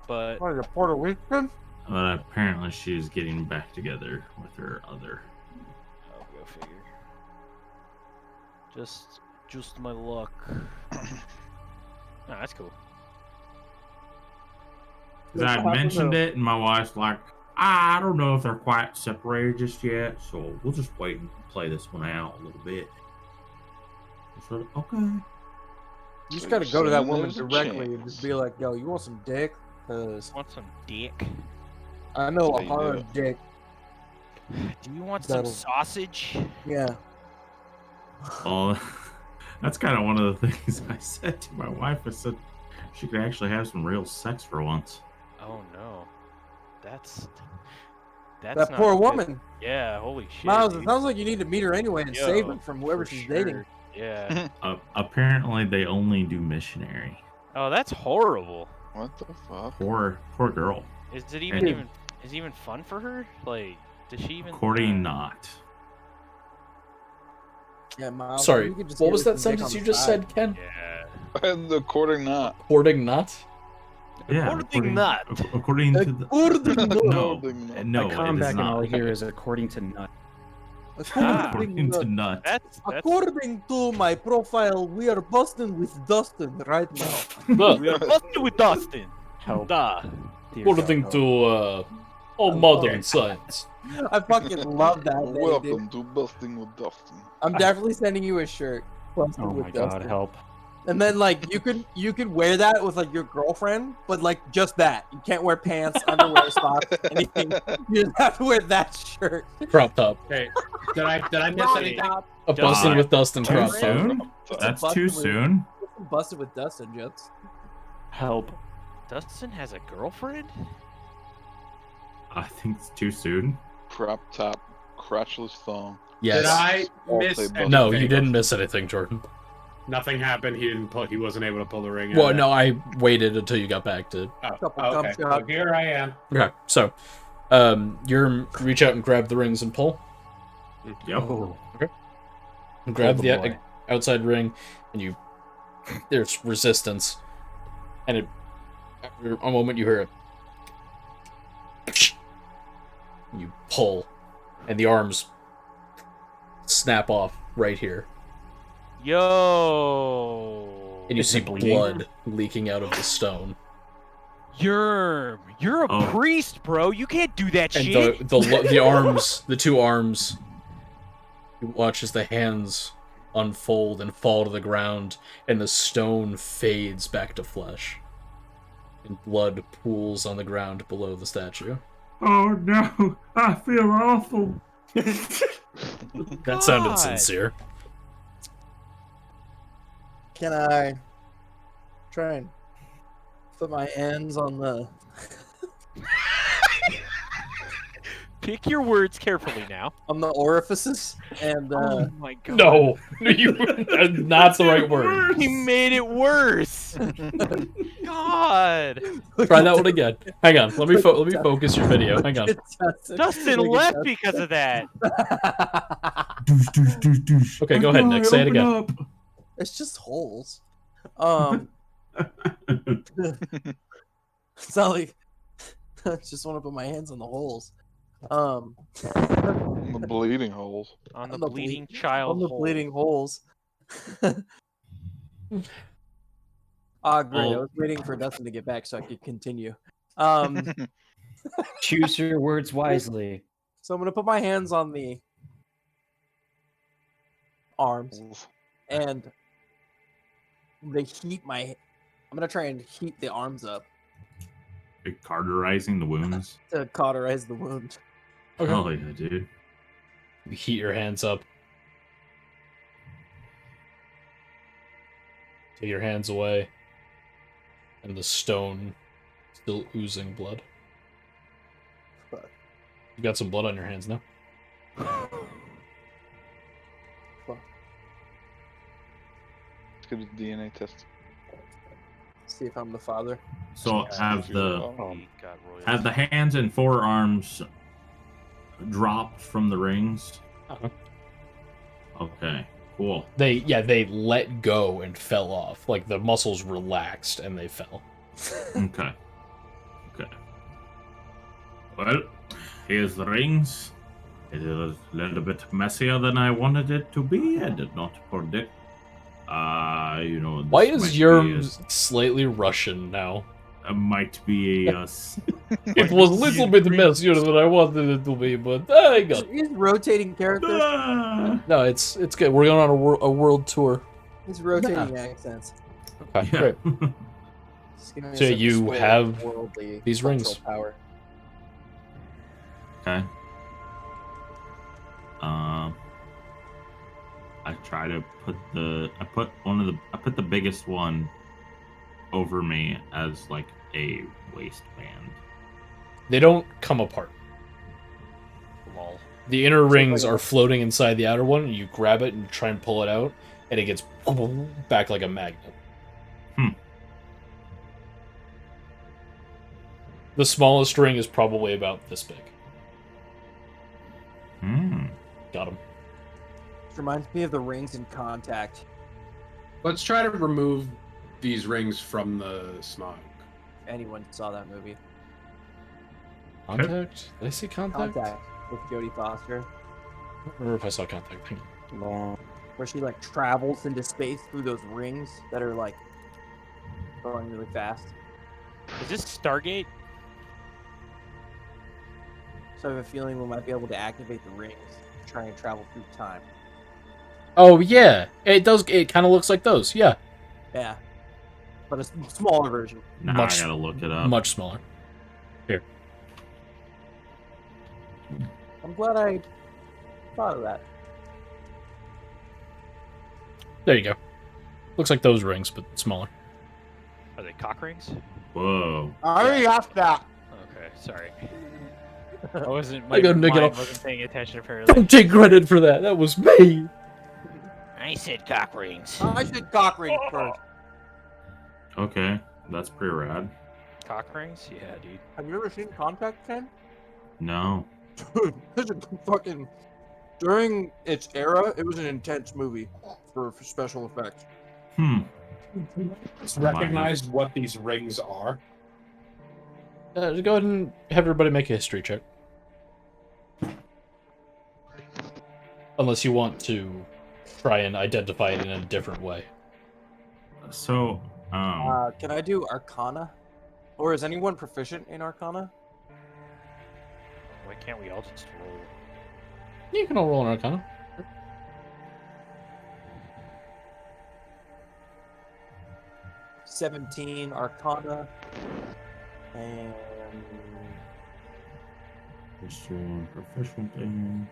S7: But
S1: What is it, Puerto Rican?
S6: but apparently she's getting back together with her other.
S7: I'll go figure. Just my luck. Nah, that's cool.
S6: 'Cause I mentioned it, and my wife's like, I don't know if they're quite separated just yet, so we'll just wait and play this one out a little bit. I said, okay.
S1: You just
S3: So
S1: gotta
S3: you're
S1: go to that
S3: saying
S1: woman
S3: there's a
S1: directly and
S3: chance.
S1: just be like, yo, you want some dick? Cause
S7: Want some dick?
S1: I know
S3: That's
S1: a
S3: how you do
S1: hard
S3: it.
S1: dick.
S7: Do you want some
S1: That'll-
S7: sausage?
S1: Yeah.
S6: Well, that's kind of one of the things I said to my wife. I said she could actually have some real sex for once.
S7: Oh no, that's
S1: That
S7: not
S1: poor
S7: good.
S1: woman.
S7: Yeah, holy shit.
S1: Miles, it
S7: dude.
S1: sounds like you need to meet her anyway and
S7: Yo,
S1: save her from whoever
S7: for
S1: she's
S7: sure.
S1: dating.
S7: Yeah.
S6: Apparently, they only do missionary.
S7: Oh, that's horrible.
S3: What the fuck?
S6: Poor girl.
S7: Is it
S6: And-
S7: even is it even fun for her? Like, does she even?
S6: According not.
S1: Yeah, Miles.
S4: Sorry,
S1: you could just
S4: what
S1: give
S4: was
S1: her
S4: that
S1: some dick
S4: sentence
S1: on
S4: you
S1: the
S4: just
S1: side.
S4: said, Ken?
S7: Yeah.
S3: According not.
S4: According not?
S6: Yeah,
S7: According not.
S6: According to the no,
S3: According not.
S6: no,
S5: My
S6: it
S5: comeback
S6: is
S5: in
S6: not.
S5: all here is according to nut.
S6: According to nut.
S7: That's
S1: According to my profile, we are busting with Dustin right now.
S7: we are busting with Dustin.
S5: Help.
S7: Duh.
S5: Dear
S4: According
S5: God.
S4: to all modern science.
S1: I fucking love that name, dude.
S3: Welcome to Busting with Dustin.
S1: I'm definitely sending you a shirt. Busting
S5: Oh
S1: with
S5: my God,
S1: Dustin.
S5: help.
S1: And then like you could wear that with like your girlfriend, but like just that. You can't wear pants, underwear, socks, anything. You just have to wear that shirt.
S4: Crop top.
S10: Okay. Did I miss
S1: Crop
S10: anything?
S1: top.
S4: A busting with Dustin
S6: Too
S4: crop top.
S6: soon? That's too soon.
S1: Busted with Dustin jokes.
S5: Help.
S7: Dustin has a girlfriend?
S6: I think it's too soon.
S3: Crop top, crotchless thong.
S4: Yes.
S10: Did I
S3: All
S10: miss
S3: play
S10: anything?
S4: No, you didn't miss anything, Jordan.
S10: Nothing happened. He wasn't able to pull the ring out.
S4: Well, no, I waited until you got back to.
S10: Oh,
S1: Couple
S10: okay.
S1: gum
S10: So
S1: shots.
S10: here I am.
S4: Okay, so, you reach out and grab the rings and pull.
S6: Yep.
S5: Oh.
S4: And grab
S5: Pull
S4: the
S5: the boy.
S4: outside ring, and you. There's resistance, and it. After a moment, you hear it. You pull, and the arms snap off right here,
S7: Yo.
S4: and you
S5: Is
S4: see
S5: it bleeding?
S4: blood leaking out of the stone.
S7: You're a
S6: Oh.
S7: priest, bro. You can't do that
S4: And
S7: shit.
S4: the arms, the two arms, you watch as the hands unfold and fall to the ground, and the stone fades back to flesh. And blood pools on the ground below the statue.
S6: Oh no, I feel awful.
S4: That sounded
S7: God.
S4: sincere.
S1: Can I try and put my hands on the
S7: Pick your words carefully now.
S1: orifices and
S7: Oh my god.
S4: No, that's the right word.
S7: He made it worse. God.
S4: Try that one again. Hang on, let me focus your video. Hang on.
S7: Dustin left because of that.
S6: Douche, douche, douche, douche.
S4: Okay, go ahead, Nick. Say it again.
S6: Up.
S1: It's just holes. It's not like I just want to put my hands on the holes.
S3: The bleeding holes.
S7: On the
S1: On the
S7: bleeding
S1: ble-
S7: child.
S1: on the
S7: hole.
S1: bleeding holes. Ah, great. I
S6: Oh.
S1: was waiting for Dustin to get back so I could continue.
S5: Choose your words wisely.
S1: So I'm gonna put my hands on the arms and they heat my. I'm gonna try and heat the arms up
S6: Like cauterizing the wounds.
S1: to cauterize the wound.
S4: Okay.
S6: Oh yeah, dude.
S4: You heat your hands up. Take your hands away. And the stone still oozing blood.
S1: Fuck.
S4: You got some blood on your hands now.
S1: Fuck.
S3: Let's get a DNA test.
S1: See if I'm the father.
S6: So have the
S7: Oh, God, Roy.
S6: have the hands and forearms dropped from the rings.
S4: Uh-huh.
S6: Okay, cool.
S4: They let go and fell off. Like the muscles relaxed and they fell.
S6: Okay. Okay. Well, here's the rings. It is a little bit messier than I wanted it to be. I did not predict. You know. This
S4: Why
S6: might
S4: is
S6: be
S4: your slightly Russian now?
S6: might be a
S4: It was a little bit messier than I wanted it to be, but I got.
S1: He's rotating characters.
S4: No, it's good. We're going on a world tour.
S1: He's rotating accents.
S4: Okay,
S6: Yeah.
S4: great.
S1: He's giving us
S4: So
S1: a
S4: you
S1: display of
S4: have
S1: worldly
S4: these
S1: cultural
S4: rings.
S1: Power.
S6: Okay. I try to put I put the biggest one over me as like a waistband.
S4: They don't come apart.
S7: Lol.
S4: The inner rings are floating inside the outer one, and you grab it and try and pull it out, and it gets back like a magnet. The smallest ring is probably about this big. Got him.
S1: Reminds me of the rings in Contact.
S10: Let's try to remove
S2: these rings from the smoke.
S1: If anyone saw that movie.
S4: Contact? Did I see Contact?
S1: Contact with Jodie Foster,
S4: I don't remember if I saw Contact.
S1: where she like travels into space through those rings that are like going really fast.
S7: Is this Stargate?
S1: So I have a feeling we might be able to activate the rings to try and travel through time.
S4: Oh yeah, it does. It kind of looks like those. Yeah,
S1: Yeah, but a smaller version.
S6: Nah,
S4: Much-
S6: I gotta look it up.
S4: much smaller. Here,
S1: I'm glad I thought of that.
S4: there you go. Looks like those rings, but smaller.
S7: Are they cock rings?
S6: Whoa.
S1: I already asked that.
S7: Okay, sorry. I wasn't.
S4: I
S7: My
S4: gotta make it
S7: mind
S4: up.
S7: wasn't paying attention apparently.
S4: Don't take credit for that. That was me.
S7: I said cock rings.
S1: I said cock ring first.
S6: Okay, that's pretty rad.
S7: Cock rings? Yeah, dude.
S1: Have you ever seen Contact, Ken?
S6: No.
S1: Dude, this is fucking. During its era, it was an intense movie for special effects.
S2: Let's recognize what these rings are.
S4: Just go ahead and have everybody make a history check. Unless you want to try and identify it in a different way.
S6: So,
S1: Can I do Arcana? Or is anyone proficient in Arcana?
S7: Why can't we all just roll?
S4: You can all roll an Arcana.
S1: 17 Arcana. And
S6: history and proficient in.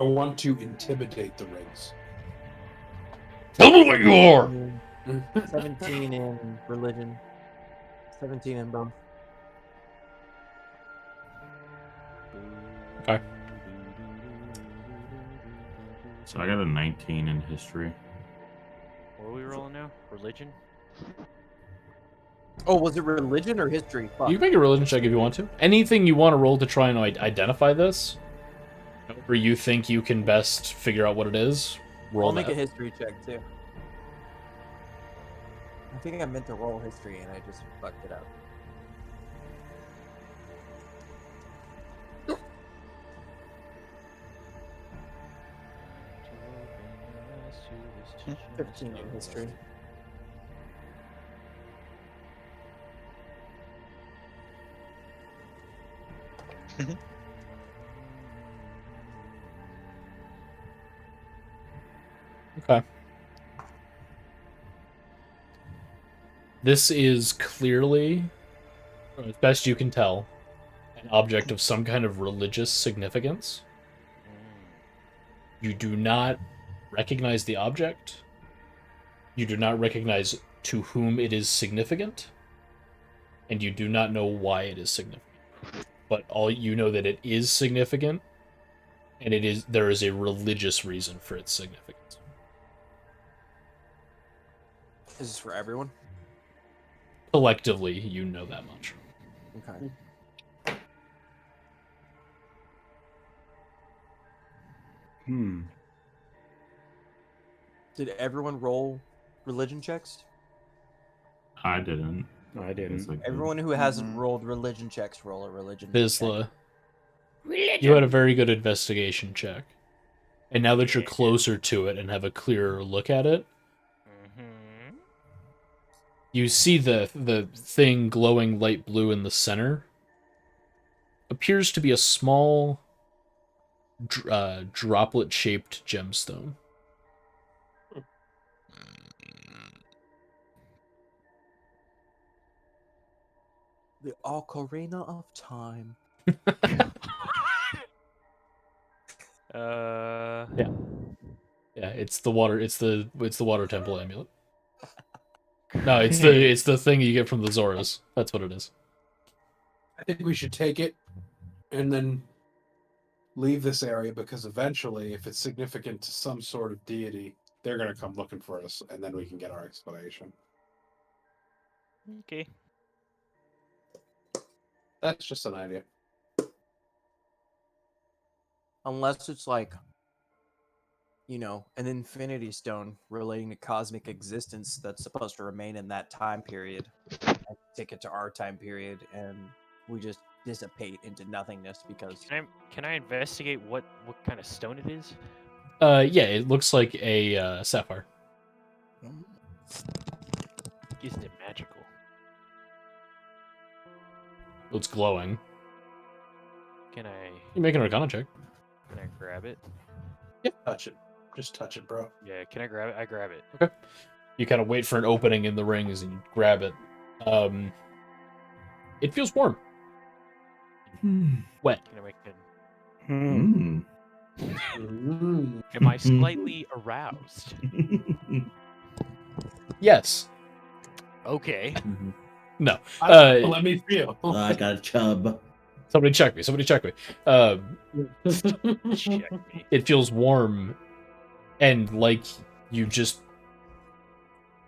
S2: I want to intimidate the rings.
S4: Tell me what you are!
S1: 17 in religion. 17 in both.
S4: Okay.
S6: So I got a 19 in history.
S7: What are we rolling now? Religion?
S1: Oh, was it religion or history? Fuck.
S4: You can make a religion check if you want to. Anything you want to roll to try and identify this, or you think you can best figure out what it is, roll
S1: I'll make
S4: that.
S1: a history check too. I think I meant to roll history and I just fucked it up.
S7: Hmm.
S1: 15 in history.
S4: Okay. This is clearly, or as best you can tell, an object of some kind of religious significance. You do not recognize the object. You do not recognize to whom it is significant. And you do not know why it is significant. But all you know that it is significant, and there is a religious reason for its significance.
S1: Is this for everyone?
S4: Collectively, you know that much.
S1: Okay. Did everyone roll religion checks?
S6: I didn't.
S5: I didn't.
S6: It's like
S1: Everyone who hasn't rolled religion checks roll a religion check.
S4: Vizsla, you had a very good investigation check. And now that you're closer to it and have a clearer look at it, you see the thing glowing light blue in the center appears to be a small droplet-shaped gemstone.
S1: The Ocarina of Time.
S4: Yeah. Yeah, it's the water water temple amulet. No, it's the thing you get from the Zoras. That's what it is.
S2: I think we should take it and then leave this area because eventually, if it's significant to some sort of deity, they're going to come looking for us, and then we can get our explanation.
S7: Okay.
S2: That's just an idea.
S1: Unless it's like an infinity stone relating to cosmic existence that's supposed to remain in that time period, and take it to our time period, and we just dissipate into nothingness because
S7: Can I investigate what kind of stone it is?
S4: Yeah, it looks like a sapphire.
S7: Isn't it magical?
S4: It's glowing.
S7: Can I
S4: You make an Arcana check.
S7: grab it?
S2: Touch it. Just touch it, bro.
S7: Yeah, can I grab it? I grab it.
S4: Okay. You kind of wait for an opening in the rings and you grab it. It feels warm. Wet.
S7: Can I make it?
S6: Hmm.
S7: Am I slightly aroused?
S4: Yes.
S7: Okay.
S4: No.
S2: Let me feel.
S11: I got a chub.
S4: Somebody check me.
S7: Check me.
S4: It feels warm, and like you just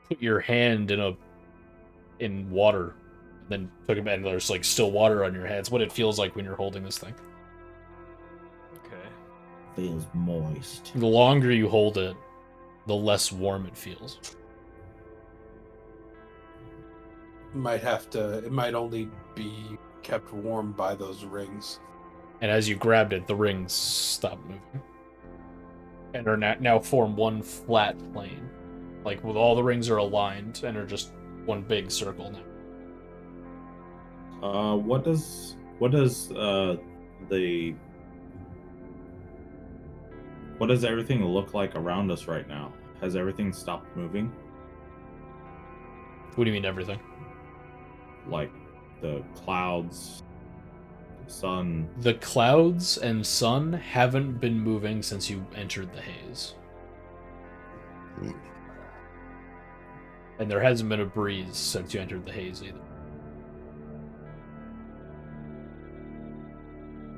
S4: put your hand in water, then took it, and there's like still water on your hand. It's what it feels like when you're holding this thing.
S7: Okay.
S11: Feels moist.
S4: The longer you hold it, the less warm it feels.
S2: It might only be kept warm by those rings.
S4: And as you grabbed it, the rings stop moving. And are now form one flat plane. Like, with all the rings are aligned and are just one big circle now.
S6: What does everything look like around us right now? Has everything stopped moving?
S4: What do you mean, everything?
S6: Like the clouds, the sun.
S4: The clouds and sun haven't been moving since you entered the haze. And there hasn't been a breeze since you entered the haze either.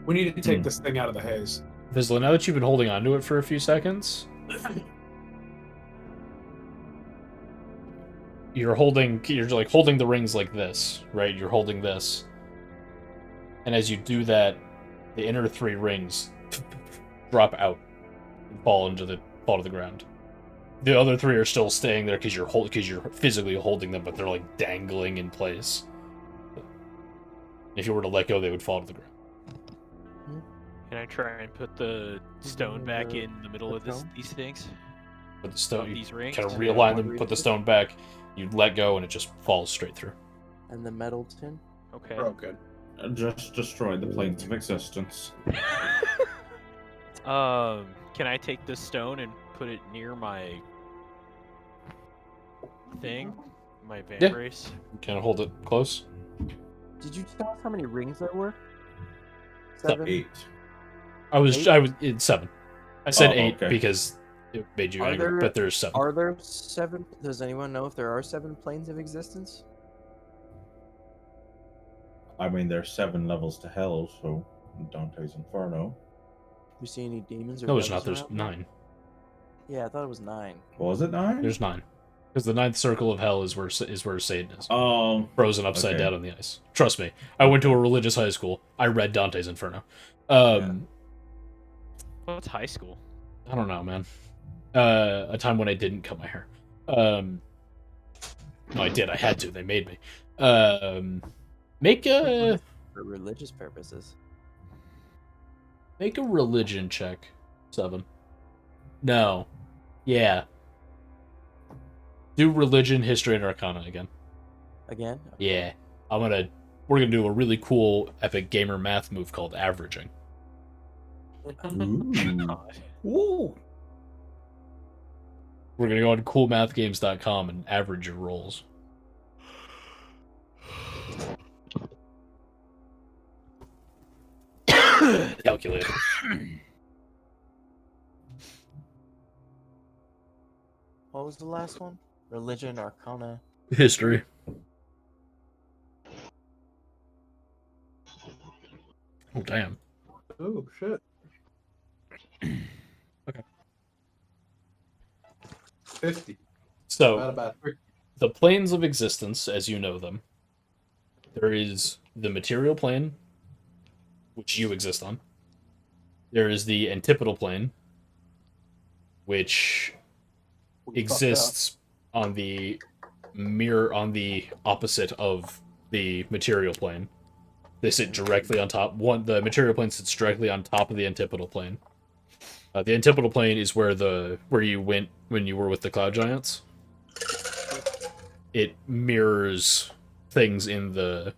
S2: We need to take this thing out of the haze.
S4: Vizsla, now that you've been holding onto it for a few seconds, you're like holding the rings like this, right? You're holding this. And as you do that, the inner three rings drop out and fall to the ground. The other three are still staying there because you're physically holding them, but they're like dangling in place. If you were to let go, they would fall to the ground.
S7: Can I try and put the stone back in the middle of these things?
S4: Put the stone,
S7: Of these rings?
S4: kind of realign them, put the stone back. You let go, and it just falls straight through.
S1: And the metal tin.
S7: Okay.
S2: Broken.
S6: Just destroy the planes of existence.
S7: Can I take the stone and put it near my thing? My van brace?
S4: Kind of hold it close.
S1: Did you tell us how many rings there were?
S6: 8.
S4: I was it's 7. I said 8
S6: okay.
S4: because it made you angry, but there's 7.
S1: Are there 7? Does anyone know if there are 7 planes of existence?
S6: I mean, there's 7 levels to hell, so Dante's Inferno.
S1: You see any demons? Or
S4: No, there's not.
S1: devils
S4: There's
S1: around?
S4: 9.
S1: Yeah, I thought it was 9.
S6: Was it 9?
S4: There's 9. Because the 9th circle of hell is where Satan is.
S6: Oh,
S4: Frozen upside
S6: okay.
S4: down on the ice. Trust me. I went to a religious high school. I read Dante's Inferno.
S7: What's high school?
S4: I don't know, man. A time when I didn't cut my hair. No, I did. I had to. They made me. Make a
S1: For religious purposes.
S4: religion check. 7. No. Yeah. Do religion, history, and arcana again.
S1: Again?
S4: Yeah. We're gonna do a really cool epic gamer math move called averaging.
S11: Ooh.
S4: We're gonna go on coolmathgames.com and average your rolls. Calculator.
S1: What was the last one? Religion, arcana.
S4: History. Oh, damn.
S2: Oh, shit.
S4: Okay.
S2: 50.
S4: So,
S2: Not about 3.
S4: the planes of existence, as you know them, there is the material plane, which you exist on. There is the antipodal plane, which
S2: We fucked up.
S4: exists on the opposite of the material plane. They sit directly on top. The material plane sits directly on top of the antipodal plane. The antipodal plane is where you went when you were with the cloud giants. It mirrors things in the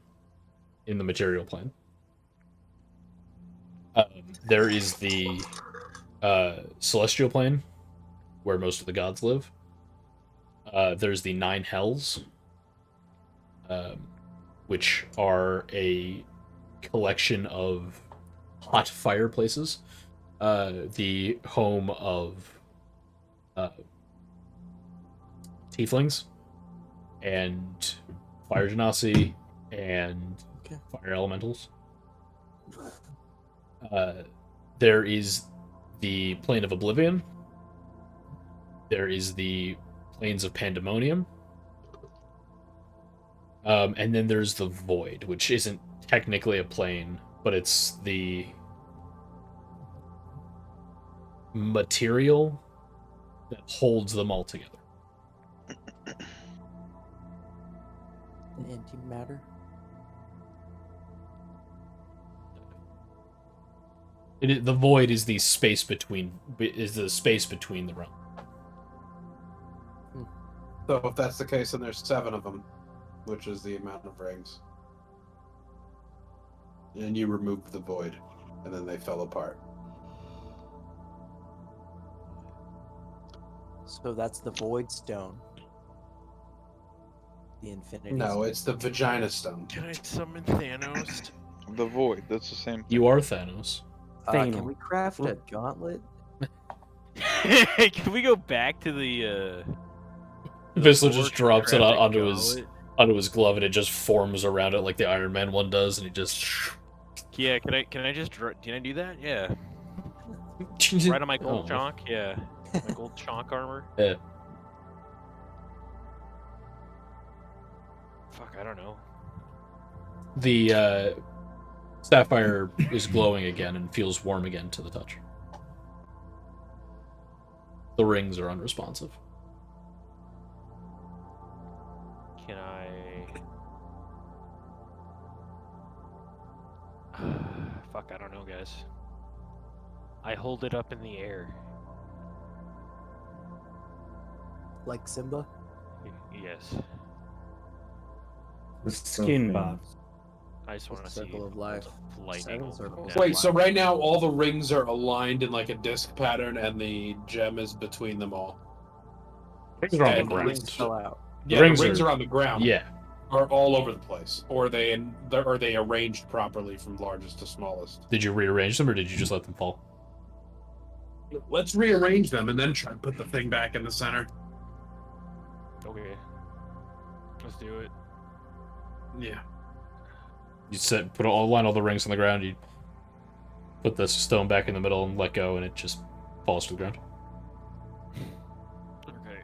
S4: material plane. There is the celestial plane, where most of the gods live. There's the 9 hells, which are a collection of hot fireplaces, the home of tieflings and fire genasi and fire elementals. There is the plane of oblivion. There is the planes of pandemonium. And then there's the void, which isn't technically a plane, but it's the material that holds them all together.
S1: Antimatter.
S4: The void is the space between the realms.
S2: So if that's the case, then there's 7 of them, which is the amount of rings. And you removed the void, and then they fell apart.
S1: So that's the void stone. The infinity.
S2: No,
S1: stone.
S2: it's the vagina stone.
S7: Can I summon Thanos?
S3: The void. That's the same.
S4: You are Thanos.
S1: Can we craft a gauntlet?
S7: Can we go back to the
S4: Vizsla
S7: forge
S4: just
S7: and
S4: drops it
S7: craft a
S4: onto his glove, and it just forms around it like the Iron Man one does, and he just.
S7: Yeah, can I do that? Yeah. Right on my gold chonk? Yeah. My gold chonk armor?
S4: Yeah.
S7: Fuck, I don't know.
S4: The sapphire is glowing again and feels warm again to the touch. The rings are unresponsive.
S7: Can I... Fuck, I don't know, guys. I hold it up in the air.
S1: Like Simba?
S7: Yes.
S5: The skin box.
S7: I just want to see
S1: Circle of life.
S7: lightning.
S1: 7 circles.
S2: Wait, so right now all the rings are aligned in like a disc pattern, and the gem is between them all.
S4: Rings are on the
S2: And
S4: ground.
S1: Rings fell out.
S2: Yeah,
S4: rings
S2: the rings
S4: are-
S2: are on the ground.
S4: Yeah.
S2: Are all over the place, or are they arranged properly from largest to smallest?
S4: Did you rearrange them, or did you just let them fall?
S2: Let's rearrange them and then try to put the thing back in the center.
S7: Okay. Let's do it.
S2: Yeah.
S4: You line all the rings on the ground. You put the stone back in the middle and let go, and it just falls to the ground.
S7: Okay.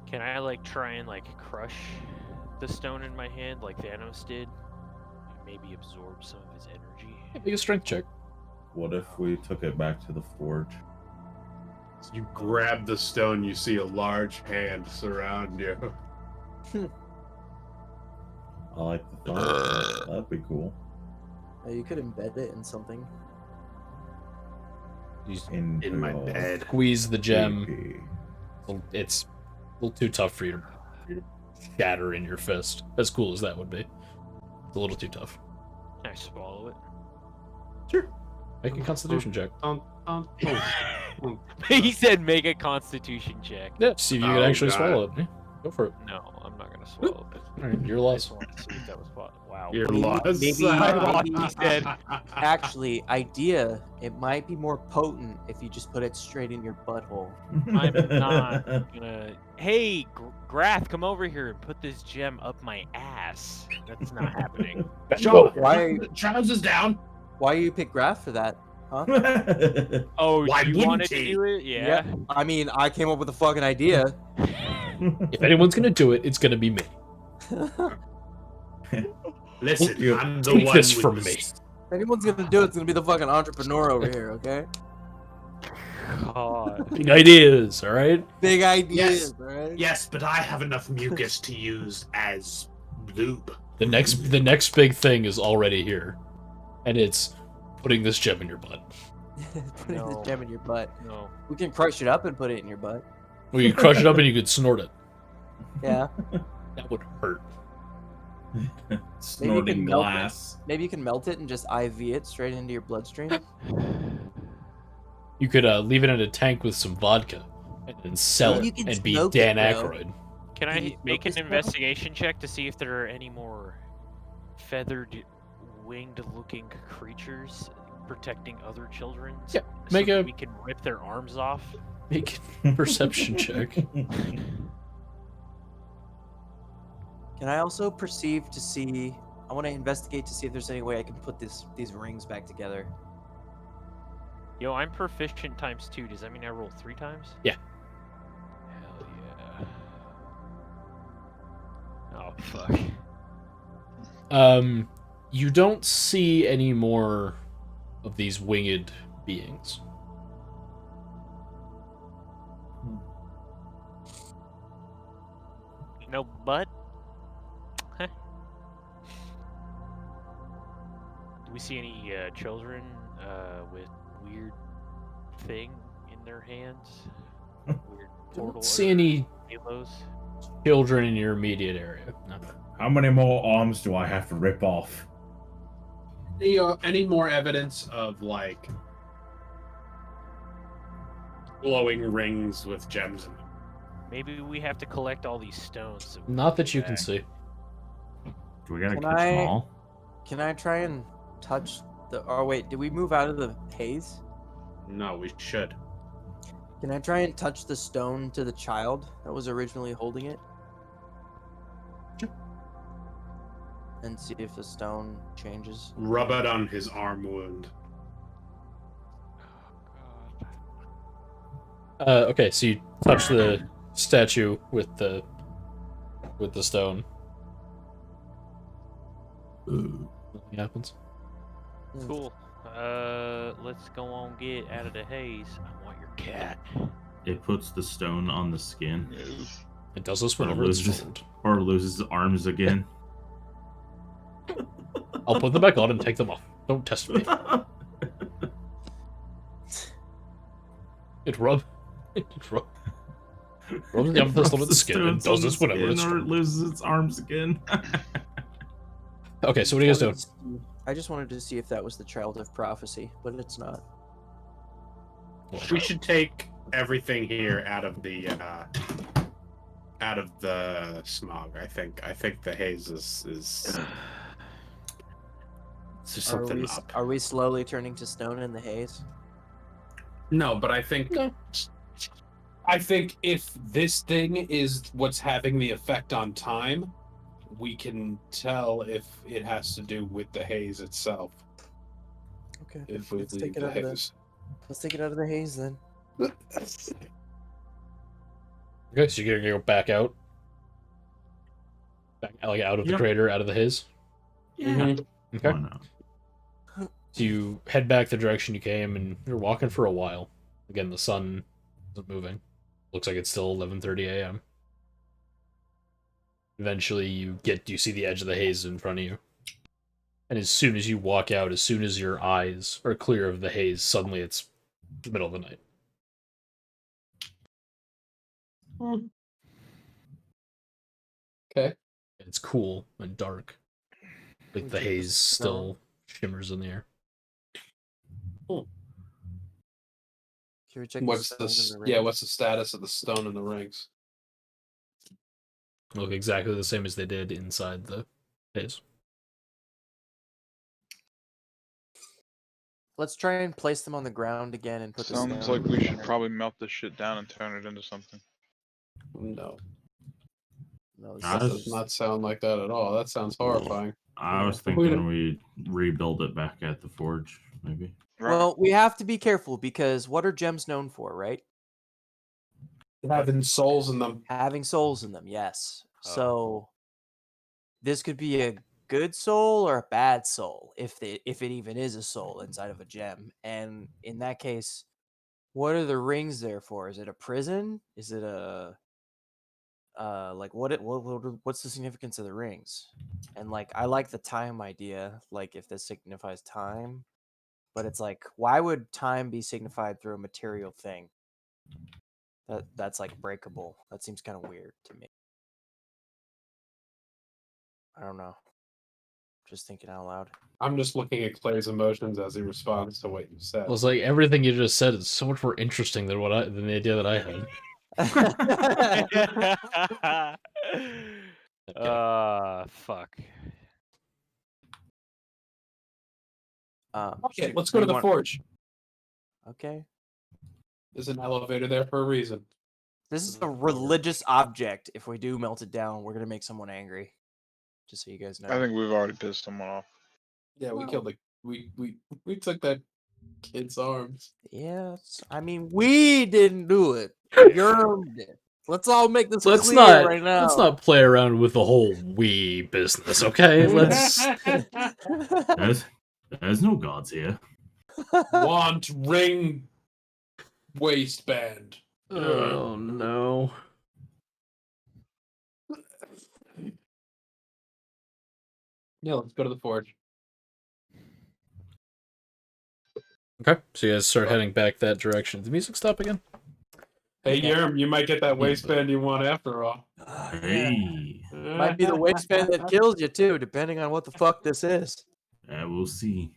S7: Can I like try and like crush the stone in my hand like Thanos did? Maybe absorb some of his energy.
S4: Make a strength check.
S11: What if we took it back to the forge?
S2: You grab the stone, you see a large hand surround you.
S11: I like the thought. That'd be cool.
S1: You could embed it in something.
S4: You
S11: In
S8: my bed.
S4: squeeze the gem.
S11: PP.
S4: It's a little too tough for you to shatter in your fist. As cool as that would be. It's a little too tough.
S7: Can I swallow it?
S4: Sure. Make a constitution check.
S7: He said make a constitution check.
S4: Yeah, see if you can
S8: Oh,
S4: actually
S8: God.
S4: swallow it. Yeah, go for it.
S7: No, I'm not gonna swallow it.
S4: Alright, your
S7: I
S4: loss.
S7: just wanted to see if that was wow.
S2: You're
S1: Maybe-
S2: lost.
S1: maybe-
S7: He said,
S1: Actually, idea, it might be more potent if you just put it straight in your butthole.
S7: I'm not gonna. Hey, Grath, come over here and put this gem up my ass. That's not happening.
S2: Joe,
S1: Why-
S2: trousers down.
S1: Why you pick Graph for that? Huh?
S7: Oh,
S8: Why
S7: you
S8: wouldn't
S7: wanted to
S8: he?
S7: do it? Yeah.
S1: I mean, I came up with a fucking idea.
S4: If anyone's gonna do it, it's gonna be me.
S8: Listen,
S11: You
S8: I'm the
S4: take
S8: one
S4: this
S8: with
S4: from
S8: the
S4: me.
S1: anyone's gonna do it, it's gonna be the fucking entrepreneur over here, okay?
S7: God.
S4: Big ideas, all right?
S1: Big ideas,
S8: Yes.
S1: right?
S8: Yes, but I have enough mucus to use as lube.
S4: The next big thing is already here, and it's putting this gem in your butt.
S1: Putting
S7: No.
S1: the gem in your butt.
S7: No.
S1: We can crush it up and put it in your butt.
S4: Well, you crush it up and you could snort it.
S1: Yeah.
S4: That would hurt.
S11: Snorting
S1: melt it.
S11: glass.
S1: Maybe you can melt it and just IV it straight into your bloodstream.
S4: You could leave it in a tank with some vodka and then sell
S1: Well, you
S4: it
S1: can
S4: and be
S1: smoke
S4: Dan
S1: it, bro.
S4: Aykroyd.
S7: Can
S1: Can
S7: I
S1: you
S7: make
S1: smoke
S7: an
S1: this now?
S7: investigation check to see if there are any more feathered, winged-looking creatures protecting other children?
S4: Yeah,
S7: so
S4: make
S7: that
S4: a-
S7: we can rip their arms off.
S4: Make a perception check.
S1: Can I also perceive to see? I want to investigate to see if there's any way I can put these rings back together.
S7: Yo, I'm proficient ×2. Does that mean I roll 3 times?
S4: Yeah.
S7: Hell yeah. Oh fuck.
S4: You don't see any more of these winged beings.
S7: No butt? Huh. Do we see any children with weird thing in their hands? Weird portal
S4: Don't see
S7: or
S4: any
S7: halos?
S4: children in your immediate area. No.
S11: How many more arms do I have to rip off?
S2: Any more evidence of like
S8: Glowing rings with gems in them.
S7: Maybe we have to collect all these stones.
S4: Not that you can see.
S6: Do we gotta
S1: Can
S6: catch
S1: I-
S6: them all?
S1: Can I try and touch the? Oh wait, did we move out of the haze?
S2: No, we should.
S1: Can I try and touch the stone to the child that was originally holding it? And see if the stone changes.
S8: Rub it on his arm wound.
S4: Okay, so you touch the statue with the stone. Nothing happens.
S7: Cool. Let's go on get out of the haze. I want your cat.
S6: It puts the stone on the skin,
S4: It does this
S6: Or
S4: whenever it's
S6: loses-
S4: formed.
S6: or loses arms again.
S4: I'll put them back on and take them off. Don't test me. It rubs the amethyst on its skin and does this whenever it's
S6: or it
S4: formed.
S6: loses its arms again.
S4: Okay, so what are you guys doing?
S1: I just wanted to see if that was the child of prophecy, but it's not.
S8: We should take everything here out of the smog. I think the haze is it's just
S1: Are
S8: something
S1: we,
S8: up.
S1: are we slowly turning to stone in the haze?
S2: No, but I think
S4: No.
S2: I think if this thing is what's having the effect on time, we can tell if it has to do with the haze itself.
S1: Okay.
S2: If we
S1: Let's
S2: leave
S1: take it
S2: the
S1: out of the-
S2: haze.
S1: Let's take it out of the haze then.
S4: Okay, so you're gonna go back out? Back like out of the
S6: Yep.
S4: crater, out of the haze?
S6: Yeah.
S4: Okay.
S6: Why not?
S4: So you head back the direction you came, and you're walking for a while. Again, the sun isn't moving. Looks like it's still 11:30 a.m. Eventually, you see the edge of the haze in front of you. And as soon as you walk out, as soon as your eyes are clear of the haze, suddenly it's the middle of the night.
S2: Okay.
S4: It's cool and dark. Like the
S1: Which is
S4: haze still shimmers in the air.
S1: Can we check
S2: What's
S1: stone in
S2: the
S1: ring?
S2: what's the status of the stone and the rings?
S4: Look exactly the same as they did inside the haze.
S1: Let's try and place them on the ground again and put the
S3: Sounds
S1: stone
S3: like we should
S1: together.
S3: probably melt this shit down and turn it into something.
S2: No.
S1: No, this
S6: I
S2: That
S1: is-
S2: does not sound like that at all. That sounds horrifying.
S6: I was
S2: We
S6: thinking
S2: don't-
S6: we rebuild it back at the forge, maybe.
S1: Well, we have to be careful because what are gems known for, right?
S2: Having souls in them.
S1: Having souls in them, yes.
S7: Oh.
S1: So this could be a good soul or a bad soul, if it even is a soul inside of a gem. And in that case, what are the rings there for? Is it a prison? Is it a like what's the significance of the rings? And like I like the time idea, like if this signifies time, but it's like why would time be signified through a material thing? That's like breakable. That seems kind of weird to me. I don't know. Just thinking out loud.
S2: I'm just looking at Clay's emotions as he responds to what you said.
S4: Well, it's like everything you just said is so much more interesting than than the idea that I had.
S7: Fuck.
S2: Okay, let's go to the forge.
S1: Okay.
S2: There's an elevator there for a reason.
S1: This is a religious object. If we do melt it down, we're gonna make someone angry. Just so you guys know.
S3: I think we've already pissed someone off.
S2: Yeah, we killed we took that kid's arms.
S1: Yes. I mean, we didn't do it. Yerm did. Let's all make this
S4: Let's
S1: clear
S4: not
S1: right now.
S4: let's not play around with the whole we business, okay? Let's.
S6: There's no gods here.
S2: Want ring waistband.
S4: Oh no.
S2: Yeah, let's go to the forge.
S4: Okay, so you guys start heading back that direction. Did the music stop again?
S2: Hey, Yerm, you might get that waistband you want after all.
S6: Hey,
S1: Might be the waistband that kills you too, depending on what the fuck this is.
S6: we'll see.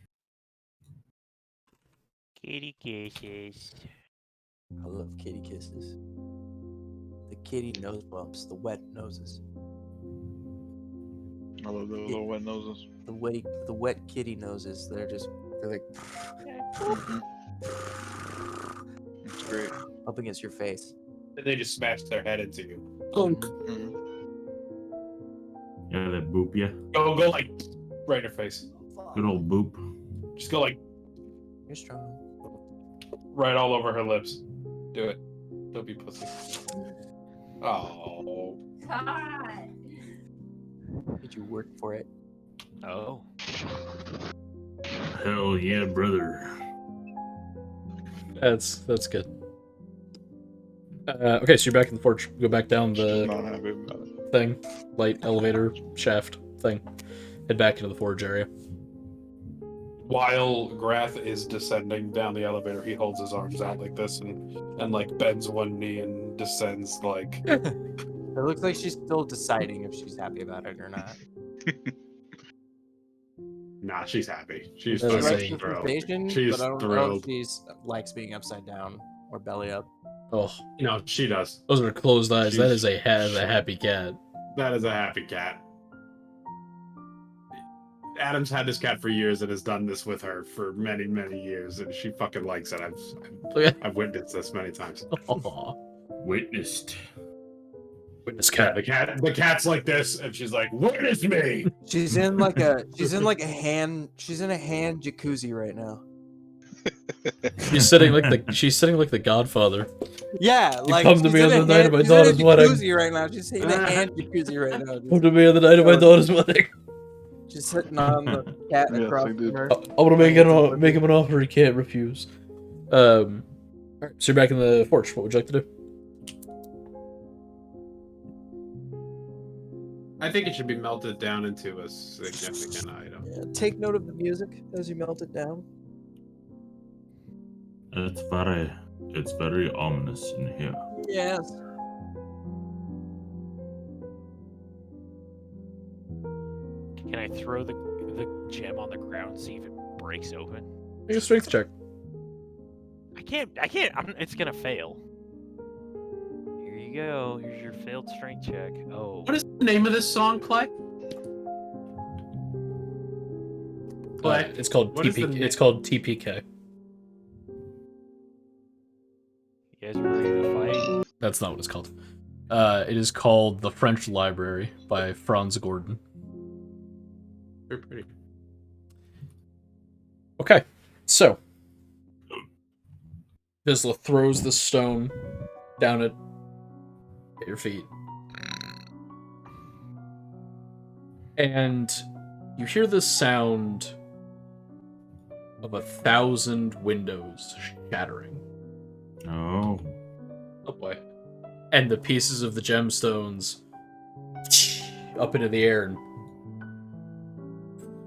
S7: Kitty kisses.
S1: I love kitty kisses. The kitty nose bumps, the wet noses.
S3: I love the little wet noses.
S1: The wet kitty noses. They're like
S3: It's great.
S1: up against your face.
S2: And they just smash their head into you.
S3: Mhm.
S6: Yeah, that boop, yeah.
S2: Go like right in her face.
S6: Good old boop.
S2: Just go like
S1: You're strong.
S2: right all over her lips. Do it. Don't be pussy. Oh.
S9: God.
S1: Did you work for it?
S7: Oh.
S6: Hell yeah, brother.
S4: That's good. Okay, so you're back in the forge. Go back down
S3: She's
S4: the
S3: not happy about it.
S4: thing, light elevator shaft thing. Head back into the forge area.
S2: While Grath is descending down the elevator, he holds his arms out like this and like bends one knee and descends like.
S1: It looks like she's still deciding if she's happy about it or not.
S8: Nah, she's happy. She's
S4: That is
S8: fucking
S4: a-
S8: thrilled.
S1: Sensation,
S8: She's
S1: but I don't know
S8: thrilled.
S1: if she's likes being upside down or belly up.
S4: Oh,
S8: No, she does.
S4: those are closed eyes. That
S8: She's-
S4: is a happy cat.
S8: That is a happy cat. Adam's had this cat for years and has done this with her for many, many years, and she fucking likes it. I've witnessed this many times.
S4: Aw.
S6: Witnessed.
S4: Witness
S8: Yeah,
S4: cat.
S8: the cat's like this, and she's like, "Witness me."
S1: She's in like a hand jacuzzi right now.
S4: She's sitting like the Godfather.
S1: Yeah,
S4: You
S1: like
S4: come to
S1: she's
S4: me
S1: in
S4: on
S1: a
S4: the night of my
S1: she's in a
S4: daughter's wedding.
S1: jacuzzi right now. She's in a hand jacuzzi right now.
S4: Come to me on the night of my daughter's wedding.
S1: She's sitting on the cat
S3: Yes,
S1: across
S3: I
S1: from
S3: did.
S1: her.
S4: I want to make him an offer he can't refuse. Alright, so you're back in the forge. What would you like to do?
S2: I think it should be melted down into a significant item.
S1: Yeah, take note of the music as you melt it down.
S6: It's very ominous in here.
S1: Yes.
S7: Can I throw the gem on the ground and see if it breaks open?
S4: Make a strength check.
S7: I can't. It's gonna fail. Here you go. Here's your failed strength check. Oh.
S2: What is the name of this song, Clay? Clay?
S4: It's called
S2: What is the
S4: TPK.
S2: na-
S4: It's called TPK.
S7: You guys ready to fight?
S4: That's not what it's called. It is called The French Library by Franz Gordon.
S2: Very pretty.
S4: Okay, so Vizsla throws the stone down at your feet. And You hear the sound of 1,000 windows shattering.
S6: Oh.
S4: Oh boy. And the pieces of the gemstones up into the air and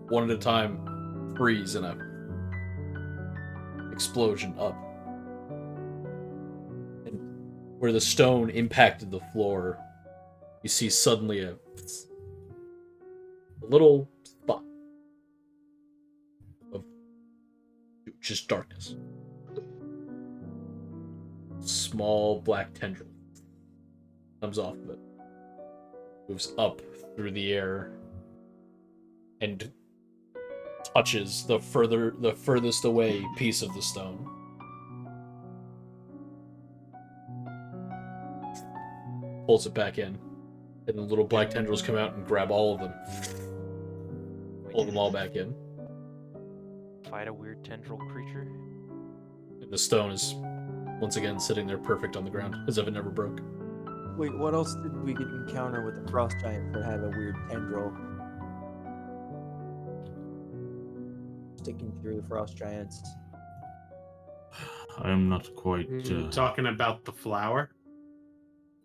S4: one at a time freeze in a explosion up. And where the stone impacted the floor, you see suddenly a little spot of just darkness. Small black tendril comes off of it, moves up through the air, and touches the furthest away piece of the stone. Pulls it back in, and the little black tendrils come out and grab all of them. Pull them all back in.
S7: Fight a weird tendril creature.
S4: And the stone is once again sitting there perfect on the ground, as if it never broke.
S1: Wait, what else did we encounter with the frost giant that had a weird tendril sticking through the frost giants?
S6: I am not quite.
S8: Talking about the flower?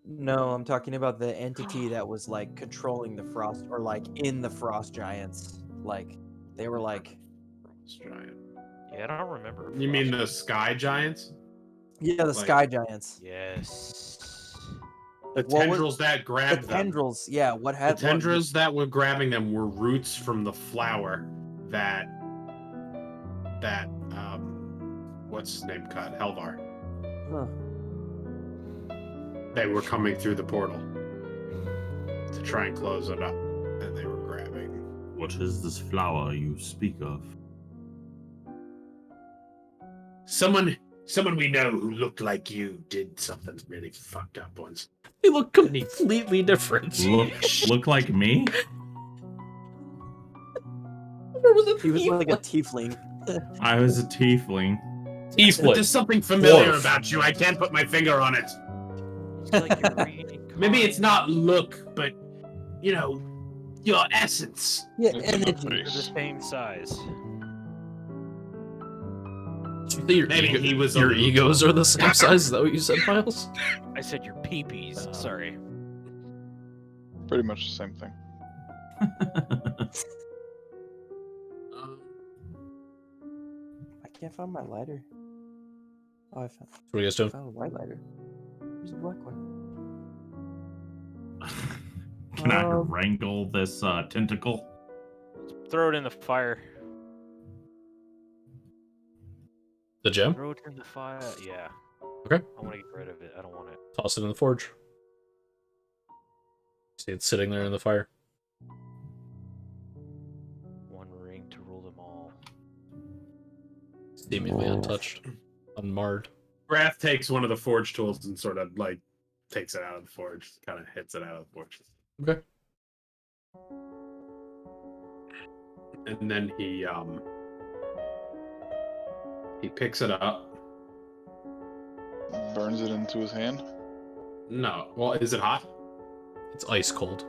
S1: No, I'm talking about the entity that was like controlling the frost, or like in the frost giants. Like they were like
S8: Frost giant.
S7: Yeah, I don't remember.
S8: You mean the sky giants?
S1: Yeah, the
S8: Like-
S1: sky giants.
S7: Yes.
S8: The
S1: What was-
S8: tendrils that grabbed
S1: The
S8: them.
S1: tendrils, yeah. What
S8: The
S1: had
S8: tendrils that were grabbing them were roots from the flower that what's his name cut? Helvar.
S1: Huh.
S8: They were coming through the portal to try and close it up, and they were grabbing.
S6: What is this flower you speak of?
S8: Someone we know who looked like you did something really fucked up once.
S4: They look completely different.
S6: Look like me?
S1: He was like a tiefling.
S6: I was a tiefling.
S8: There's something familiar
S4: Dwarf.
S8: about you. I can't put my finger on it.
S7: It's like you're reading
S8: Maybe it's
S7: cards.
S8: not look, but you know, your essence.
S1: Yeah,
S3: It's in the
S1: energy.
S7: They're the
S3: face.
S7: same size.
S4: Your,
S8: Maybe he was a
S4: your
S8: little
S4: egos are the same size. Is that what you said, Miles?
S7: I said your peepees. Sorry.
S3: Pretty much the same thing.
S1: I can't find my lighter. Oh, I found,
S4: What are you guys doing?
S1: found a white lighter. Where's the black one?
S6: Can I wrangle this tentacle?
S7: Throw it in the fire.
S4: The gem?
S7: Throw it in the fire. Yeah.
S4: Okay.
S7: I want to get rid of it. I don't want it.
S4: Toss it in the forge. See, it's sitting there in the fire.
S7: One ring to rule them all.
S4: Seemingly untouched. Unmarred.
S8: Wrath takes one of the forge tools and sort of like takes it out of the forge, kind of hits it out of the forge.
S4: Okay.
S8: And then he picks it up.
S3: Burns it into his hand.
S8: No, well, is it hot?
S4: It's ice cold.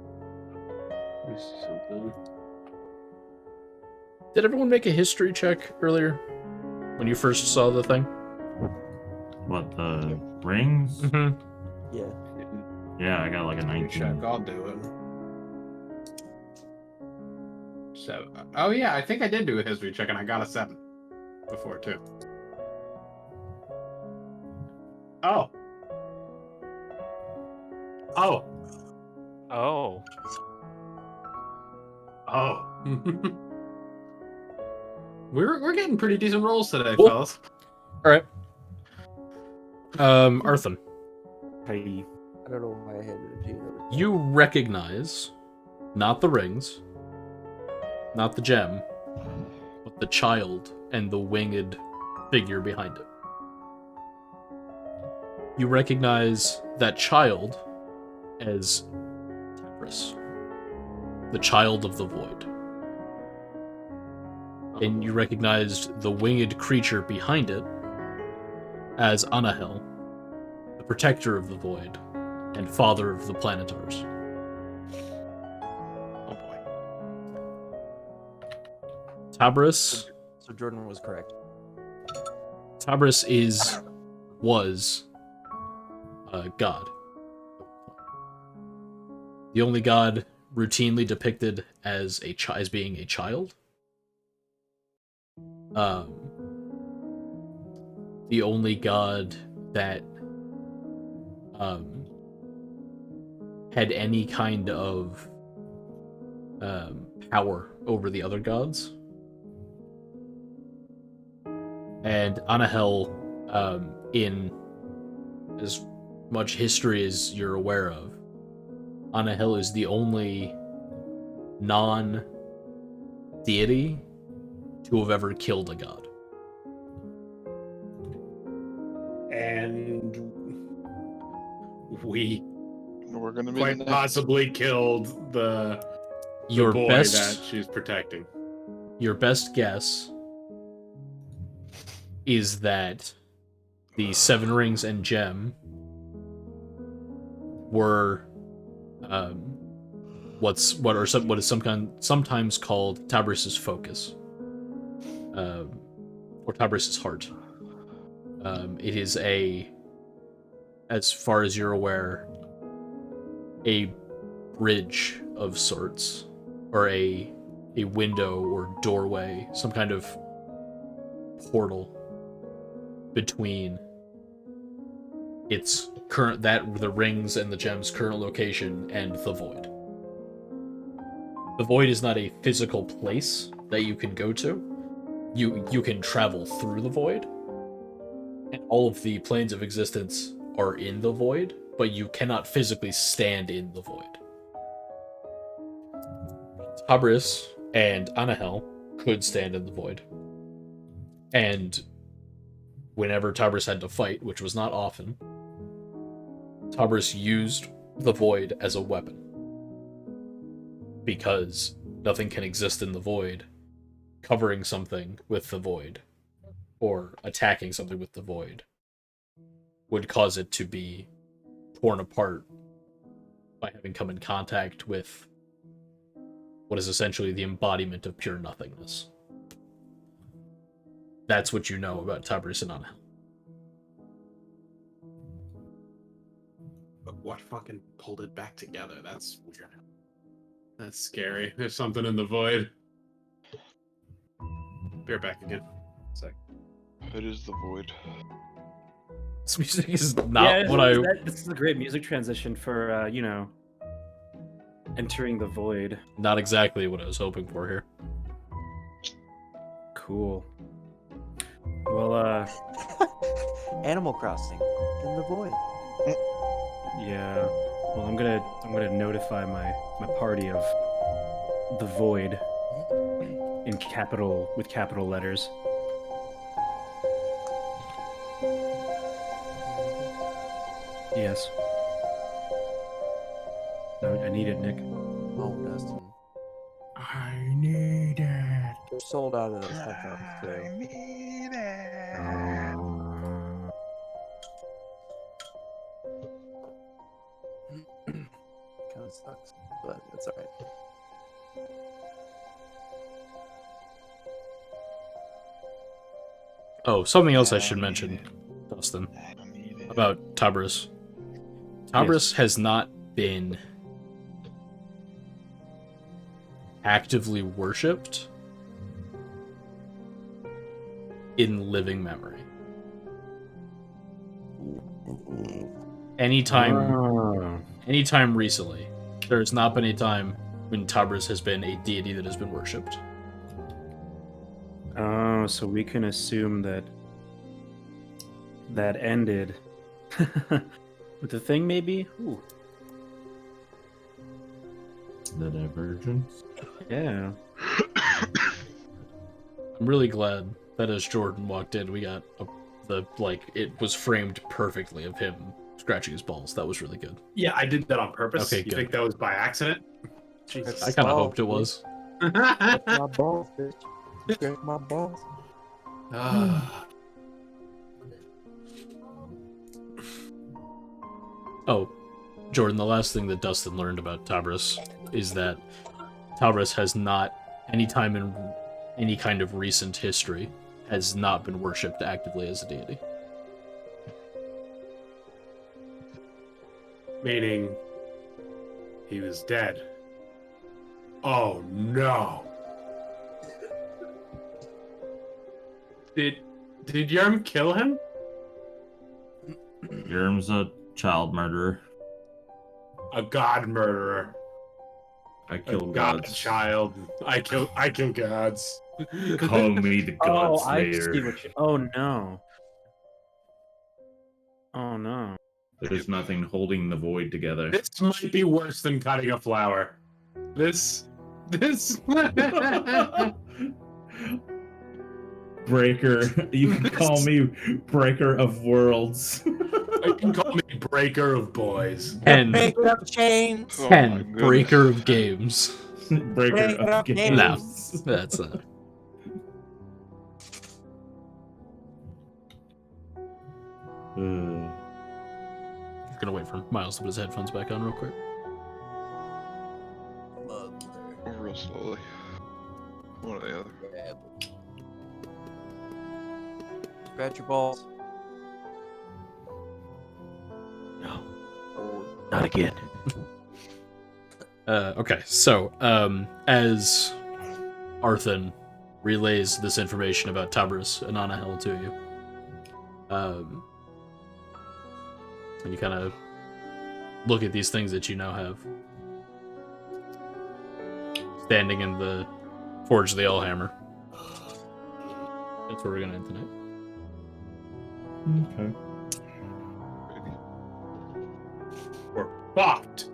S8: Let me see something.
S4: Did everyone make a history check earlier? When you first saw the thing?
S6: What, the rings?
S4: Mm-hmm.
S1: Yeah.
S6: Yeah, I got like a 19.
S2: Check, I'll do it. So, oh yeah, I think I did do a history check and I got a 7 before too.
S8: Oh. Oh.
S7: Oh.
S8: Oh.
S2: We're getting pretty decent rolls today,
S4: Cool.
S2: fellas.
S4: Alright. Arthur,
S5: Hey,
S1: I don't know why I had to do that.
S4: you recognize not the rings, not the gem, but the child and the winged figure behind it. You recognize that child as Tabris, the child of the void. And you recognized the winged creature behind it as Anahel, the protector of the void and father of the Planetars.
S10: Oh boy.
S4: Tabris.
S1: So Jordan was correct.
S4: Tabris was God. The only god routinely depicted as as being a child. The only god that had any kind of power over the other gods. And Anahel, in as much history as you're aware of, Anahel is the only non-deity to have ever killed a god.
S2: And we're
S3: gonna be
S2: quite possibly killed the
S4: Your
S2: boy
S4: best,
S2: that she's protecting.
S4: Your best guess is that the Seven Rings and Gem were what is sometimes called Tabris's focus, or Tabris's heart. It is as far as you're aware, a bridge of sorts, or a window or doorway, some kind of portal between the rings and the gem's current location and the void. The void is not a physical place that you can go to. You can travel through the void, and all of the planes of existence are in the void, but you cannot physically stand in the void. Tabris and Anahel could stand in the void, and whenever Tabris had to fight, which was not often, Tabris used the void as a weapon. Because nothing can exist in the void, covering something with the void, or attacking something with the void, would cause it to be torn apart by having come in contact with what is essentially the embodiment of pure nothingness. That's what you know about Tabris and Anahel.
S2: But what fucking pulled it back together? That's weird. That's scary. There's something in the void. Be right back again. Sec.
S3: It is the void.
S4: This music is not
S5: This is a great music transition for, entering the void.
S4: Not exactly what I was hoping for here.
S5: Cool. Well,
S1: Animal Crossing in the void.
S5: yeah. Well, I'm gonna notify my party of the void with capital letters. Yes. No, I need it, Nick.
S1: Oh, Dustin.
S6: I need it.
S1: You're sold out of those headphones too.
S3: need it.
S1: Kind of sucks, but it's alright.
S4: Oh, something else I should mention, Dustin, about Tabris. Tabris has not been actively worshipped in living memory. Anytime recently, there has not been a time when Tabris has been a deity that has been worshipped.
S5: Oh, so we can assume that ended with the thing, maybe? Ooh.
S6: The divergence.
S5: Yeah.
S4: I'm really glad that as Jordan walked in, we got it was framed perfectly of him scratching his balls. That was really good.
S8: Yeah, I did that on purpose.
S4: Okay,
S8: You
S4: good.
S8: think that was by accident? Jesus.
S4: I kind of
S1: Oh,
S4: hoped it was.
S1: My balls, bitch. Scratch my balls.
S8: Ah.
S4: Oh, Jordan, the last thing that Dustin learned about Tabris is that Tabris has not, any time in any kind of recent history, has not been worshipped actively as a deity.
S8: Meaning he was dead. Oh no. Did Yerm kill him?
S6: Yerm's a child murderer.
S8: A god murderer.
S6: I
S8: A
S6: kill
S8: god
S6: gods.
S8: child. I kill gods.
S6: Call me the
S5: Oh,
S6: God
S5: I
S6: Slayer.
S5: see what you. Oh no. Oh no.
S6: There's nothing holding the void together.
S8: This might be worse than cutting a flower. This
S6: Breaker. You can call me Breaker of Worlds.
S8: You can call me breaker of boys.
S4: Ken,
S1: Breaker of chains.
S3: Oh my
S4: Ken,
S3: goodness.
S4: breaker of games.
S6: Breaker of
S1: games.
S6: games.
S4: No, that's gonna wait for Miles to put his headphones back on real quick.
S3: Real slowly. One or the other.
S1: Scratch your balls.
S5: No. Not again.
S4: Okay, so, as Arthur relays this information about Tabris and Anahel to you, and you kind of look at these things that you now have. Standing in the Forge of the Allhammer. That's where we're gonna end tonight.
S6: Okay.
S8: We're fucked.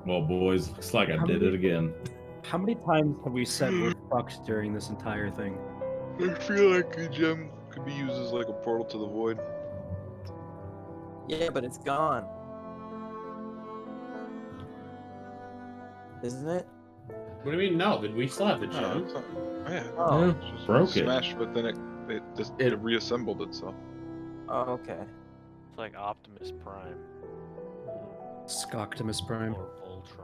S6: Well, boys, looks like I did it again.
S5: How many times have we said we're fucked during this entire thing?
S3: I feel like a gem could be used as like a portal to the void.
S1: Yeah, but it's gone. Isn't it?
S2: What do you mean? No, we still have the
S3: No,
S2: gem.
S3: it's not. Yeah.
S1: Oh,
S3: It's just
S6: broke it.
S3: smashed, but then it reassembled itself.
S1: oh okay.
S7: It's like Optimus Prime.
S5: Skoctimus Prime.
S7: Or Voltron.